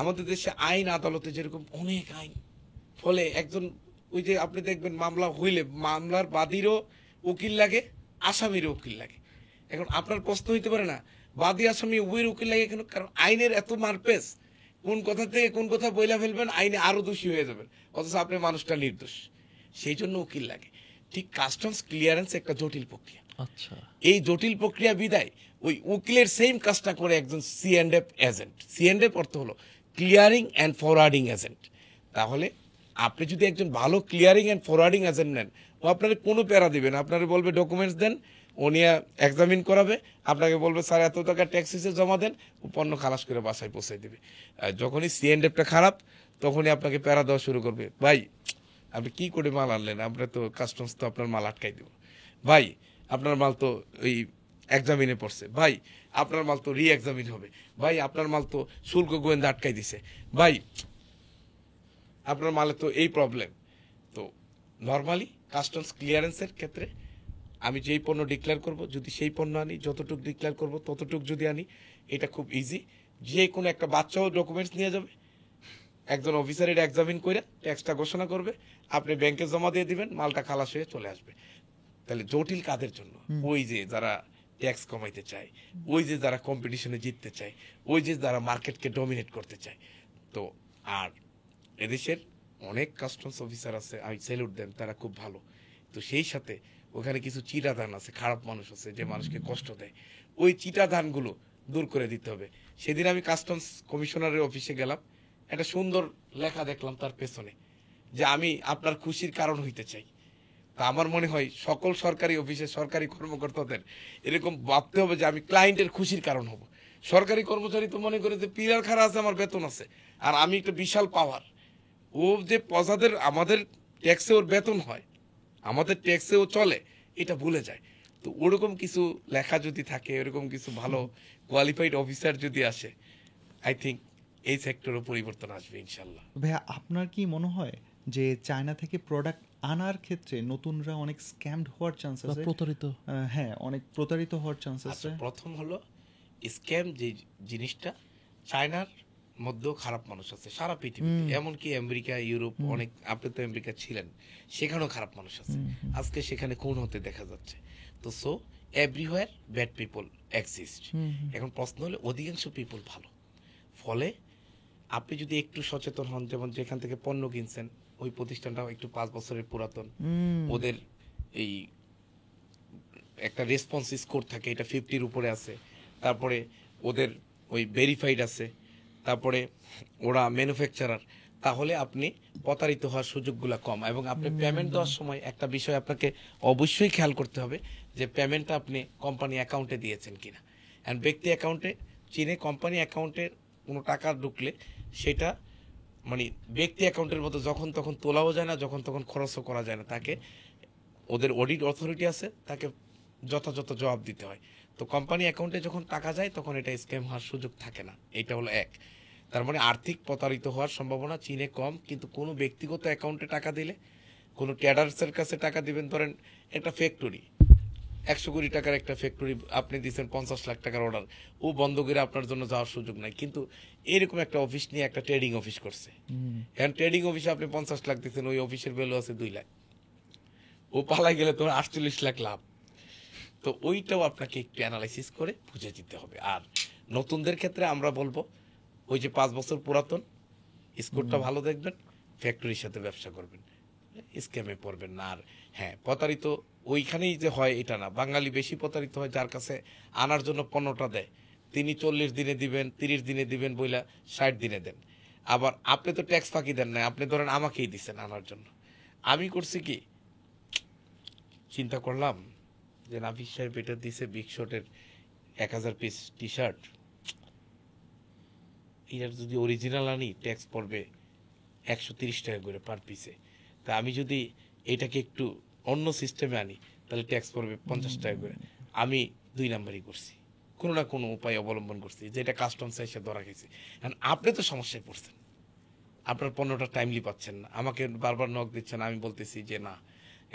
আমাদের দেশে আইন আদালতে যেরকম অনেক আইন, ফলে একজন ওই যে আপনি দেখবেন মামলা হইলে মামলার বাদীরও উকিল লাগে, আসামিরও উকিল লাগে। এখন আপনার প্রশ্ন হইতে পারে না বাদী আসামি উভয়ের উকিল লাগে কেন? কারণ আইনের এত মারপেস, কোন কথা থেকে কোন কথা বইলা ফেলবেন, আইনে আরো দোষী হয়ে যাবেন, অথচ আপনি মানুষটা নির্দোষ, সেই জন্য উকিল লাগে। ঠিক কাস্টমস ক্লিয়ারেন্স একটা জটিল প্রক্রিয়া। আচ্ছা, এই জটিল প্রক্রিয়া বিদায় ওই উকিলের সেম কাজটা করে একজন C&F এজেন্ট। C&F অর্থ হলো ক্লিয়ারিং অ্যান্ড ফরওয়ার্ডিং এজেন্ট। তাহলে আপনি যদি একজন ভালো ক্লিয়ারিং অ্যান্ড ফরওয়ার্ডিং এজেন্ট নেন, ও আপনার কোনো প্যারা দিবে না, আপনার বলবে ডকুমেন্টস দেন, ও নিয়ে এক্সামিন করাবে, আপনাকে বলবে স্যার এত টাকা ট্যাক্স হিসেবে জমা দেন, ও পণ্য খালাস করে বাসায় পৌঁছে দিবে। আর যখনই C&Fটা খারাপ, তখনই আপনাকে প্যারা দেওয়া শুরু করবে, ভাই আপনি কি করে মাল আনলেন, আমরা তো কাস্টমস তো আপনার মাল আটকাই দেবো, ভাই আপনার মাল তো ওই এক্সামিনে পড়ছে, ভাই আপনার মাল তো রি এক্সামিন হবে, ভাই আপনার মাল তো শুল্ক গোয়েন্দা আটকাই দিছে, ভাই আপনার মালে তো এই প্রবলেম। তো নর্মালি কাস্টমস ক্লিয়ারেন্সের ক্ষেত্রে আমি যেই পণ্য ডিক্লেয়ার করব, যদি সেই পণ্য আনি, যতটুকু ডিক্লেয়ার করব ততটুকু যদি আনি, এটা খুব ইজি। যে কোনো একটা বাচ্চাও ডকুমেন্টস নিয়ে যাবে, একজন অফিসার এটা এক্সামিন করে ট্যাক্সটা ঘোষণা করবে, আপনি ব্যাংকে জমা দিয়ে দিবেন, মালটা খালাস হয়ে চলে আসবে। তাহলে জটিল কাদের জন্য? ওই যে যারা ট্যাক্স কমাইতে চায়, ওই যে যারা কম্পিটিশনে জিততে চায়, ওই যে যারা মার্কেটকে ডমিনেট করতে চায়। তো আর এদেশের অনেক কাস্টমস অফিসার আছে, আমি স্যালুট দেন, তারা খুব ভালো। তো সেই সাথে ওখানে কিছু চিটাধান আছে, খারাপ মানুষ আছে যে মানুষকে কষ্ট দেয়, ওই চিটাধানগুলো দূর করে দিতে হবে। সেদিন আমি কাস্টমস কমিশনারের অফিসে গেলাম, একটা সুন্দর লেখা দেখলাম তার পেছনে যে আমি আপনার খুশির কারণ হইতে চাই। তা আমার মনে হয় সকল সরকারি অফিসে সরকারি কর্মকর্তাদের এরকম ভাবতে হবে যে আমি ক্লায়েন্টের খুশির কারণ হব। সরকারি কর্মচারী তো মনে করে যে পিলার খাড়া আছে, আমার বেতন আছে, আর আমি একটা বিশাল পাওয়ার। ও যে প্রজাদের আমাদের ট্যাক্সে ওর বেতন হয়, আমাদের ট্যাক্সে ও চলে, এটা ভুলে যায়। তো ওরকম কিছু লেখা যদি থাকে, এরকম কিছু ভালো কোয়ালিফাইড অফিসার যদি আসে, আই থিঙ্ক এই সেক্টরও পরিবর্তন আসবে ইনশাল্লাহ। ভাইয়া আপনার কি মনে হয় যে চায়না থেকে প্রোডাক্ট আনার ক্ষেত্রে নতুনরা অনেক স্ক্যামড হওয়ার চান্স বা আছে? প্রতারিত। হ্যাঁ, অনেক প্রতারিত হওয়ার চান্স আচ্ছা, আছে। প্রথম হলো স্ক্যাম যে জিনিসটা, চায়নার মধ্যেও খারাপ মানুষ আছে সারা পৃথিবীতে, এমনকি আমেরিকা, ইউরোপ, অনেক, আপনি তো আমেরিকা ছিলেন, সেখানেও খারাপ মানুষ আছে। আজকে সেখানে কোন হতে দেখা যাচ্ছে। তো so everywhere bad people exist. এখন প্রশ্ন হলো অধিকাংশ পিপল ভালো, ফলে আপনি যদি একটু সচেতন হন, যেমন যেখান থেকে পণ্য কিনছেন ওই প্রতিষ্ঠানটাও একটু 5 বছরের পুরাতন, ওদের এই একটা রেসপন্স স্কোর থাকে, এটা 50-র উপরে আছে, তারপরে ওদের ওই ভেরিফাইড আছে, তারপরে ওরা ম্যানুফ্যাকচারার, তাহলে আপনি প্রতারিত হওয়ার সুযোগগুলো কম। এবং আপনি পেমেন্ট দেওয়ার সময় একটা বিষয় আপনাকে অবশ্যই খেয়াল করতে হবে যে পেমেন্টটা আপনি কোম্পানি অ্যাকাউন্টে দিয়েছেন কিনা। অ্যান্ড ব্যক্তি অ্যাকাউন্টে, চীনে কোম্পানি অ্যাকাউন্টে কোনো টাকা ঢুকলে সেটা মানে ব্যক্তি অ্যাকাউন্টের মতো যখন তখন তোলাও যায় না, যখন তখন খরচও করা যায় না, তাকে ওদের অডিট অথরিটি আছে, তাকে যথাযথ জবাব দিতে হয়। তো কোম্পানি অ্যাকাউন্টে যখন টাকা যায় তখন এটা স্ক্যাম হওয়ার সুযোগ থাকে না। এটা হলো এক। তার মানে আর্থিক প্রতারিত হওয়ার সম্ভাবনা চীনে কম। কিন্তু কোনো ব্যক্তিগত অ্যাকাউন্টে টাকা দিলে, কোনো ট্রেডার্সের কাছে টাকা দিবেন, ধরেন একটা ফ্যাক্টরি 100 কোটি টাকার একটা ফ্যাক্টরি, আপনি দিচ্ছেন 50 লাখ টাকার অর্ডার, ও বন্ধ করে আপনার জন্য যাওয়ার সুযোগ নাই। কিন্তু এরকম একটা অফিস নিয়ে একটা ট্রেডিং অফিস করছে, এখন ট্রেডিং অফিসে আপনি 50 লাখ দিচ্ছেন, ওই অফিসের ভ্যালু আছে 2 লাখ, ও পালাই গেলে তোমার 48 লাখ লাভ। তো ওইটাও আপনাকে একটু অ্যানালাইসিস করে বুঝে দিতে হবে। আর নতুনদের ক্ষেত্রে আমরা বলবো ওই যে 5 বছর পুরাতন, স্কোরটা ভালো দেখবেন, ফ্যাক্টরির সাথে ব্যবসা করবেন, স্ক্যামে পড়বেন না। আর হ্যাঁ, প্রতারিত ওইখানেই যে হয় এটা না, বাঙালি বেশি প্রতারিত হয় যার কাছে আনার জন্য পণ্যটা দেয়, তিনি 40 দিনে দিবেন, 30 দিনে দিবেন বইলা 60 দিনে দেন। আবার আপনি তো ট্যাক্স ফাঁকি দেন না, আপনি ধরেন আমাকেই দিচ্ছেন আনার জন্য। আমি করছি কি, চিন্তা করলাম যে নাফিস সাহেব এটা দিছে বিগ শটের 1000 পিস টি শার্ট, এটার যদি অরিজিনাল আনি ট্যাক্স পড়বে 130 টাকা করে পার পিসে। তা আমি যদি এটাকে একটু অন্য সিস্টেমে আনি তাহলে ট্যাক্স পড়বে 50 টাকা করে। আমি 2 নাম্বারই করছি, কোনো না কোনো উপায় অবলম্বন করছি, যেটা কাস্টমস এসে ধরা গেছে। এখন আপনি তো সমস্যায় পড়ছেন, আপনার পণ্যটা টাইমলি পাচ্ছেন না, আমাকে বারবার নক দিচ্ছেন, আমি বলতেছি যে না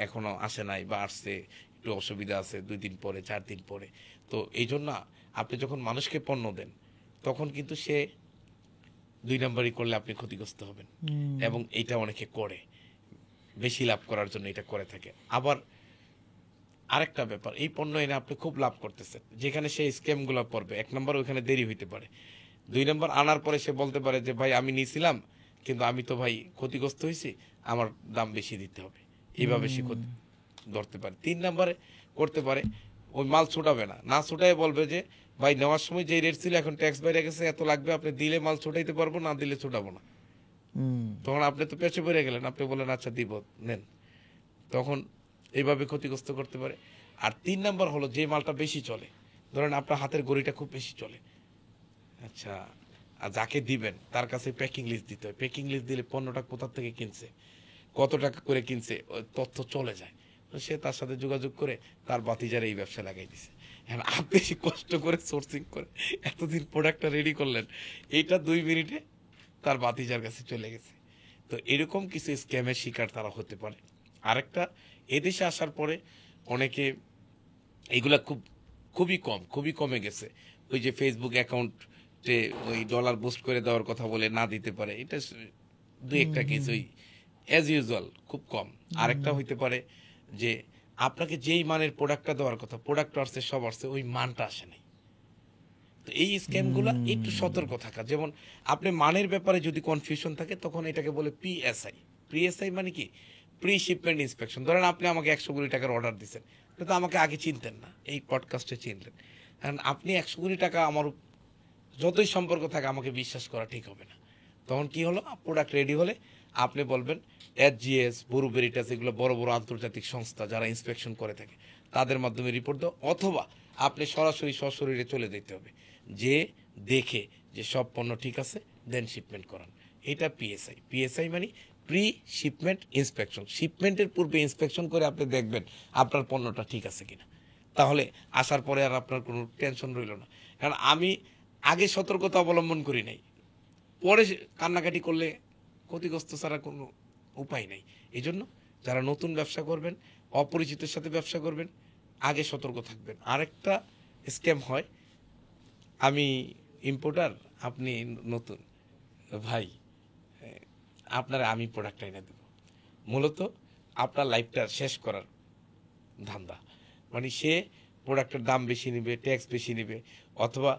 এখনো আসে নাই বা আসছে, একটু অসুবিধা আছে, 2 দিন পরে 4 দিন পরে। তো এই জন্য আপনি যখন মানুষকে পণ্য দেন তখন কিন্তু সে 2 নাম্বারই করলে আপনি ক্ষতিগ্রস্ত হবেন। এবং এটা অনেকে করে বেশি লাভ করার জন্য এটা করে থাকে। আবার আরেকটা ব্যাপার, এই পণ্য এনে আপনি খুব লাভ করতেছেন, যেখানে সেই স্ক্যামগুলো পড়বে 1 নম্বর ওইখানে দেরি হইতে পারে, 2 নম্বর আনার পরে সে বলতে পারে যে ভাই আমি নিয়েছিলাম কিন্তু আমি তো ভাই ক্ষতিগ্রস্ত হয়েছি, আমার দাম বেশি দিতে হবে, এইভাবে সে ধরতে পারে। 3 নম্বরে করতে পারে ওই মাল ছুটাবে না, না ছুটাই বলবে যে ভাই নেওয়ার সময় যে রেট ছিল এখন ট্যাক্স বাইরে গেছে, এত লাগবে, আপনি দিলে মাল ছুটাইতে পারবো, না দিলে ছুটাবো না। তখন আপনি তো পেছে পড়ে গেলেন, আপনি বলেন আচ্ছা দিব, নেন, তখন এইভাবে ক্ষতিগ্রস্ত করতে পারে। আর 3 নাম্বার হলো যে মালটা বেশি চলে, ধরেন আপনার হাতের গড়িটা খুব বেশি চলে, আচ্ছা, আর যাকে দিবেন তার কাছে প্যাকিং লিস্ট দিতে হয়। প্যাকিং লিস্ট দিলে পণ্যটা কোথা থেকে কিনছে, কত টাকা করে কিনছে, ওই তথ্য চলে যায়। তো সে তার সাথে যোগাযোগ করে তার বাতিজারে এই ব্যবসা লাগাই দিছে। এখন আপনি কষ্ট করে সোর্সিং করে এতদিন প্রোডাক্টটা রেডি করলেন, এইটা 2 মিনিটে তার বাতিজার কাছে চলে গেছে। তো এরকম কিছু স্ক্যামের শিকার তারা হতে পারে। আরেকটা, এদেশে আসার পরে অনেকে এইগুলা খুবই কমে গেছে। ওই যে ফেসবুক অ্যাকাউন্টে ওই ডলার বুস্ট করে দেওয়ার কথা বলে না দিতে পারে, এটা 2-1টা কেস ওই অ্যাজ ইউজুয়াল খুব কম। আরেকটা হইতে পারে যে আপনাকে যেই মানের প্রোডাক্টটা দেওয়ার কথা, প্রোডাক্ট আসছে সব আসছে, ওই মানটা আসে নাই। তো এই স্ক্যামগুলো একটু সতর্ক থাকা। যেমন আপনি মানের ব্যাপারে যদি কনফিউশন থাকে তখন এটাকে বলে পিএসআই। পিএসআই মানে কি, প্রি শিপমেন্ট ইন্সপেকশন। ধরেন আপনি আমাকে 100 কোটি টাকার অর্ডার দিচ্ছেন, কিন্তু আমাকে আগে চিনতেন না, এই পডকাস্টে চিনলেন। কারণ আপনি 100 কোটি টাকা, আমার যতই সম্পর্ক থাকে আমাকে বিশ্বাস করা ঠিক হবে না। তখন কি হলো, প্রোডাক্ট রেডি হলে আপনি বলবেন এসজিএস, বুরু ভেরিটাস, এগুলো বড় বড় আন্তর্জাতিক সংস্থা যারা ইন্সপেকশন করে থাকে তাদের মাধ্যমে রিপোর্ট দাও, অথবা আপনি সরাসরি সশরীরে চলে যেতে হবে, যে দেখে যে সব পণ্য ঠিক আছে দেন শিপমেন্ট করান। এটা পিএসআই। পিএসআই মানে প্রি শিপমেন্ট ইন্সপেকশন। শিপমেন্টের পূর্বে ইন্সপেকশন করে আপনি দেখবেন আপনার পণ্যটা ঠিক আছে কিনা, তাহলে আসার পরে আর আপনার কোনো টেনশন রইল না। কারণ আমি আগে সতর্কতা অবলম্বন করি নাই, পরে কান্নাকাটি করলে ক্ষতিগ্রস্ত ছাড়া কোনো উপায় নাই। এই জন্য যারা নতুন ব্যবসা করবেন, অপরিচিতের সাথে ব্যবসা করবেন, আগে সতর্ক থাকবেন। আরেকটা স্ক্যাম হয়, আমি ইম্পোর্টার, আপনি নতুন, ভাই আপনার আমি প্রোডাক্ট এনে দেব, মূলত আপনার লাইফটা শেষ করার ধান্দা। মানে সে প্রোডাক্টের দাম বেশি নেবে, ট্যাক্স বেশি নেবে, অথবা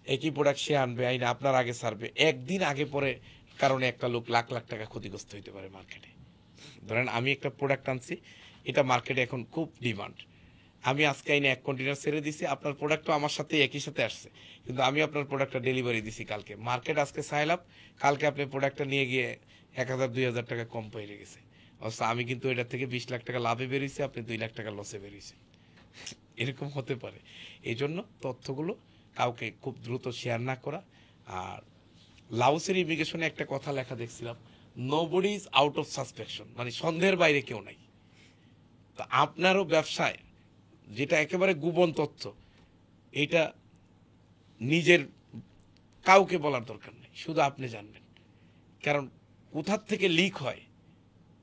একই প্রোডাক্ট সে আনবে, আইনে আপনার আগে ছাড়বে, একদিন আগে পরে কারণে একটা লোক লাখ লাখ টাকা ক্ষতিগ্রস্ত হইতে পারে মার্কেটে। ধরেন আমি একটা প্রোডাক্ট আনছি, এটা মার্কেটে এখন খুব ডিমান্ড, আমি আজকে আইনে 1 কন্টেনার ছেড়ে দিছি, আপনার প্রোডাক্টও আমার সাথে একই সাথে আসছে, কিন্তু আমি আপনার প্রোডাক্টটা ডেলিভারি দিছি কালকে, মার্কেট আজকে সাইল আপ, কালকে আপনি প্রোডাক্টটা নিয়ে গিয়ে 1000-2000 টাকা কম পেয়ে গেছে, অবশ্য আমি কিন্তু এটা থেকে 20 লাখ টাকা লাভে বেরিয়েছি, আপনি 2 লাখ টাকা লসে বেরিয়েছে। এরকম হতে পারে। এই জন্য তথ্যগুলো কাউকে খুব দ্রুত শেয়ার না করা। আর লাওসের ইমিগ্রেশনে একটা কথা লেখা দেখছিলাম, নোবডি ইজ আউট অফ সাসপেকশন, মানে সন্দেহের বাইরে কেউ নাই। তো আপনারও ব্যবসায় যেটা একেবারে গোপন তথ্য, এটা নিজের কাউকে বলার দরকার নেই, শুধু আপনি জানবেন। কারণ কোথার থেকে লিক হয়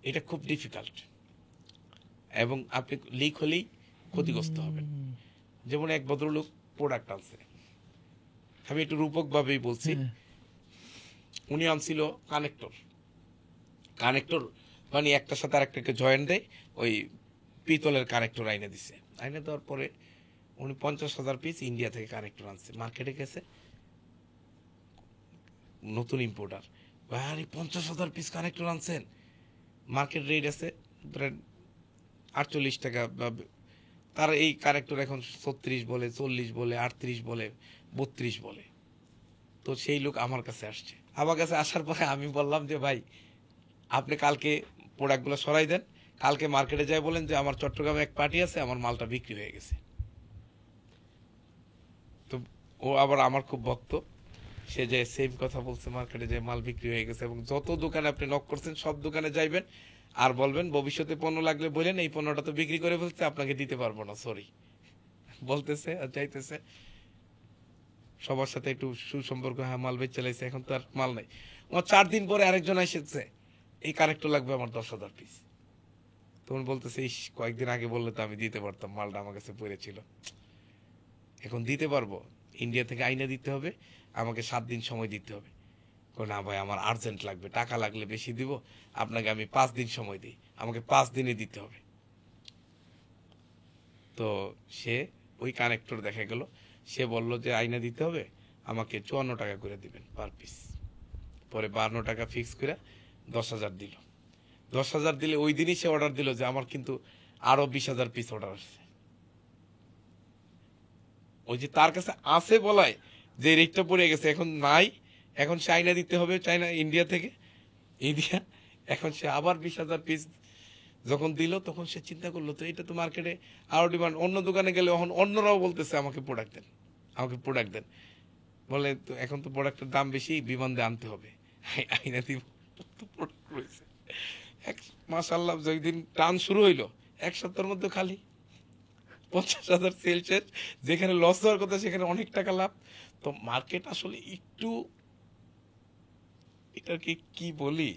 এটা খুব ডিফিকাল্ট, এবং আপনি লিক হলেই ক্ষতিগ্রস্ত হবেন। যেমন এক ভদ্রলোক প্রোডাক্ট আনছে, আমি একটু রূপকভাবেই বলছি, উনি আনছিল কানেক্টর মানে একটার সাথে আরেকটাকে জয়েন্ট দেয়, ওই পিতলের কানেক্টর আইনে দিছে। আইনে দেওয়ার পরে উনি 50,000 পিস ইন্ডিয়া থেকে কানেক্টর আনছে, মার্কেটে গেছে, নতুন ইম্পোর্টার, আরে 50,000 পিস কানেক্টর আনছেন, মার্কেট রেট আছে ধরেন 48 টাকা, তার এই কানেক্টর এখন 36 বলে, 40 বলে, 38 বলে, 32 বলে। তো সেই লোক আমার কাছে আসছে, আমার কাছে আসার পরে আমি বললাম যে ভাই আপনি কালকে প্রোডাক্টগুলো সরাই দেন, কালকে মার্কেটে যাই বলেন যে আমার চট্টগ্রামে এক পার্টি আছে, আমার মালটা বিক্রি হয়ে গেছে। তো ও আবার আমার খুব ভক্ত, সে যে সেম কথা বলছে, মার্কেটে যে মাল বিক্রি হয়ে গেছে। এবং যত দোকানে আপনি নক করছেন সব দোকানে যাইবেন আর বলবেন ভবিষ্যতে পণ্য লাগলে বলেন, এই পণ্যটা তো বিক্রি করে ফেলছে, আপনাকে দিতে পারবো না, সরি বলতেছে আর চাইতেছে। সবার সাথে একটু সুসম্পর্ক, হ্যাঁ মাল বেচ চালাইছে, এখন তো আর মাল নাই। আমার 4 দিন পরে আরেকজন এসেছে, এই কানেক্টর লাগবে আমার 10,000 পিস। তখন বলতেছে, ইস কয়েকদিন আগে বললে তো আমি দিতে পারতাম, মালটা আমার কাছে পড়েছিল, এখন দিতে পারবো। ইন্ডিয়া থেকে আইনা দিতে হবে, আমাকে 7 দিন সময় দিতে হবে। না ভাই আমার আর্জেন্ট লাগবে, টাকা লাগলে বেশি দিব, আপনাকে আমি 5 দিন সময় দিই, আমাকে 5 দিনে দিতে হবে। তো সে ওই কানেক্টর দেখা গেল, সে বলল যে আইনা দিতে হবে, আমাকে 54 টাকা করে দিবেন পার পিস। পরে 52 টাকা ফিক্স করে 10,000 দিল। 10,000 দিলে ওই দিনই সে অর্ডার দিল যে আমার কিন্তু আরো 20,000 পিস অর্ডার আসছে। ওই যে তার কাছে আছে বলায় যে রেটটা পড়ে গেছে, এখন নাই, এখন সে আইনা দিতে হবে চাইনা, ইন্ডিয়া থেকে, ইন্ডিয়া। এখন সে আবার 20,000 পিস যখন দিল, তখন সে চিন্তা করলো তো এটা তো মার্কেটে আরো ডিমান্ড, অন্য দোকানে গেলে এখন অন্যরাও বলতেছে আমাকে প্রোডাক্ট দেন, আমাকে প্রোডাক্ট দেন। বলে তো এখন তো প্রোডাক্টের দাম বেশি, বিমান দিয়ে আনতে হবে, আইনা দিব প্রোডাক্ট রয়েছে। মাশাআল্লাহ যেই দিন টান শুরু হইলো, 1 সপ্তাহের মধ্যে খালি 50,000 সেল শেষ। যেখানে লস হওয়ার কথা সেখানে অনেক টাকা লাভ। তো মার্কেট আসলে একটু, এটাকে কি বলি,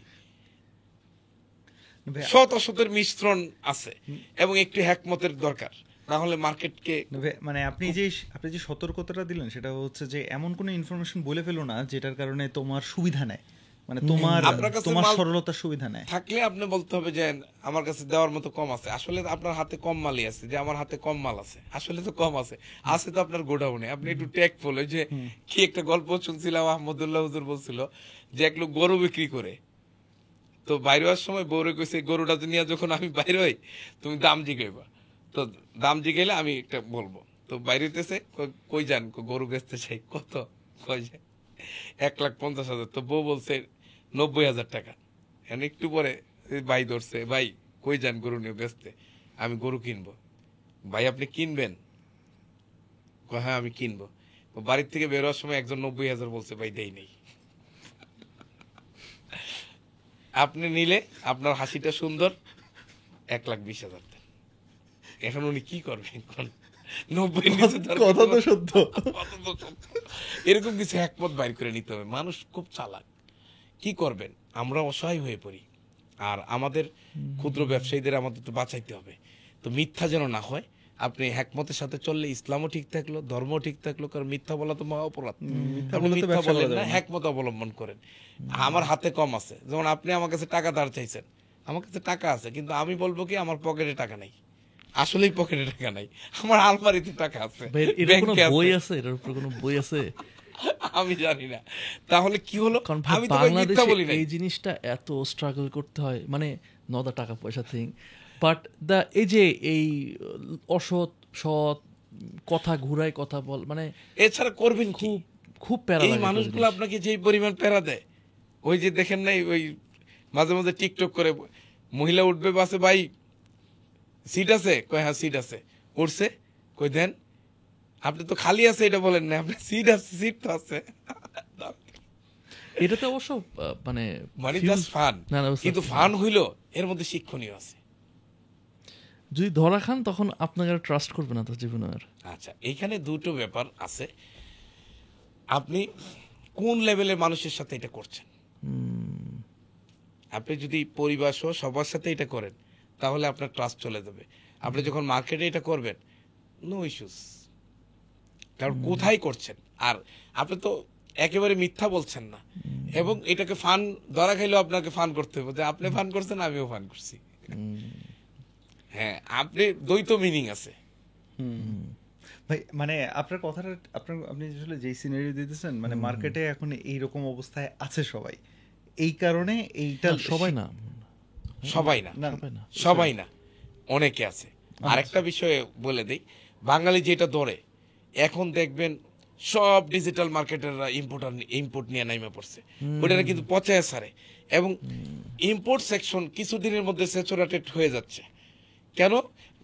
শত অসতের মিশ্রণ আছে এবং একটু হ্যাকমতের দরকার, না হলে মার্কেটকে মানে আপনি যে সতর্কতাটা দিলেন সেটা হচ্ছে যে এমন কোনো ইনফরমেশন বলে ফেলো না যেটার কারণে তোমার সুবিধা নেয়, মানে তোমার সরলতার সুবিধা নেয়। থাকলে আপনি বলতে হবে যে আমার কাছে দেওয়ার মতো কম আছে, আসলে আপনার হাতে কম মালই আছে, যে আমার হাতে কম মাল আছে, আসলে তো কম আছে, আছে তো আপনার গোডাউনে। আপনি একটু ট্যাক্টফুল, ওই যে কি একটা গল্প শুনছিলাম, আহমদুল্লাহ হুজুর বলছিল যে এক লোক গরু বিক্রি করে, তো বাইরে হওয়ার সময় বউরে কইছে গরুটা নিয়ে যখন আমি বাইরে হই তুমি দাম জিগাইবা, তো দাম জিগাইলে আমি একটা বলবো। তো বাইরে হইতেছে, কই যান, গরু বেচতে চাই, কত, কই যায় 1,50,000। তো বউ বলছে 90,000 টাকা। এখন একটু পরে ভাই ধরছে, ভাই কই যান গরু নিয়ে বেচতে, আমি গরু কিনবো। ভাই আপনি কিনবেন? হ্যাঁ আমি কিনবো। বাড়ির থেকে বের হওয়ার সময় একজন 90,000 বলছে, ভাই দেই নেই। আপনি নিলে আপনার হাসিটা সুন্দর, 1,20,000 দেন। এখন উনি কি করবেন? 90 নিচে কথা তো সত্য। এরকম কিছু একমত বাইর করে নিতে হবে। মানুষ খুব চালাক, কি করবেন, আমরা অসহায় হয়ে পড়ি। আর আমাদের ক্ষুদ্র ব্যবসায়ীদের আমাদের তো বাঁচাইতে হবে। তো মিথ্যা যেন না হয়, আপনি হ্যাকমতের সাথে চললে ইসলামও ঠিক থাকলো, ধর্ম ঠিক থাকলো, কারণ মিথ্যা বলা তো মহা অপরাধ। আপনি মিথ্যা বলেন না, হ্যাকমত অবলম্বন করেন। আমার হাতে কম আছে, যেমন আপনি আমার কাছে টাকা ধার চাইছেন, আমার কাছে টাকা আছে, কিন্তু আমি বলবো কি আমার পকেটে টাকা নাই, আসলেই পকেটে টাকা নাই, আমার আলমারিতে টাকা আছে, বই আছে, এটার উপর কোনো বই আছে আমি জানি না। তাহলে কি হলো, আমি তো বাংলাদেশে বলি না, এই জিনিসটা এত স্ট্রাগল করতে হয়, মানে নদা টাকা পয়সা থিং, বাট এই যে এই অসৎ সৎ কথা ঘুরায় কথা বল, মানে এছাড়া করবেন কি? খুব প্যারা এই লাগে মানুষগুলো আপনাকে যে পরিমাণ প্যারা দেয়, ওই যে দেখেন নাই, ওই মাঝে মাঝে টিকটক করে মহিলা উঠবে বাসে, ভাই সিট আছে, কয় হ্যাঁ সিট আছে, উঠছে, কই দেন, আপনি তো খালি আছে এটা বলেন না, আপনি সিট আছে, সিট তো আছে। এটাতে অবশ্য মানে মানে জাস্ট ফান, কিন্তু ফান হইলো এর মধ্যে শিক্ষণীয় আছে। যদি ধরা খান তখন আপনাকে আর ট্রাস্ট করবে না তার জীবনে আর। আচ্ছা, এইখানে দুটো ব্যাপার আছে, আপনি কোন লেভেলের মানুষের সাথে এটা করছেন। আপনি যদি পরিবার সহ সবার সাথে এটা করেন তাহলে আপনার ট্রাস্ট চলে যাবে। আপনি যখন মার্কেটে এটা করবেন, নো ইস্যুস, কারণ কোথায় করছেন, আর আপনি তো একেবারে মিথ্যা বলছেন না, এবং এটাকে ফান ধরা খাইলেও আপনাকে ফান করতে হবে, যে আপনি ফান করছেন আমিও ফান করছি। হ্যাঁ, আপনি দ্বৈত মিনিং আছে। ভাই মানে আপনার কথাটা, আপনি আসলে যেই সিনারিও দিতেছেন, মানে মার্কেটে এখন এইরকম অবস্থায় আছে সবাই, এই কারণে এইটা সবাই না, সবাই না, অনেকে আছে। আরেকটা বিষয়ে বলে দেই, বাঙালি যেটা ধরে, এখন দেখবেন সব ডিজিটাল মার্কেটাররা ইম্পোর্ট নিয়ে নাইমে পড়ছে, ওটা কিন্তু পচায় সারে, এবং ইম্পোর্ট সেকশন কিছুদিনের মধ্যে স্যাচুরেটেড হয়ে যাচ্ছে। কেন?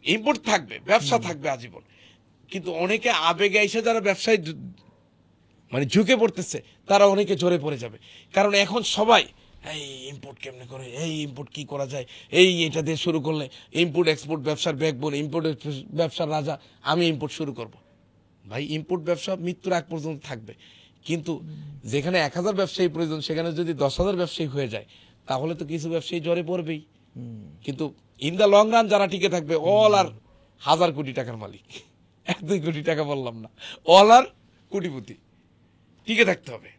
ইম্পোর্ট থাকবে, ব্যবসা থাকবে আজীবন, কিন্তু অনেকে আবেগে এসে যারা ব্যবসায় মানে ঝুঁকে পড়তেছে, তারা অনেকে জোরে পড়ে যাবে, কারণ এখন সবাই এই ইম্পোর্ট কেমনে করে, এই ইম্পোর্ট কি করা যায়, এই এটা দিয়ে শুরু করলে ইম্পোর্ট এক্সপোর্ট ব্যবসার ব্যাকবোন, ইম্পোর্ট ব্যবসার রাজা, আমি ইম্পোর্ট শুরু করব। ভাই ইম্পোর্ট ব্যবসা মৃত্যুর আগ পর্যন্ত থাকবে, কিন্তু যেখানে 1000 ব্যবসায়ী প্রয়োজন সেখানে যদি 10,000 ব্যবসায়ী হয়ে যায় তাহলে তো কিছু ব্যবসায়ী জ্বরে পড়বেই। কিন্তু ইন দা লং রান যারা টিকে থাকবে অল আর 1000 কোটি টাকার মালিক, 1-2 কোটি টাকা বললাম না, অল আর কোটিপতি, টিকে থাকতে হবে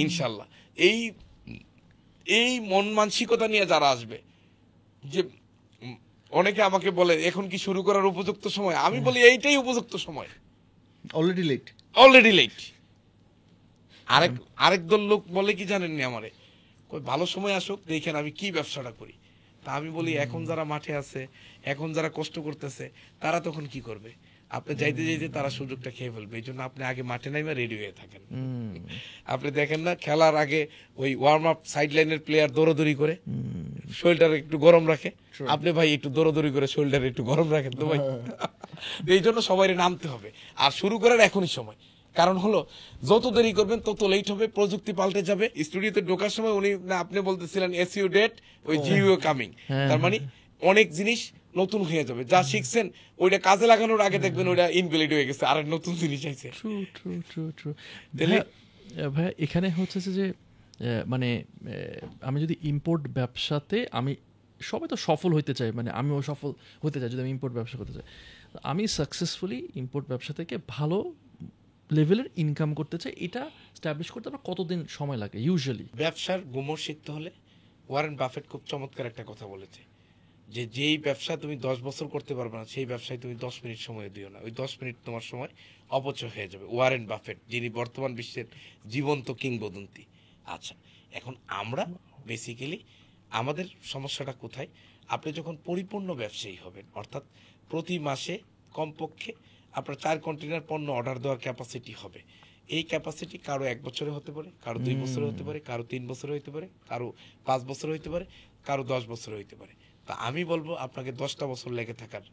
ইনশাল্লাহ। এই মন মানসিকতা নিয়ে যারা আসবে, যে অনেকে আমাকে বলে এখন কি শুরু করার উপযুক্ত সময়, আমি বলি এইটাই উপযুক্ত সময়, অলরেডি লেট। Already late. আরেক দল লোক বলে কি জানেননি আমারে, কই ভালো সময় আসুক দেখেন আমি কি ব্যবসাটা করি। তা আমি বলি এখন যারা মাঠে আছে, এখন যারা কষ্ট করতেছে তারা তখন কি করবে, আপনি যাইতে যাইতে তারা সুযোগটা খেয়ে ফেলবে। এই জন্য আপনি আগে মাঠে নাইমা রেডি হয়ে থাকেন। আপনি দেখেন না খেলার আগে ওই ওয়ার্ম আপ সাইড লাইনের প্লেয়ার দৌড়াদৌড়ি করে শরীরটা একটু গরম রাখে, আপনি ভাই একটু দৌড়াদৌড়ি করে শরীরটা একটু গরম রাখেন তো ভাই। এই জন্য সবাই নামতে হবে আর শুরু করার এখনই সময়। কারণ হলো যত দেরি করবেন তত লেট হবে, প্রযুক্তি পাল্টে যাবে। স্টুডিওতে ঢোকার সময় উনি না আপনি বলতেছিলেন এসইউ ডেট, ওই জিইউ কামিং, তার মানে অনেক জিনিস নতুন হয়ে যাবে। যা শিখছেন ওইটা কাজে লাগানোর আগে দেখবেন ওইটা ইনভ্যালিড হয়ে গেছে, আর নতুন জিনিস আইছে। ট্রু। ভাই এখানে হচ্ছে যে মানে আমি যদি ইম্পোর্ট ব্যবসাতে, আমি সবাই তো সফল হইতে চাই, মানে আমিও সফল হতে চাই যদি আমি ইম্পোর্ট ব্যবসা করতে চাই, আমি সাকসেসফুলি ইম্পোর্ট ব্যবসা থেকে ভালো লেভেলের ইনকাম করতে চাই, এটা স্ট্যাবলিশ করতে আমার কতদিন সময় লাগে ইউজুয়ালি? ব্যবসার গুমর শিখতে হলে ওয়ারেন বাফেট খুব চমৎকার একটা কথা বলেছে, যে যেই ব্যবসা তুমি 10 বছর করতে পারবে না সেই ব্যবসায় তুমি 10 মিনিট সময় দিও না, ওই 10 মিনিট তোমার সময় অপচয় হয়ে যাবে। ওয়ারেন বাফেট, যিনি বর্তমান বিশ্বের জীবন্ত কিংবদন্তি। আচ্ছা, এখন আমরা বেসিক্যালি আমাদের সমস্যাটা কোথায়, আপনি যখন পরিপূর্ণ ব্যবসায়ী হবেন, অর্থাৎ প্রতি মাসে কমপক্ষে আপনার 4 কন্টেনার পণ্য অর্ডার দেওয়ার ক্যাপাসিটি হবে। এই ক্যাপাসিটি কারো 1 বছরে হতে পারে, কারো 2 বছরে হতে পারে, কারো 3 বছরে হতে পারে, কারো 5 বছরে হতে পারে, কারো 10 বছরে হতে পারে। তা আমি বলবো আপনাকে 10টা বছর লেগে থাকার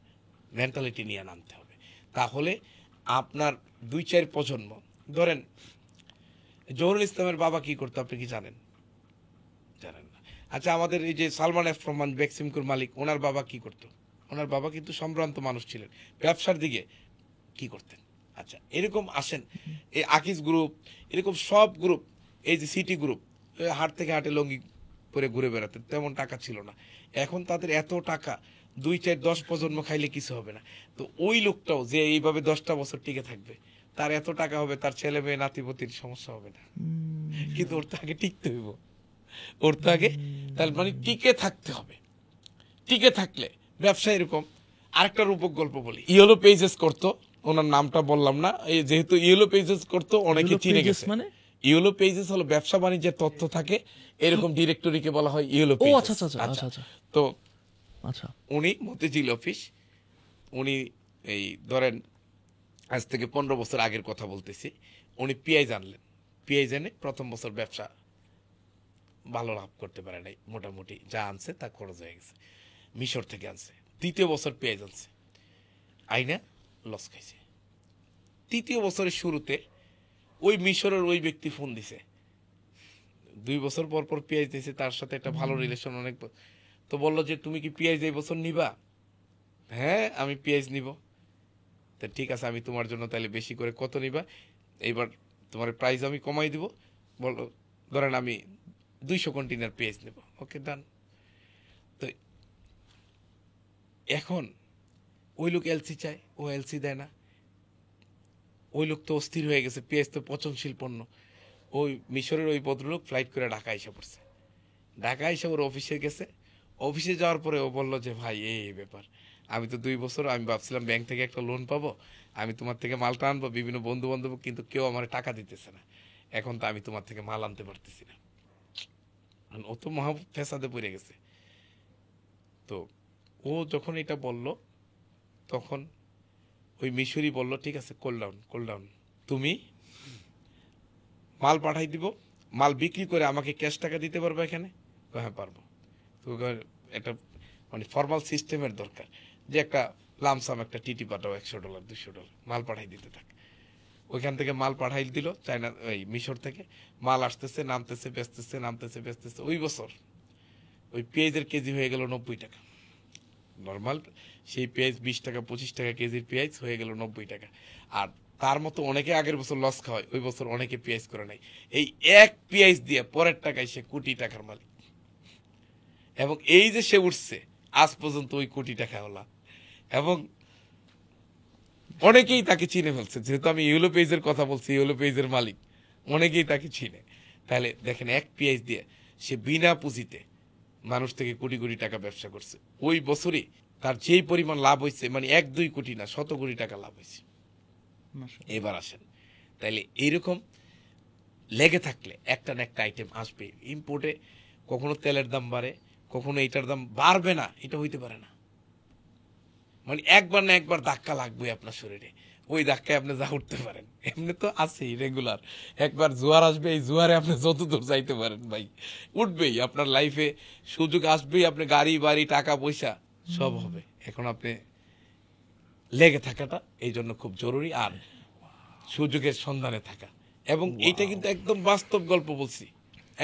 মেন্টালিটি নিয়ে নামতে হবে। তাহলে আপনার 2-4 প্রজন্ম, ধরেন জহুরুল ইসলামের বাবা কি করতো আপনি কি জানেন? জানেন না। আচ্ছা, আমাদের এই যে সালমান এফ রহমান বেক্সিমকোর মালিক, ওনার বাবা কি করতো? ওনার বাবা কিন্তু সম্ভ্রান্ত মানুষ ছিলেন, ব্যবসার দিকে কি করতেন? আচ্ছা, এরকম আসেন এই আকিজ গ্রুপ, এরকম সব গ্রুপ, এই যে সিটি গ্রুপ, হাট থেকে হাটে লঙ্গি পরে ঘুরে বেড়াতেন, তেমন টাকা ছিল না। এখন তাদের এত টাকা, 2-4-10 প্রজন্ম খাইলে কিছু হবে না। তো ওই লোকটাও যে এইভাবে 10টা বছর টিকে থাকবে, তার এত টাকা হবে, তার ছেলে মেয়ে নাতিপতির সমস্যা হবে না। কিন্তু ওর তো আগে টিকতে হইব, ওর তো আগে, তার মানে টিকে থাকতে হবে। টিকে থাকলে ব্যবসা এরকম। আরেকটা রূপক গল্প বলি, ইয়েলো পেজেস করতো, ওনার নামটা বললাম না, এই যেহেতু ইয়েলো পেজেস করতো অনেকে চিনে গেছে। মানে ইয়েলো পেজেস হলো ব্যবসা বাণিজ্যের তথ্য থাকে এরকম ডিরেক্টরিকে বলা হয় ইয়েলো ও পেজেস। আচ্ছা। তো আচ্ছা, উনি মতিঝিল অফিস, উনি এই ধরেন আজ থেকে 15 বছর আগের কথা বলতেছি, উনি পিআই আনলেন। পিআই এনে প্রথম বছর ব্যবসা ভালো লাভ করতে পারে নাই, মোটামুটি যা আনছে তা খরচ হয়ে গেছে। মিশর থেকে আনছে, দ্বিতীয় বছর পেঁয়াজ আনছে, আইনা লস খাইছে। তৃতীয় বছরের শুরুতে ওই মিশরের ওই ব্যক্তি ফোন দিছে, 2 বছর পর পর পেঁয়াজ দিয়েছে, তার সাথে একটা ভালো রিলেশন অনেক। তো বললো যে তুমি কি পেঁয়াজ এই বছর নিবা? হ্যাঁ আমি পেঁয়াজ নিব। তা ঠিক আছে, আমি তোমার জন্য তাহলে বেশি করে কত নিবা, এইবার তোমার প্রাইস আমি কমাই দিব। বলো ধরেন আমি 200 কন্টেনার পেঁয়াজ নেব। ওকে, ডান। তো এখন ওই লোক এলসি চায়, ও এলসি দেয় না। ওই লোক তো অস্থির হয়ে গেছে, পেঁয়াজ তো পচনশীল পণ্য। ওই মিশরের ওই ভদ্রলোক ফ্লাইট করে ঢাকা এসে পড়ছে। ঢাকা এসে ওর অফিসে গেছে। অফিসে যাওয়ার পরে ও বললো যে ভাই এই ব্যাপার, আমি তো 2 বছর আমি ভাবছিলাম ব্যাংক থেকে একটা লোন পাবো, আমি তোমার থেকে মালটা আনবো, বিভিন্ন বন্ধু বান্ধব, কিন্তু কেউ আমার টাকা দিতেছে না। এখন তো আমি তোমার থেকে মাল আনতে পারতেছি না। ও তো মহা ফেসাদে পড়ে গেছে। তো ও যখন এটা বলল, তখন ওই মিশরি বলল ঠিক আছে, কোল ডাউন, তুমি মাল পাঠাই দিব, মাল বিক্রি করে আমাকে ক্যাশ টাকা দিতে পারবে এখানে? হ্যাঁ পারবো। তো একটা মানে ফর্মাল সিস্টেমের দরকার, যে একটা লামসাম একটা টিটি পাঠাও, $100 $200 মাল পাঠাই দিতে থাকে। ওইখান থেকে মাল পাঠাই দিল চায়না, এই মিশর থেকে মাল আসতেছে, নামতেছে, বেচতেছে, নামতেছে, বেচতেছে। ওই বছর ওই পেঁয়াজের কেজি হয়ে গেল 90 টাকা। নর্মাল সেই পেঁয়াজ 20 টাকা 25 টাকা কেজির পেঁয়াজ হয়ে গেল 90 টাকা। আর তার মতো অনেকে আগের বছর লস খাওয়ায়, ওই বছর অনেকে পেঁয়াজ করে নাই। এই এক পেঁয়াজ দিয়ে পরের টাকায় সে কোটি টাকার মালিক, এবং এই যে সে উঠছে আজ পর্যন্ত ওই কোটি টাকা হলা, এবং অনেকেই তাকে চিনে ফেলছে। যেহেতু আমি ইউলো পেজের কথা বলছি, ইউলো পেজের মালিক অনেকেই তাকে চিনে। তাহলে দেখেন এক পেঁয়াজ দিয়ে সে বিনা পুঁজিতে মানুষ থেকে কোটি কোটি টাকা ব্যবসা করছে। ওই বছরই তার যেই পরিমাণ লাভ হয়েছে, মানে 1-2 কোটি না, 100 কোটি টাকা লাভ হয়েছে। এবার আসেন, তাইলে এইরকম লেগে থাকলে একটা না একটা আইটেম আসবে। ইম্পোর্টে কখনো তেলের দাম বাড়ে, কখনো এটার দাম বাড়বে না, এটা হইতে পারে না। মানে একবার না একবার ধাক্কা লাগবে আপনার শরীরে, ওই ধাক্কায় আপনি যা উঠতে পারেন। এমনি তো আছেই রেগুলার, একবার জোয়ার আসবে, এই জোয়ারে আপনি যত দূর যাইতে পারেন ভাই উঠবেই। আপনার লাইফে সুযোগ আসবেই, আপনি গাড়ি বাড়ি টাকা পয়সা সব হবে। এখন আপনি লেগে থাকাটা এই জন্য খুব জরুরি, আর সুযোগের সন্ধানে থাকা। এবং এইটা কিন্তু একদম বাস্তব গল্প বলছি।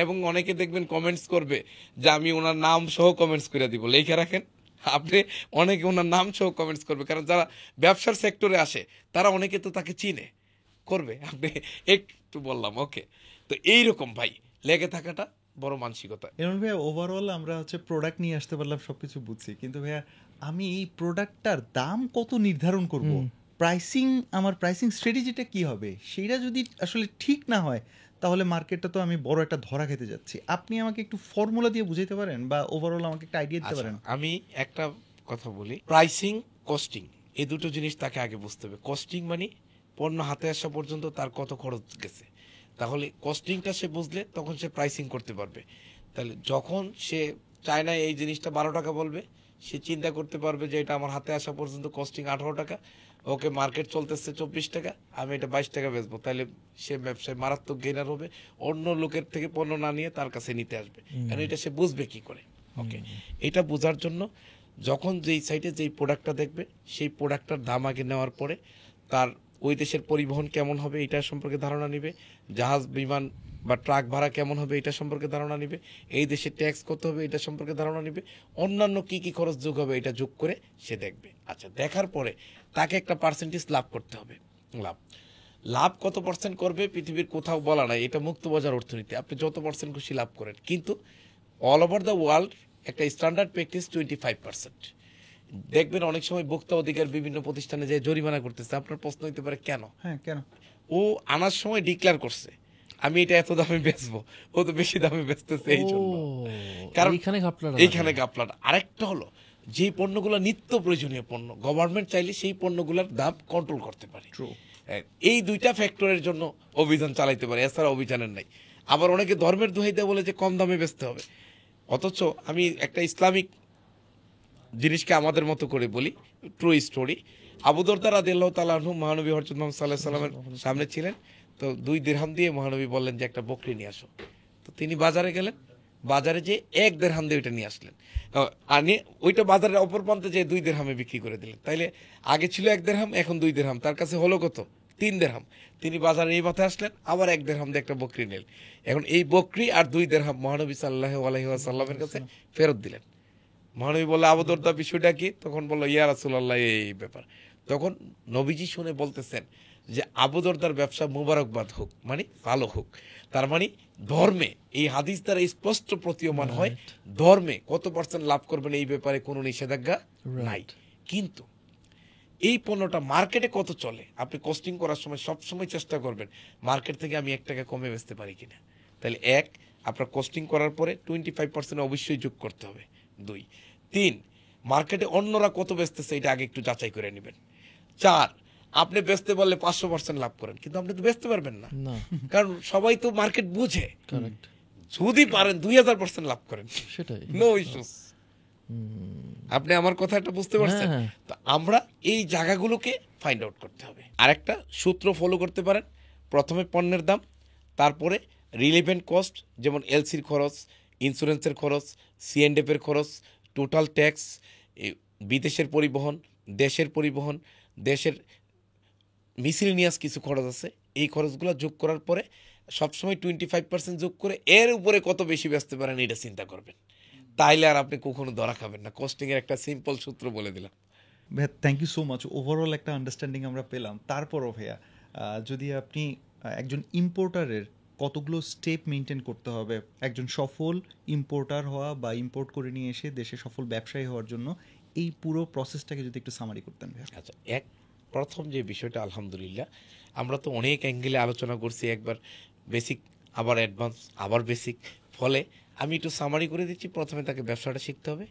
এবং অনেকে দেখবেন কমেন্টস করবে যে আমি ওনার নাম সহ কমেন্টস করে দিব, লেখা রাখেন আপনি। অনেকে ওনার নাম সহ কমেন্টস করবে, কারণ যারা ব্যবসার সেক্টরে আসে তারা অনেকে তো তাকে চিনে করবে। আপনি একটু বললাম ওকে। তো এইরকম ভাই লেগে থাকাটা বড় মানসিকতা। এমন ভাইয়া ওভারঅল আমরা হচ্ছে প্রোডাক্ট নিয়ে আসতে পারলাম, সবকিছু বুঝছি, কিন্তু ভাইয়া আমি এই প্রোডাক্টটার দাম কত নির্ধারণ করব, প্রাইসিং, আমার প্রাইসিং স্ট্র্যাটেজিটা কি হবে, সেটা যদি আসলে ঠিক না হয় তাহলে মার্কেটটা তো আমি বড় একটা ধরা খেতে যাচ্ছি। আপনি আমাকে একটু ফর্মুলা দিয়ে বুঝাইতে পারেন বা ওভারঅল আমাকে একটা আইডিয়া দিতে পারেন? আমি একটা কথা বলি, প্রাইসিং কস্টিং এই দুটো জিনিস তাকে আগে বুঝতে হবে। কস্টিং মানে পণ্য হাতে আসা পর্যন্ত তার কত খরচ গেছে, তাহলে কস্টিংটা সে বুঝলে তখন সে প্রাইসিং করতে পারবে। তাহলে যখন সে চায়না এই জিনিসটা 12 টাকা বলবে, সে চিন্তা করতে পারবে যে এটা আমার হাতে আসা পর্যন্ত কস্টিং 18 টাকা, ওকে মার্কেট চলতেছে 24 টাকা, আমি এটা 22 টাকা বেচবো। তাহলে সে ব্যবসায় মারাত্মক গেইনার হবে, অন্য লোকের থেকে পণ্য না নিয়ে তার কাছে নিতে আসবে। কারণ এটা সে বুঝবে কি করে। ওকে, এটা বোঝার জন্য যখন যেই সাইটে যেই প্রোডাক্টটা দেখবে, সেই প্রোডাক্টটার দাম আগে নেওয়ার পরে তার ওই দেশের পরিবহন কেমন হবে এটা সম্পর্কে ধারণা নিবে, জাহাজ বিমান বা ট্রাক ভাড়া কেমন হবে এটা সম্পর্কে ধারণা নিবে, এই দেশে ট্যাক্স কত হবে এটা সম্পর্কে ধারণা নিবে, অন্যান্য কি কি খরচ যোগ হবে এটা যোগ করে সে দেখবে। আচ্ছা, দেখার পরে তাকে একটা পার্সেন্টেজ লাভ করতে হবে। লাভ কত পার্সেন্ট করবে পৃথিবীর কোথাও বলা নাই, এটা মুক্ত বাজার অর্থনীতি, আপনি যত পার্সেন্ট খুশি লাভ করেন। কিন্তু অল ওভার দ্য ওয়ার্ল্ড একটা স্ট্যান্ডার্ড প্র্যাকটিস 25%। দেখবেন অনেক সময় ভোক্তা অধিকার বিভিন্ন প্রতিষ্ঠানে যে জরিমানা করতেছে, আপনার প্রশ্ন হইতে পারে কেন? হ্যাঁ, কেন? ও আনার সময় ডিক্লেয়ার করছে আমি এটা এত দামে বেচবো, ও তো বেশি দামে বেচতেছে এই জন্য। কারণ এইখানে গাপলাটা। আরেকটা হলো, যে পণ্যগুলো নিত্য প্রয়োজনীয় পণ্য, গভর্নমেন্ট চাইলে সেই পণ্যগুলোর দাম কন্ট্রোল করতে পারে। এই দুইটা ফ্যাক্টরের জন্য অভিযান চালাইতে পারে, এছাড়া অভিযানের নাই। আবার অনেকে ধর্মের দোহাই দেয় বলে যে কম দামে বেচতে হবে, অথচ আমি একটা ইসলামিক জিনিসকে আমাদের মতো করে বলি, ট্রু স্টোরি। আবু দরদা রাদিয়াল্লাহু তাআলা আনহু মহানবী হযরত মুহাম্মদ সাল্লাল্লাহু আলাইহি সাল্লামের সামনে ছিলেন, তো 2 দিরহাম দিয়ে মহানবী বললেন যে একটা বকরি নিয়ে আসো। তো তিনি বাজারে গেলেন, বাজারে যে 1 দিরহাম দিয়ে ওইটা নিয়ে আসলেন, আনি ওইটা বাজারের অপর প্রান্তে যে 2 দিরহামে বিক্রি করে দিলেন। তাইলে আগে ছিল 1 দিরহাম, এখন 2 দিরহাম, তার কাছে হলো কত? 3 দিরহাম। তিনি বাজারে এই মাথায় আসলেন, আবার 1 দিরহাম দিয়ে একটা বকরি নিলেন। এখন এই বকরি আর 2 দিরহাম মহানবী সাল্লাল্লাহু আলাইহি ওয়াসাল্লামের কাছে ফেরত দিলেন। মহানবী বলল, আবু দরদা বিষয়টা কি? তখন বলল, ইয়া রাসূলুল্লাহ এই ব্যাপার। তখন নবীজি শুনে বলতেছেন যে আবু দরদার ব্যবসা মুবারকবাদ হোক, মানে ভালো হোক। তার মানে ধর্মে এই হাদিস দ্বারা স্পষ্ট প্রতীয়মান হয়, ধর্মে কত পার্সেন্ট লাভ করবেন এই ব্যাপারে কোনো নিষেধাজ্ঞা নাই। কিন্তু এই পণ্যটা মার্কেটে কত চলে, আপনি কস্টিং করার সময় সবসময় চেষ্টা করবেন মার্কেট থেকে আমি 1 টাকা কমে বেচতে পারি কিনা। তাহলে আপনার কস্টিং করার পরে 25% অবশ্যই যোগ করতে হবে। 2, 3, মার্কেটে অন্যরা কত বেচতেছে এটা আগে একটু যাচাই করে নেবেন। 4, আপনি বেচতে পারলে 500% লাভ করেন, কিন্তু আপনি তো বেচতে পারবেন না, কারণ সবাই তো মার্কেট বুঝে। যদি পারেন 2000% লাভ করেন, সেটাই নো ইস্যুস। আপনি আমার কথাটা বুঝতে পারছেন? তো আমরা এই জায়গাগুলোকে ফাইন্ড আউট করতে হবে। আরেকটা সূত্র ফলো করতে পারেন, প্রথমে পণ্যের দাম, তারপরে রিলেভেন্ট কস্ট, যেমন এলসির খরচ, ইন্স্যুরেন্সের খরচ, C&F এর খরচ, টোটাল ট্যাক্স, বিদেশের পরিবহন, দেশের পরিবহন, দেশের মিসেলেনিয়াস কিছু খরচ আছে, এই খরচগুলো যোগ করার পরে সবসময় 25% যোগ করে এর উপরে কত বেশি বেচতে পারেন এটা চিন্তা করবেন। তাইলে আর আপনি কখনো ধরা খাবেন না। কস্টিং এর একটা সিম্পল সূত্র বলে দিলাম। ভাইয়া thank you so much, overall একটা আন্ডারস্ট্যান্ডিং আমরা পেলাম। তারপরও ভাইয়া যদি আপনি একজন ইম্পোর্টারের কতগুলো স্টেপ মেনটেন করতে হবে একজন সফল ইম্পোর্টার হওয়া বা ইম্পোর্ট করে নিয়ে এসে দেশে সফল ব্যবসায়ী হওয়ার জন্য, এই পুরো প্রসেসটাকে যদি একটু সামারি করতেন ভাইয়া। আচ্ছা, প্রথম যে বিষয়টা, আলহামদুলিল্লাহ আমরা তো অনেক অ্যাঙ্গেলে আলোচনা করছি, একবার বেসিক আবার অ্যাডভান্স আবার বেসিক, ফলে আমি একটু সামারি করে দিচ্ছি। প্রথমে তাকে ব্যবসাটা শিখতে হবে,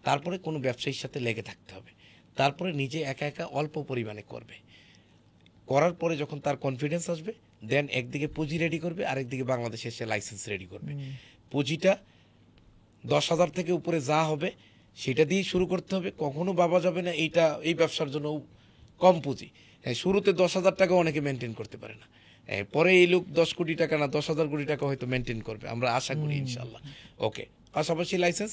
তারপরে কোনো ব্যবসায়ীর সাথে লেগে থাকতে হবে, তারপরে নিজে একা একা অল্প পরিমাণে করবে। করার পরে যখন তার কনফিডেন্স আসবে, দেন একদিকে পুঁজি রেডি করবে, আরেকদিকে বাংলাদেশে এসে লাইসেন্স রেডি করবে। পুঁজিটা 10,000 থেকে উপরে যা হবে সেটা দিয়েই শুরু করতে হবে। কখনো ভাবা যাবে না এই ব্যবসার জন্য কম পুঁজি। শুরুতে 10,000 টাকা অনেকে মেনটেন করতে পারে না, পরে এই লোক 10 কোটি টাকা না 10,000 কোটি টাকা হয়তো মেনটেন করবে, আমরা আশা করি ইনশাল্লাহ। ওকে, পাশাপাশি লাইসেন্স,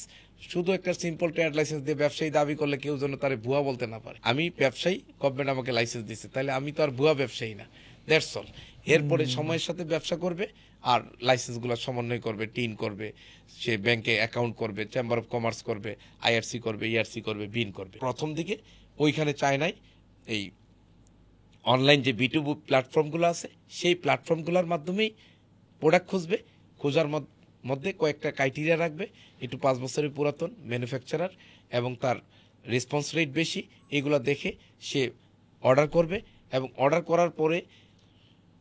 শুধু একটা সিম্পল ট্রেড লাইসেন্স দিয়ে ব্যবসায়ী দাবি করলে কেউ যেন তার ভুয়া বলতে না পারে। আমি ব্যবসায়ী, গভর্নমেন্ট আমাকে লাইসেন্স দিচ্ছে, তাহলে আমি তো আর ভুয়া ব্যবসায়ী না, দ্যাটস অল। এরপরে সময়ের সাথে ব্যবসা করবে আর লাইসেন্সগুলো সমন্বয় করবে, টিন করবে, সে ব্যাংকে অ্যাকাউন্ট করবে, চেম্বার অফ কমার্স করবে, আইআরসি করবে, ইআরসি করবে, বিন করবে। প্রথম দিকে ওইখানে চায় নাই এই অনলাইন যে B2B প্ল্যাটফর্মগুলো আছে, সেই প্ল্যাটফর্মগুলোর মাধ্যমেই প্রোডাক্ট খুঁজবে। খোঁজার মধ্যে কয়েকটা ক্রাইটেরিয়া রাখবে, একটু 5 বছরের পুরাতন ম্যানুফ্যাকচারার এবং তার রেসপন্স রেট বেশি, এগুলো দেখে সে অর্ডার করবে। এবং অর্ডার করার পরে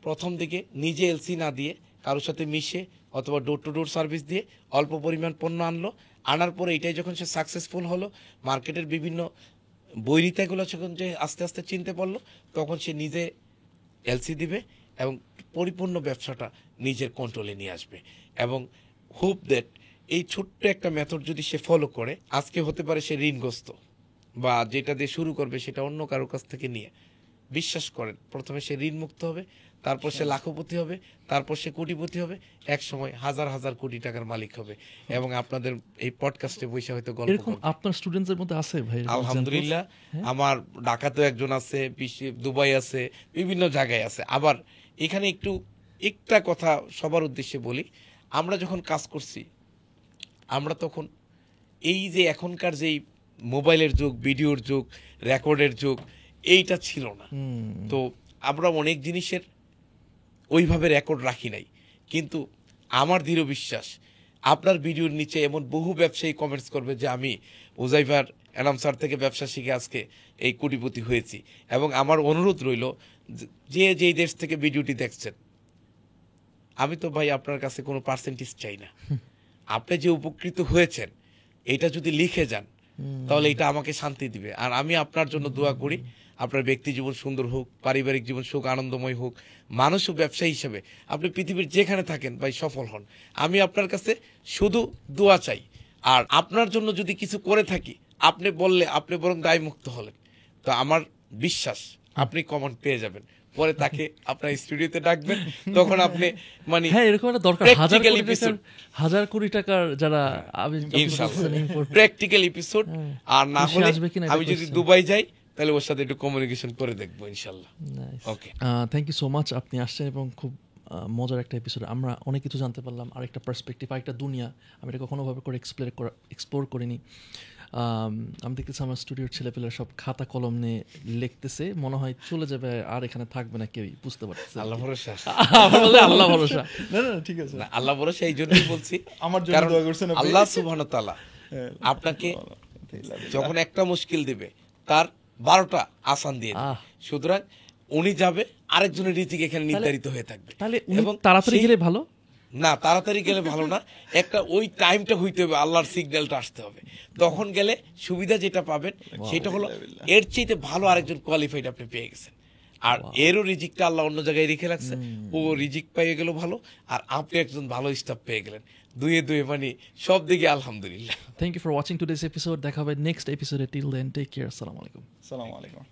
প্রথম দিকে নিজে এলসি না দিয়ে কারোর সাথে মিশে অথবা ডোর টু ডোর সার্ভিস দিয়ে অল্প পরিমাণ পণ্য আনার পরে এটাই যখন সে সাকসেসফুল হলো, মার্কেটের বিভিন্ন বৈরিতাগুলো যখন যে আস্তে আস্তে চিনতে পারলো, তখন সে নিজে এলসি দিবে এবং পরিপূর্ণ ব্যবসাটা নিজের কন্ট্রোলে নিয়ে আসবে। এবং হোপ দ্যাট এই ছোট্ট একটা মেথড যদি সে ফলো করে, আজকে হতে পারে সে ঋণগ্রস্ত বা যেটা দিয়ে শুরু করবে সেটা অন্য কারোর কাছ থেকে নিয়ে, বিশ্বাস করেন প্রথমে সে ঋণ মুক্ত হবে, তারপর সে লাখপতি হবে, তারপর সে কোটিপতি হবে, এক সময় হাজার হাজার কোটি টাকার মালিক হবে এবং আপনাদের এই পডকাস্টে বসে হয়তো গল্প এরকম করবে। আপনার স্টুডেন্টদের মধ্যে আছে ভাই? আলহামদুলিল্লাহ, আমার ঢাকাতেও একজন আছে, দুবাই আছে, বিভিন্ন জায়গায় আছে। আবার এখানে একটা কথা সবার উদ্দেশ্যে বলি, আমরা যখন কাজ করছি, আমরা তখন এই যে এখনকার যেই মোবাইলের যুগ, ভিডিওর যুগ, রেকর্ডের যুগ, এইটা ছিল না। তো আমরা অনেক জিনিসের ওইভাবে রেকর্ড রাখি নাই, কিন্তু আমার দৃঢ় বিশ্বাস আপনার ভিডিওর নিচে এমন বহু ব্যবসায়ী কমেন্টস করবে যে আমি উজাইফার এনাম স্যার থেকে ব্যবসা শিখে আজকে এই কোটিপতি হয়েছি। এবং আমার অনুরোধ রইল, যে যেই দেশ থেকে ভিডিওটি দেখছেন, আমি তো ভাই আপনার কাছে কোনো পার্সেন্টেজ চাই না, আপনি যে উপকৃত হয়েছেন এটা যদি লিখে যান তাহলে এটা আমাকে শান্তি দিবে। আর আমি আপনার জন্য দোয়া করি, আপনার ব্যক্তি জীবন সুন্দর হোক, পারিবারিক জীবন সুখ আনন্দময় হোক, মানুষ ও ব্যবসায়ী হিসেবে আপনি পৃথিবীর যেখানে থাকেন ভাই সফল হন। আমি আপনার কাছে শুধু দোয়া চাই। আর আপনার জন্য যদি কিছু করে থাকি, আপনি বললে আপনি বরং দায়মুক্ত হলেন, তো আমার বিশ্বাস আপনি কমেন্ট পেয়ে যাবেন, পরে তাকে আপনার স্টুডিওতে ডাকবেন, তখন আপনি মানে হ্যাঁ, এরকম একটা দরকার। হাজার কোটি টাকার যারা প্র্যাকটিক্যাল এপিসোড। আর না হলে আমি যদি দুবাই যাই তাহলে ওর সাথে একটু কমিউনিকেশন করে দেখবো ইনশাল্লাহ। ওকে, থ্যাংক ইউ সো মাচ, আপনি আসছেন এবং খুব মজার একটা এপিসোড, আমরা অনেক কিছু জানতে পারলাম, আরেকটা পার্সপেক্টিভ, আরেকটা দুনিয়া, আমি এটা কখনো ভাবে করে এক্সপ্লোর করিনি। আমি দেখতেছি আমার স্টুডিওর ছেলেপেলেরা সব খাতা কলম নিয়ে লিখতেছে, মনে হয় চলে যাবে আর এখানে থাকবে না কেউই, বুঝতে পারতেছে। আল্লাহ ভরসা, আল্লাহ ভরসা। না ঠিক আছে, আল্লাহ ভরসা এই জন্যই বলছি, আমার জন্য দোয়া করছেন আপনি। আল্লাহ সুবহানাহু ওয়া তাআলা আপনাকে যখন একটা মুশকিল দিবে তার 12টা আসান দিয়ে দিবে। সুতরাং উনি যাবে, আরেকজনের রিজিক এখানে নির্ধারিত হয়ে থাকবে। তাহলে তাড়াতাড়ি গেলে ভালো না, তাড়াতাড়ি গেলে ভালো না, একটা ওই টাইমটা হইতে হবে, আল্লাহর সিগন্যালটা আসতে হবে, তখন গেলে সুবিধা যেটা পাবেন সেটা হলো এর চেয়ে ভালো আরেকজন কোয়ালিফাইড আপনি পেয়ে গেছেন। আর এরও রিজিকটা আল্লাহ অন্য জায়গায় রেখে রাখছে, ও রিজিক পেয়ে গেল ভালো, আর আপনি একজন ভালো স্টাফ পেয়ে গেলেন, দুয়ে মানে সব দিকে আলহামদুলিল্লাহ। Thank you for watching today's episode. দেখা হবে নেক্সট এপিসোডে। Till then take care. আসসালামু আলাইকুম।